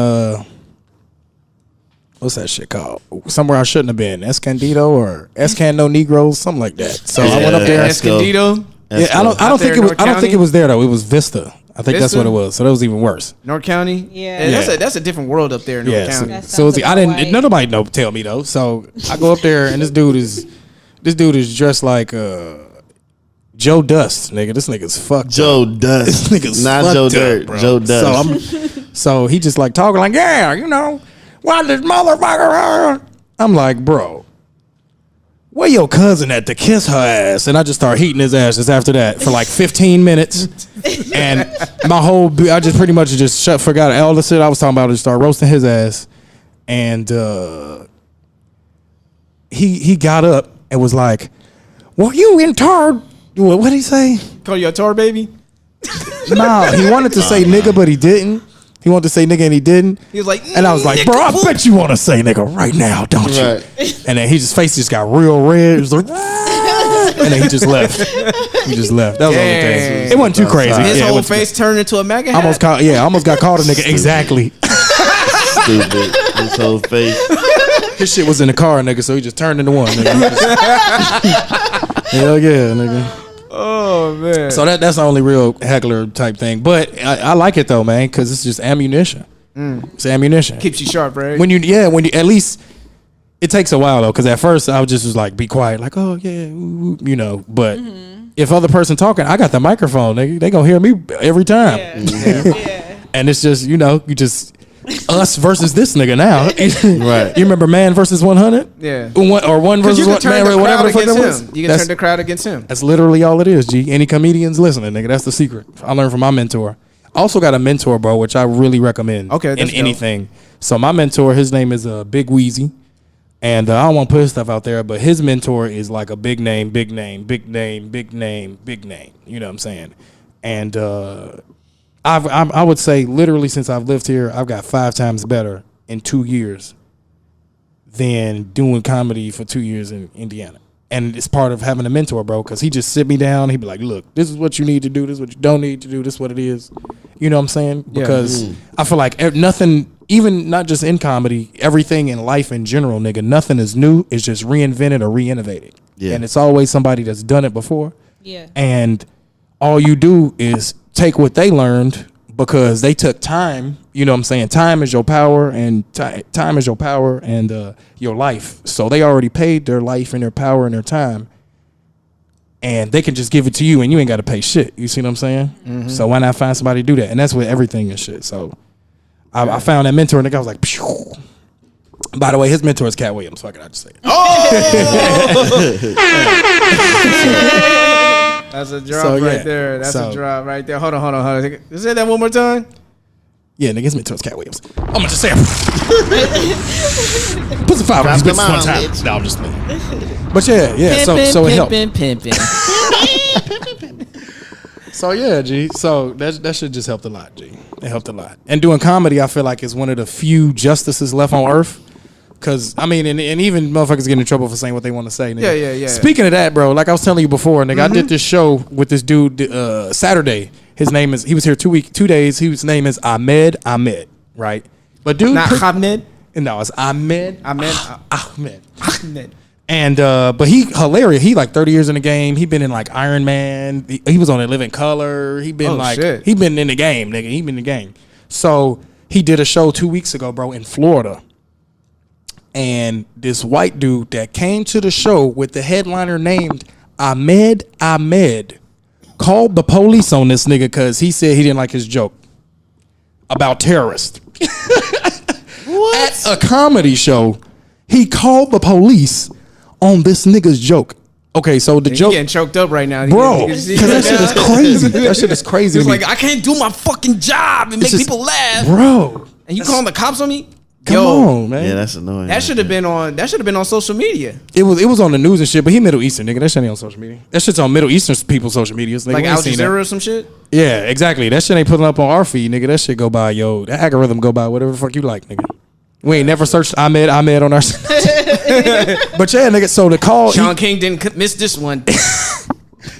what's that shit called? Somewhere I shouldn't have been. Escondido or Escando Negros, something like that. So I went up there. Escondido. Yeah, I don't think it was. I don't think it was there though. It was Vista. I think that's Vista? what it was. So that was even worse. North County. Yeah. And that's a different world up there in North Yeah, County. That so sounds I about right. nobody tell me though. So I go up there and this dude is dressed like Joe Dust, nigga. This nigga's fucked. Joe up. Dust, This nigga's not fucked Joe up, Dirt. bro. Joe Dust. So he just like talking like, yeah, why this motherfucker? I'm like, bro, where your cousin at to kiss her ass? And I just start heating his ass just after that for like 15 minutes. And I just pretty much forgot all the shit I was talking about and just started roasting his ass. And he got up and was like, well, you in tar. What did he say? Call you a tar baby? No, he wanted to say nigga, but he didn't. He wanted to say nigga and he didn't. He was like, and I was like, bro, I bet you want to say nigga right now, don't you? Right. And then his face just got real red. It was like, and then he just left. He just left. That was the only thing. It wasn't too crazy. his Yeah, it whole wasn't too face turned into a MAGA hat. almost got called a nigga. Exactly. Stupid. His whole face. His shit was in the car, nigga, so he just turned into one, nigga. Hell yeah, nigga. Oh man. So that's the only real heckler type thing. But I like it though, man, because it's just ammunition. It's ammunition. Keeps you sharp, right? When you at least it takes a while though, because at first I was like be quiet, like oh yeah, ooh, But if other person talking, I got the microphone. They gonna hear me every time. Yeah. And it's just you just us versus this nigga now. Right. You remember Man versus 100? Yeah. Or one Because versus you can one, turn man, the whatever crowd the fuck that against was. him. You can turn the crowd against him. That's literally all it is, G. Any comedians listening, nigga, that's the secret. I learned from my mentor. I also got a mentor, bro, which I really recommend Okay, in that's dope. anything. So my mentor, his name is Big Wheezy. And I don't want to put his stuff out there, but his mentor is like a big name. You know what I'm saying? And I would say literally since I've lived here, I've got 5 times better in 2 years than doing comedy for 2 years in Indiana. And it's part of having a mentor, bro, because he just sit me down. He'd be like, look, this is what you need to do. This is what you don't need to do. This is what it is. You know what I'm saying? Because I feel like nothing, even not just in comedy, everything in life in general, nigga, nothing is new. It's just reinvented or re-innovated. Yeah. And it's always somebody that's done it before. Yeah. And all you do is take what they learned because they took time. You know what I'm saying? Time is your power, and time is your power and your life. So they already paid their life and their power and their time, and they can just give it to you, and you ain't got to pay shit. You see what I'm saying? Mm-hmm. So why not find somebody to do that? And that's with everything and shit. So I found that mentor, and the guy was like, phew. By the way, his mentor is Cat Williams. Fuck it, I just say it. That's a drop right there. That's a drop right there. Hold on. Say that one more time. Yeah, nigga, his mentor is Cat Williams. I'm gonna just say it. Put some fire on these bitches one time. No, I'm just playing. But yeah. So it helped. Pimpin'. So yeah, G. So that shit just helped a lot, G. It helped a lot. And doing comedy, I feel like is one of the few justices left on earth. Cause I mean, and even motherfuckers get in trouble for saying what they want to say. Nigga. Yeah. Speaking of that, bro, like I was telling you before, nigga, I did this show with this dude Saturday. His name is. He was here 2 days. His name is Ahmed, right? But dude, Not Ahmed. No, it's Ahmed. Ahmed. And but he hilarious. He like 30 years in the game. He been in like Iron Man. He was on A Living Color. He been he been in the game, nigga. He been in the game. So he did a show 2 weeks ago, bro, in Florida. And this white dude that came to the show with the headliner named Ahmed called the police on this nigga because he said he didn't like his joke about terrorists. What? At a comedy show, he called the police on this nigga's joke. Okay, so the joke getting choked up right now, bro. Because that shit is crazy. That shit is crazy. It's like I can't do my fucking job and make people laugh, bro. And you calling the cops on me? Come on, man. Yeah, that's annoying. That should have been on social media. It was on the news and shit, but he Middle Eastern, nigga. That shit ain't on social media. That shit's on Middle Eastern people's social medias. Like Al Jazeera or some shit? Yeah, exactly. That shit ain't putting up on our feed, nigga. That shit go by, yo. That algorithm go by whatever the fuck you like, nigga. We ain't never searched Ahmed on our But yeah, nigga, so the call Sean King didn't miss this one.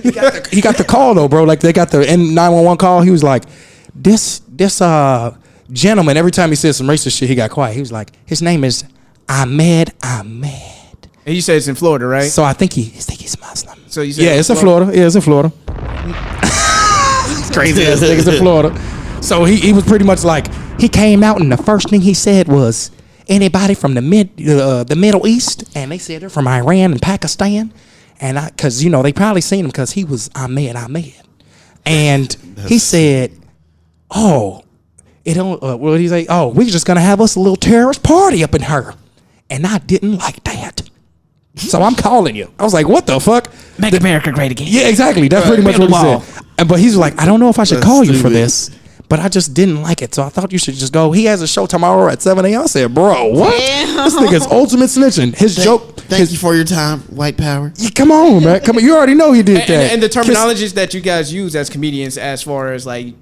he got the call though, bro. Like they got the N911 call. He was like, this gentleman, every time he said some racist shit, he got quiet. He was like, his name is Ahmed. And you said it's in Florida, right? So I think he's Muslim. So you said it's in Florida. Yeah, it's in Florida. Crazy ass niggas in Florida. So he was pretty much like, he came out and the first thing he said was, anybody from the Middle East? And they said they're from Iran and Pakistan. And cause you know, they probably seen him because he was Ahmed. And he said, oh, it don't, what did he say? Oh, we're just gonna have us a little terrorist party up in her. And I didn't like that. So I'm calling you. I was like, what the fuck? Make America great again. Yeah, exactly. That's pretty much what he said. But he's like, I don't know if I should call you for this, but I just didn't like it. So I thought you should just go. He has a show tomorrow at 7 a.m. I said, bro, what? Damn. This nigga's ultimate snitching. His joke. Thank you for your time, white power. Yeah, come on, man. Come on. You already know he did that. And the terminologies that you guys use as comedians, as far as like,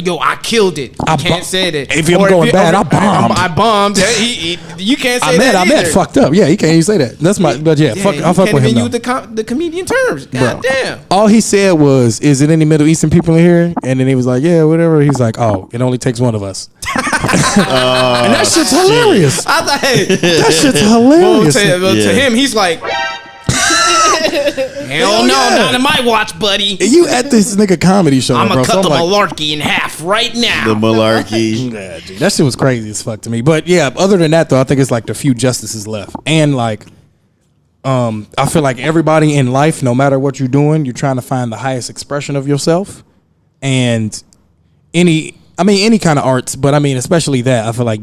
yo, I killed it. You can't say that. If I'm going bad, I bombed. I bombed. You can't say that either. I fucked up. Yeah, he can't even say that. That's my. But yeah, I'll fuck with him. You the comedian terms. God damn. All he said was, "Is it any Middle Eastern people in here?" And then he was like, "Yeah, whatever." He's like, "Oh, it only takes one of us." And that shit's hilarious. I thought, that shit's hilarious. To him, he's like, hell no, not in my watch, buddy. You at this nigga comedy show, I'm gonna cut the like, malarkey in half right now. The malarkey. Yeah, dude, that shit was crazy as fuck to me. But yeah, other than that though, I think it's like the few justices left. And like, I feel like everybody in life, no matter what you're doing, you're trying to find the highest expression of yourself. And any kind of arts, but I mean, especially that, I feel like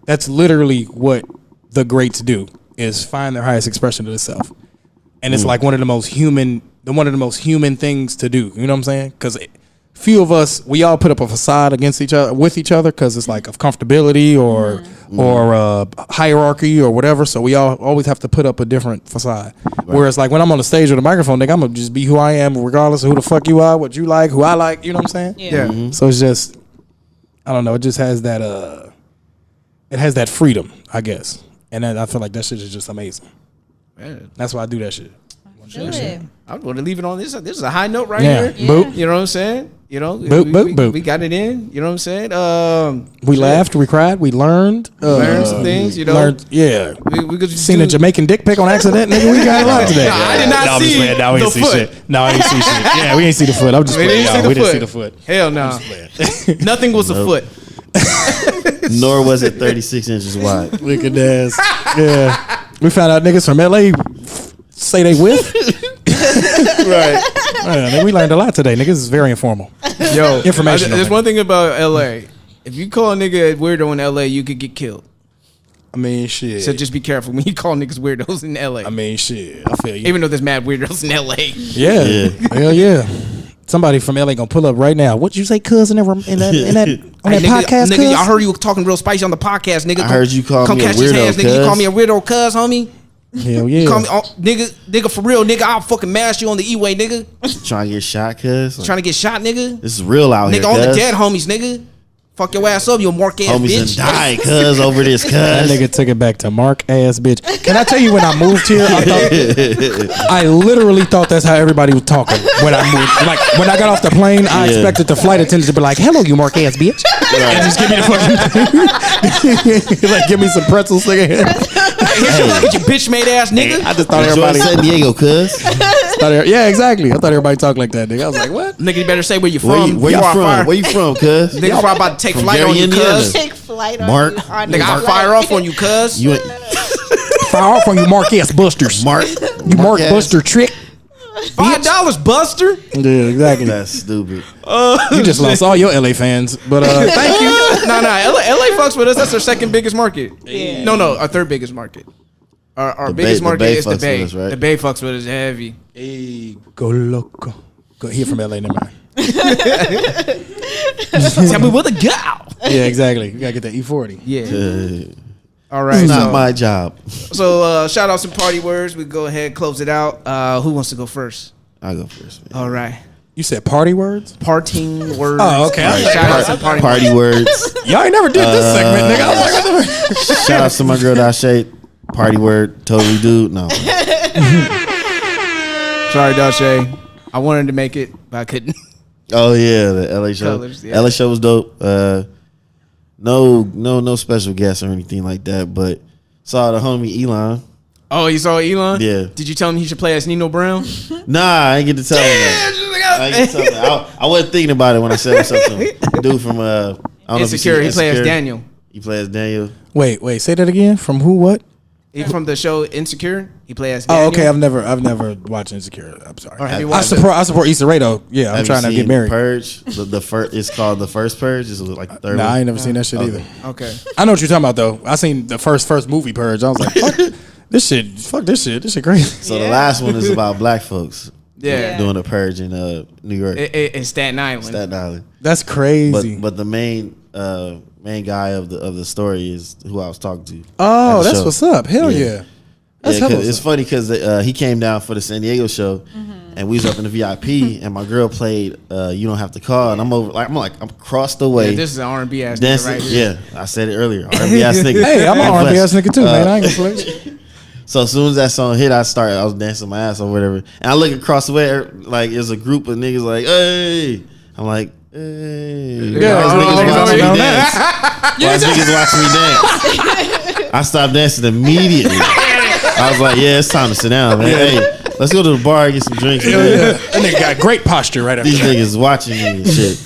that's literally what the greats do, is find their highest expression of themselves. And it's like one of the most human things to do. You know what I'm saying? Because few of us, we all put up a facade against each other, with each other, because it's like of comfortability or hierarchy or whatever. So we all always have to put up a different facade. Right. Whereas like when I'm on the stage with a microphone, nigga, I'm gonna just be who I am, regardless of who the fuck you are, what you like, who I like. You know what I'm saying? Yeah. Mm-hmm. So it's just, I don't know. It just has that. It has that freedom, I guess, and I feel like that shit is just amazing. Man. That's why I do that shit. I want to leave it on this. This is a high note right here. Yeah. Boop. You know what I'm saying? You know, boop. We got it in. You know what I'm saying? We laughed, we cried, we learned. Learned some things. You know, we could seen a Jamaican dick pic on accident. Nigga, we got a lot today. I did not see the foot. No, I didn't see shit. Yeah, we ain't see the foot. I'm just playing, y'all. We didn't see the foot. Hell no. Nothing was a foot. Nor was it 36 inches wide. Wicked ass. Yeah. We found out niggas from LA say they with. Right. We learned a lot today. Niggas is very informal. Yo, information. There's one thing about LA. If you call a nigga a weirdo in LA, you could get killed. I mean, shit. So just be careful when you call niggas weirdos in LA. I mean, shit. I feel you. Even though there's mad weirdos in LA. Yeah. Hell yeah. Somebody from LA gonna pull up right now. What you say, cousin? On that podcast, nigga, I heard you talking real spicy on the podcast, nigga. I heard you call me a catch weirdo, his hands, nigga. You call me a weirdo, cuz, homie. Hell yeah. Call me, nigga, for real, nigga. I'll fucking mash you on the E-way, nigga. Trying to get shot, cuz. Like, Trying to get shot, nigga. this is real out here, Nigga, on the cuz. dead homies, nigga. Fuck your ass up, you a mark ass Homies bitch. done died, cuz, over this, cuz. That nigga took it back to Mark ass bitch. Can I tell you when I moved here? I literally thought that's how everybody was talking when I moved. Like when I got off the plane, I expected the flight attendant to be like, "Hello, you Mark ass bitch," and just give me the fucking like give me some pretzels, nigga. Get your bitch made ass nigga. I just thought Enjoy everybody. San Diego, cuz. Yeah, exactly. I thought everybody talked like that, nigga. I was like, what? Nigga, you better say where you Where from. you, where you Before I from? fire. Where you from, cuz? Nigga, before I about to take From flight Gary, on you, Indiana. cuz. Take flight on Mark. you. On Nigga, I'll fire off on you, cuz. You ain't Fire off on you Mark ass busters. Mark. You Mark ass. Buster trick. $5, Buster. Yeah, exactly. That's stupid. You just lost all your LA fans, but Thank you. No, LA fucks with us. That's our second biggest market. Yeah. No, our third biggest market. Our The biggest Bay- market the Bay is the fucks Bay. with us, right? The Bay fucks with us heavy. hey, go loco. Go here from LA, never mind. Tell me where to go. Yeah, exactly. You gotta get that E40. Yeah. All right. It's not my job. So shout out some party words. We go ahead, close it out. Who wants to go first? I'll go first, man. All right. You said party words? Parting words. Oh, okay. I was like, Shout out some Party words. Y'all ain't never did this segment, nigga. I was like, what the fuck? Shout out to my girl Dashay. Party word. Totally dude. No. Sorry, Dashay. I wanted to make it, but I couldn't. Oh yeah, the LA show. Colors, yeah. LA show was dope. No special guests or anything like that. But saw the homie Elon. Oh, you saw Elon? Yeah. Did you tell him he should play as Nino Brown? Nah, I ain't get to tell him that. I ain't get to tell him that. I wasn't thinking about it when I said what's up to him. Dude from I don't know if you Insecure. see He played as Insecure. Daniel. He plays Daniel. Wait, say that again. From who? What? He from the show Insecure. He played as Daniel. Oh, okay. I've never watched Insecure. I'm sorry. Or have you I watched support Issa Rae though. Yeah, I'm Have trying you to seen get married. Purge. The first. It's called the first Purge. It's like the third Nah, one. I ain't never seen that shit either. Okay. I know what you're talking about though. I seen the first movie Purge. I was like, fuck this shit. Fuck this shit. This shit crazy. So the last one is about black folks Yeah. doing a purge in New York, In Staten Island. Staten Island. That's crazy. But the main guy of the story is who I was talking to. Oh, at the that's show. what's up. Hell Yeah. yeah. That's Yeah, 'cause hella it's up. funny because he came down for the San Diego show, and we was up in the VIP, and my girl played "You Don't Have to Call," and I'm across the way Yeah, this is an R&B ass nigga dancing. right here. Yeah, I said it earlier. R&B ass nigga. Hey, I'm an God R&B bless. ass nigga too, man. I ain't gonna flex. So as soon as that song hit, I was dancing my ass or whatever, and I look across the way, like there's a group of niggas like, hey, I'm like, hey, Yeah, why is niggas watching me no, dance? Why is niggas watching me dance? I stopped dancing immediately. I was like, yeah, it's time to sit down, man. Hey, let's go to the bar and get some drinks. Hell Man. yeah. That nigga got great posture right after These that. niggas watching me and shit.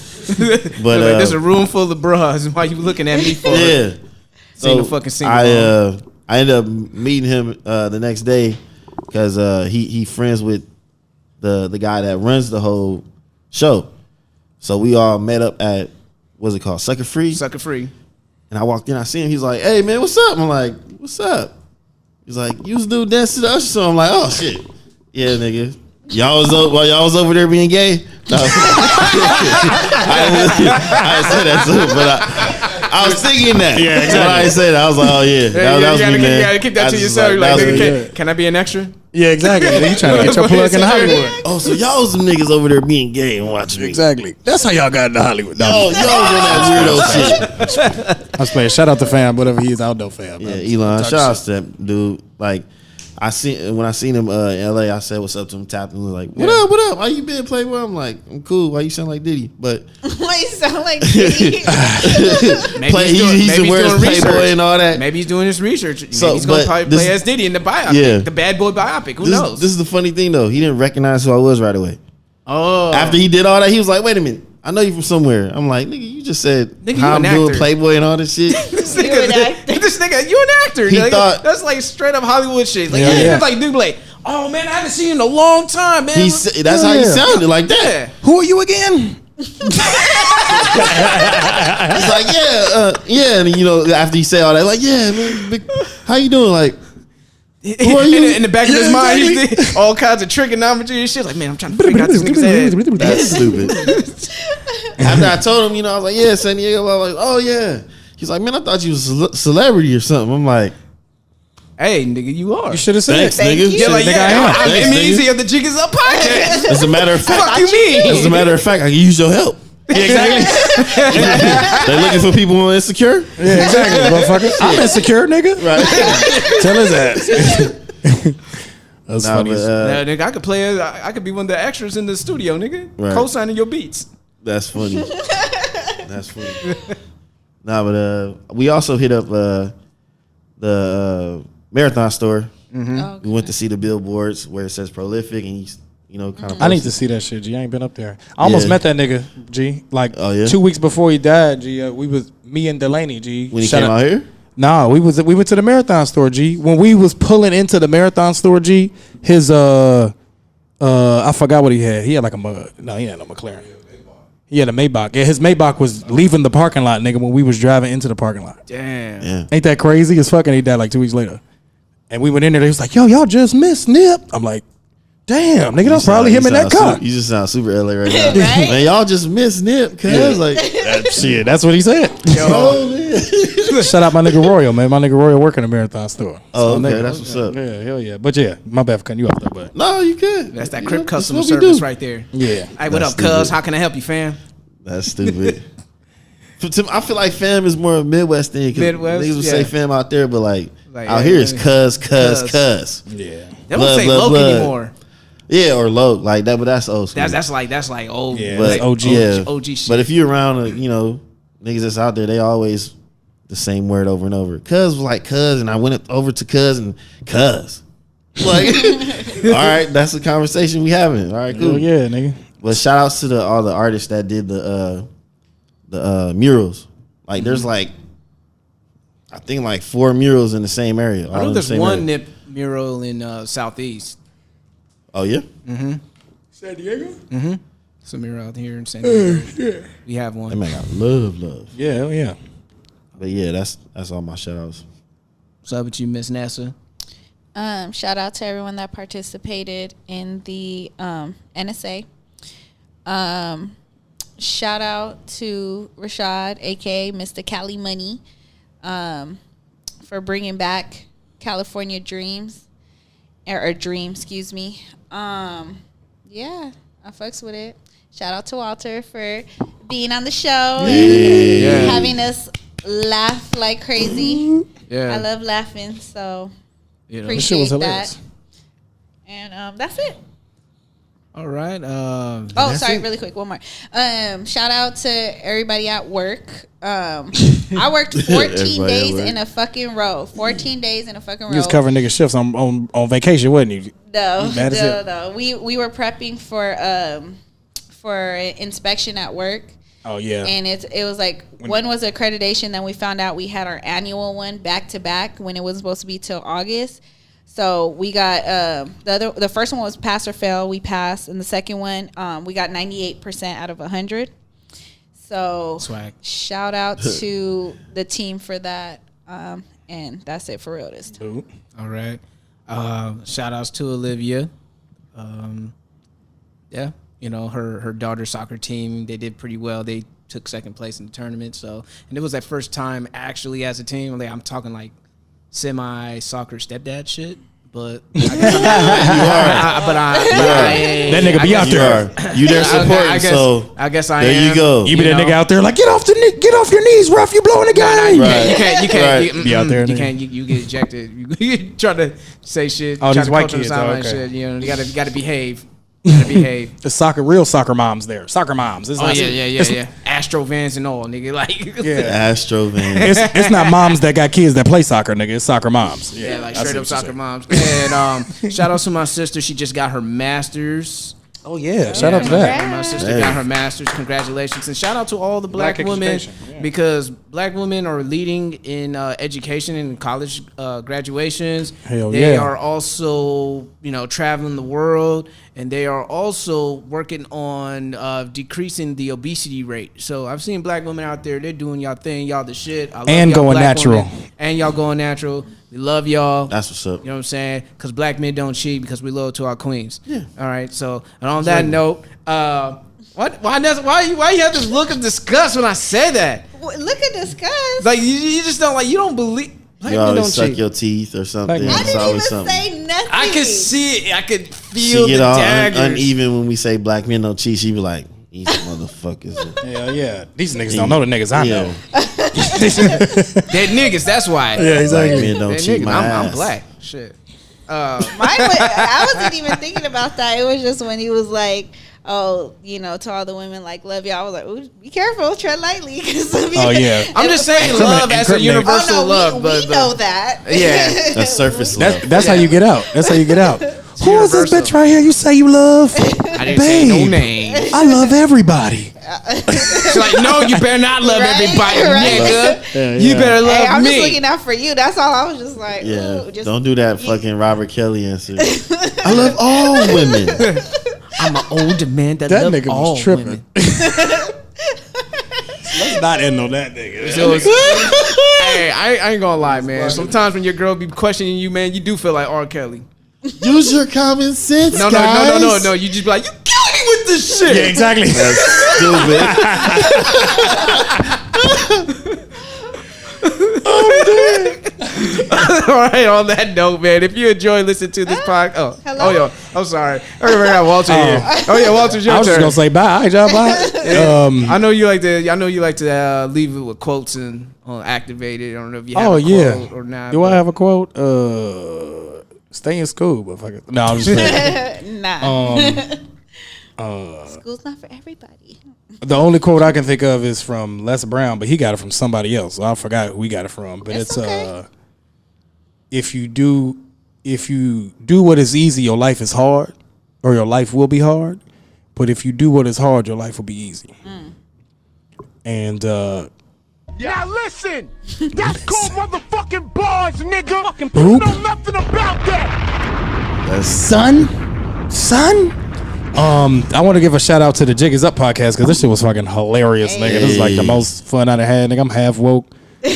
But Like, there's a room full of bras. Why you looking at me for? yeah, Sing the fucking sing I ended up meeting him the next day because he friends with the guy that runs the whole show. So we all met up at what's it called, Sucker Free. Sucker free. And I walked in, I see him. He's like, "Hey man, what's up?" I'm like, "What's up?" He's like, "You was dude dancing to the Usher song." I'm like, "Oh shit, yeah, nigga." Y'all was over there being gay. No. I didn't say that too, but I was thinking that. Yeah, exactly. When I said that, I was like, "Oh yeah, that was me, man." You gotta keep that to I just yourself. You're like, that was nigga, me. can I be an extra? Yeah, exactly. You trying to get your plug in Hollywood. Oh, so y'all was some niggas over there being gay and watching me. Exactly. That's how y'all got into Hollywood. No, Y'all was on that weirdo shit. I was playing. Shout out to fam, whatever he is, outdoor fam. Yeah, Elon, shout out to that dude. Like, when I seen him in LA, I said what's up to him, tapped him, was like, what up? How you been, Playboy? I'm like, I'm cool. Why you sound like Diddy? But Why you sound like Diddy? Maybe he's maybe wearing doing Playboy research. and all that. Maybe he's doing his research. Maybe So, he's gonna but probably this- play as Diddy in the biopic, Yeah. the Bad Boy biopic. Who This knows? is the funny thing though. He didn't recognize who I was right away. Oh, After he did all that, he was like, wait a minute. I know you from somewhere. I'm like, nigga, you just said Nigga, how you I'm an doing actor. Playboy and all this shit. this You an actor. this nigga, you an actor. He Like, thought- that's like straight up Hollywood shit. Like, Yeah, yeah, yeah. like dude, like, oh man, I haven't seen you in a long time, man. That's how he sounded like that. Yeah. Who are you again? He's like, yeah, and you know, after he said all that, like, yeah, man, how you doing? Like, who are you? In the back of his mind, he's did all kinds of trigonometry and shit. Like, man, I'm trying to figure out this nigga's head. That's stupid. After I told him, you know, I was like, yeah, San Diego. I was like, oh yeah. He's like, man, I thought you was a celebrity or something. I'm like, Hey, nigga, you are. You should have said. Thanks, Thank nigga. you. Yeah, like, Nigga, yeah, I am. I'm Thanks, easy nigga. of the Jiggers Up podcast. As a matter of fact, Fuck you mean? As a matter of fact, I can use your help. Yeah, exactly. They looking for people who are insecure. Yeah, exactly, motherfucker. I'm insecure, nigga. Right. Tell his ass. That's Nah, funny. but, Nah, nigga, I could play. I could be one of the extras in the studio, nigga. Right. Co-signing your beats. That's funny. That's funny. Nah, but we also hit up the marathon store. Oh, We went to see the billboards where it says prolific, and he's kind of. I need to see that shit, G. I ain't been up there. I almost Yeah. met that nigga, G. Like Oh, yeah? 2 weeks before he died, G. We was me and Delaney, G. when he Shout came out here. Nah, we went to the marathon store, G. When we was pulling into the marathon store, G, his I forgot what he had. He had like a mug. No, he had no McLaren. He had a Maybach. Yeah, his Maybach was leaving the parking lot, nigga, when we was driving into the parking lot. Damn. Yeah. Ain't that crazy? As fucking he died like 2 weeks later. And we went in there, they was like, yo, y'all just missed Nip. I'm like, damn, nigga, that's probably him in that car. You just sound super LA right now. Right? Man, y'all just missed Nip, cuz like. Shit, that's what he said. Oh, man. Shout out my nigga Royal, man. My nigga Royal working in the marathon store. Oh, So, okay, nigga, that's what's up. Yeah, hell yeah. But yeah, my bad for cutting you off though, but No, you good. That's that You Crip know, customer that's what we service do. right there. yeah. Hey, what That's up, cuz? stupid. How can I help you, fam? That's stupid. I feel like fam is more a Midwest thing. 'Cause Midwest, niggas would yeah. say fam out there, but like Like, out yeah, here it's yeah. cuz. Yeah. They don't Blood, say blood, Loke blood. anymore. Yeah, or low like that, but that's old school. That's like old. Yeah, but that's OG. Yeah, OG shit. But if you're around, niggas that's out there, they always the same word over and over. Cuz was like cuz, and I went over to cuz and cuz. Like, all right, that's the conversation we having. All right, cool. Hell yeah, nigga. Well, shout outs to all the artists that did the murals. Like, there's like, I think like 4 murals in the same area. all I know in the there's same one area. Nip mural in Southeast. Oh yeah. San Diego? It's a mural out here in San Diego. We have That one. man got love. Yeah, hell yeah. But yeah, that's all my shout outs. What's up with you, Miss NASA? Shout out to everyone that participated in the NSA. Shout out to Rashad, aka Mr. Cali Money, for bringing back California Dreams, or Dream, excuse me. Yeah, I fucks with it. Shout out to Walter for being on the show, Yeah. having us laugh like crazy. Yeah. I love laughing, so You know. This shit was appreciate hilarious. that. And that's it. All right. Oh, sorry, really quick, one more. Shout out to everybody at work. I worked 14 Everybody at days work. in a fucking row. 14 days in a fucking row. You was covering nigga shifts on vacation, wasn't you? No, You mad as hell? no. We were prepping for inspection at work. Oh yeah. And it was like one was accreditation, then we found out we had our annual one back to back when it was supposed to be till August. So we got the first one was pass or fail. We passed, and the second one we got 98% out of 100. So Swag. shout out to the team for that. And that's it for real this time. All right. Shout outs to Olivia. Yeah, you know, her daughter's soccer team, they did pretty well. They took second place in the tournament. So, and it was that first time actually as a team. Like, I'm talking like semi soccer stepdad shit. But I That nigga be out You there. are. You there supporting, so I guess I there am. you go. You be that know? nigga out there like, get off your knees, ref. You blowing the game. Right. You can't. Right. Be out there, You nigga. can't. You get ejected. You try to say shit. Oh, try these to white coach on the kids. sideline Oh, okay. shit. You know, you gotta behave. You gotta behave. The real soccer moms there. Soccer moms. It's Oh not, yeah. Astro Vans and all, nigga. Like Yeah. Astro Van. It's not moms that got kids that play soccer, nigga. It's soccer moms. Yeah, like I see straight up what you're soccer saying. moms. And shout out to my sister. She just got her master's. Oh yeah, shout out to that. My sister Hey. got her master's. Congratulations. And shout out to all the black, Black women education, yeah. because black women are leading in education and college graduations. Hell they yeah. are also, you know, traveling the world, and they are also working on decreasing the obesity rate. So I've seen black women out there. They're doing y'all thing. Y'all the shit. I love And y'all going black natural. women. And y'all going natural. We love y'all. That's what's up. You know what I'm saying? Because black men don't cheat because we loyal to our queens. Yeah. All right. So, and on that note, why you have this look of disgust when I say that? Look at this, guys. Like you just don't you don't believe. You always suck your teeth or something. I I It's didn't even always something. say nothing. I could see it. I could She feel get the all daggers. uneven when we say black men don't cheat. She be like, these motherfuckers. Hell yeah. These niggas don't know the niggas I know. They're niggas. That's why. Yeah, Black exactly. men don't They're cheat niggas. my I'm ass. black. Shit. I wasn't even thinking about that. It was just when he was like, "Oh, you know, to all the women, like, love y'all." I was like, "Ooh, be careful, tread lightly." Oh yeah. I'm just saying love as a incriminate. universal Oh no, love. we know that. Yeah. That's surface level. That's how you get out. That's how you get out. Who is this universal. bitch right here? You say you love? I didn't say no Babe. name. I love everybody. She's like, no, you better not love Right, everybody, right. nigga. Yeah, You yeah. better love Hey, I'm me. just looking out for you. That's all. I was just like, Yeah, ooh, just don't do that fucking Robert Kelly answer. I love all women. I'm an older man that, That love nigga all was tripping. women. Let's not end on that nigga. So it's- hey, I ain't gonna lie, man. Sometimes when your girl be questioning you, man, you do feel like R. Kelly. Use your common sense, No. You just be like, you killing me with this shit. Yeah, exactly. Stupid. All right, on that note, man, if you enjoy listening to this podcast, Hello? yo, I'm sorry. I got Walter here. Oh yeah, Walter's your I was just turn. gonna say bye. All right, y'all, bye. I know you like to leave it with quotes and activated. I don't know if you have Oh a yeah. quote or not. Do but- I have a quote? Stay in school, motherfucker. No, I'm just saying. nah. School's not for everybody. The only quote I can think of is from Les Brown, but he got it from somebody else. So I forgot who he got it from. But It's it's okay. if you do what is easy, your life is hard, or your life will be hard. But if you do what is hard, your life will be easy. And Now listen, that's called motherfucking bars, nigga. Fucking Boop. know nothing about that. son. I want to give a shout out to the Jig Is Up podcast because this shit was fucking hilarious, nigga. This is like the most fun I done had, nigga. I'm half woke. Go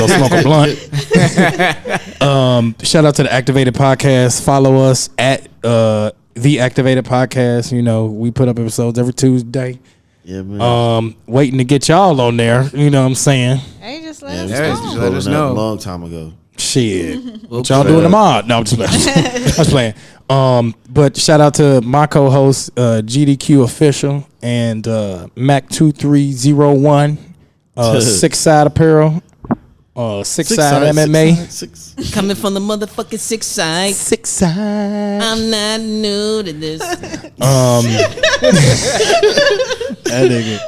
smoke a blunt. Shout out to the Activated Podcast. Follow us at the Activated Podcast. You know, we put up episodes every Tuesday. Yeah, man. Waiting to get y'all on there. You know what I'm saying? Hey, just Yeah, let we us Yeah, supposed to just be let us pulling up know. a long time ago. Shit. What y'all doing tomorrow? No, I'm just playing. I was playing. But shout out to my co-host, GDQ Official, and Mac2301, Six Side Apparel, Six Side MMA. Six. Coming from the motherfucking six side. Six Side. I'm not new to this. That nigga.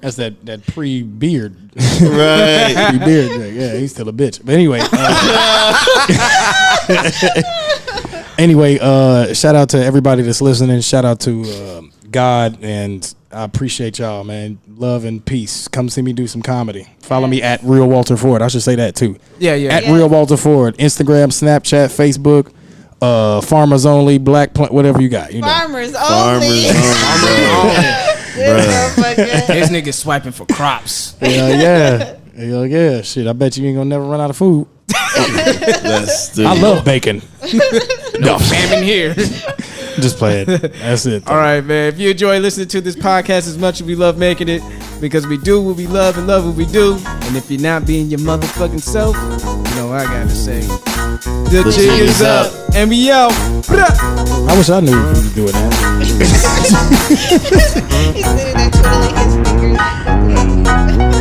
That's that pre-beard. Right. Pre-beard drink. Yeah, he's still a bitch. But anyway, shout out to everybody that's listening. Shout out to God, and I appreciate y'all, man. Love and peace. Come see me do some comedy. Follow me at Real Walter Ford. I should say that too. Yeah. At Real Walter Ford. Instagram, Snapchat, Facebook, Farmers Only, Black Plant, whatever you got. You know. Farmers Farmers only. only. This motherfucker. This nigga swiping for crops. Hell yeah. Hell yeah. Shit, I bet you ain't gonna never run out of food. That's stupid. I love bacon. No famine here. Just play it. That's it. All right, man. If you enjoy listening to this podcast as much as we love making it, because we do what we love and love what we do, and if you're not being your motherfucking self, you know what I gotta say. The jig is up, and we out. I wish I knew you was doing that. He's sitting there twiddling his fingers.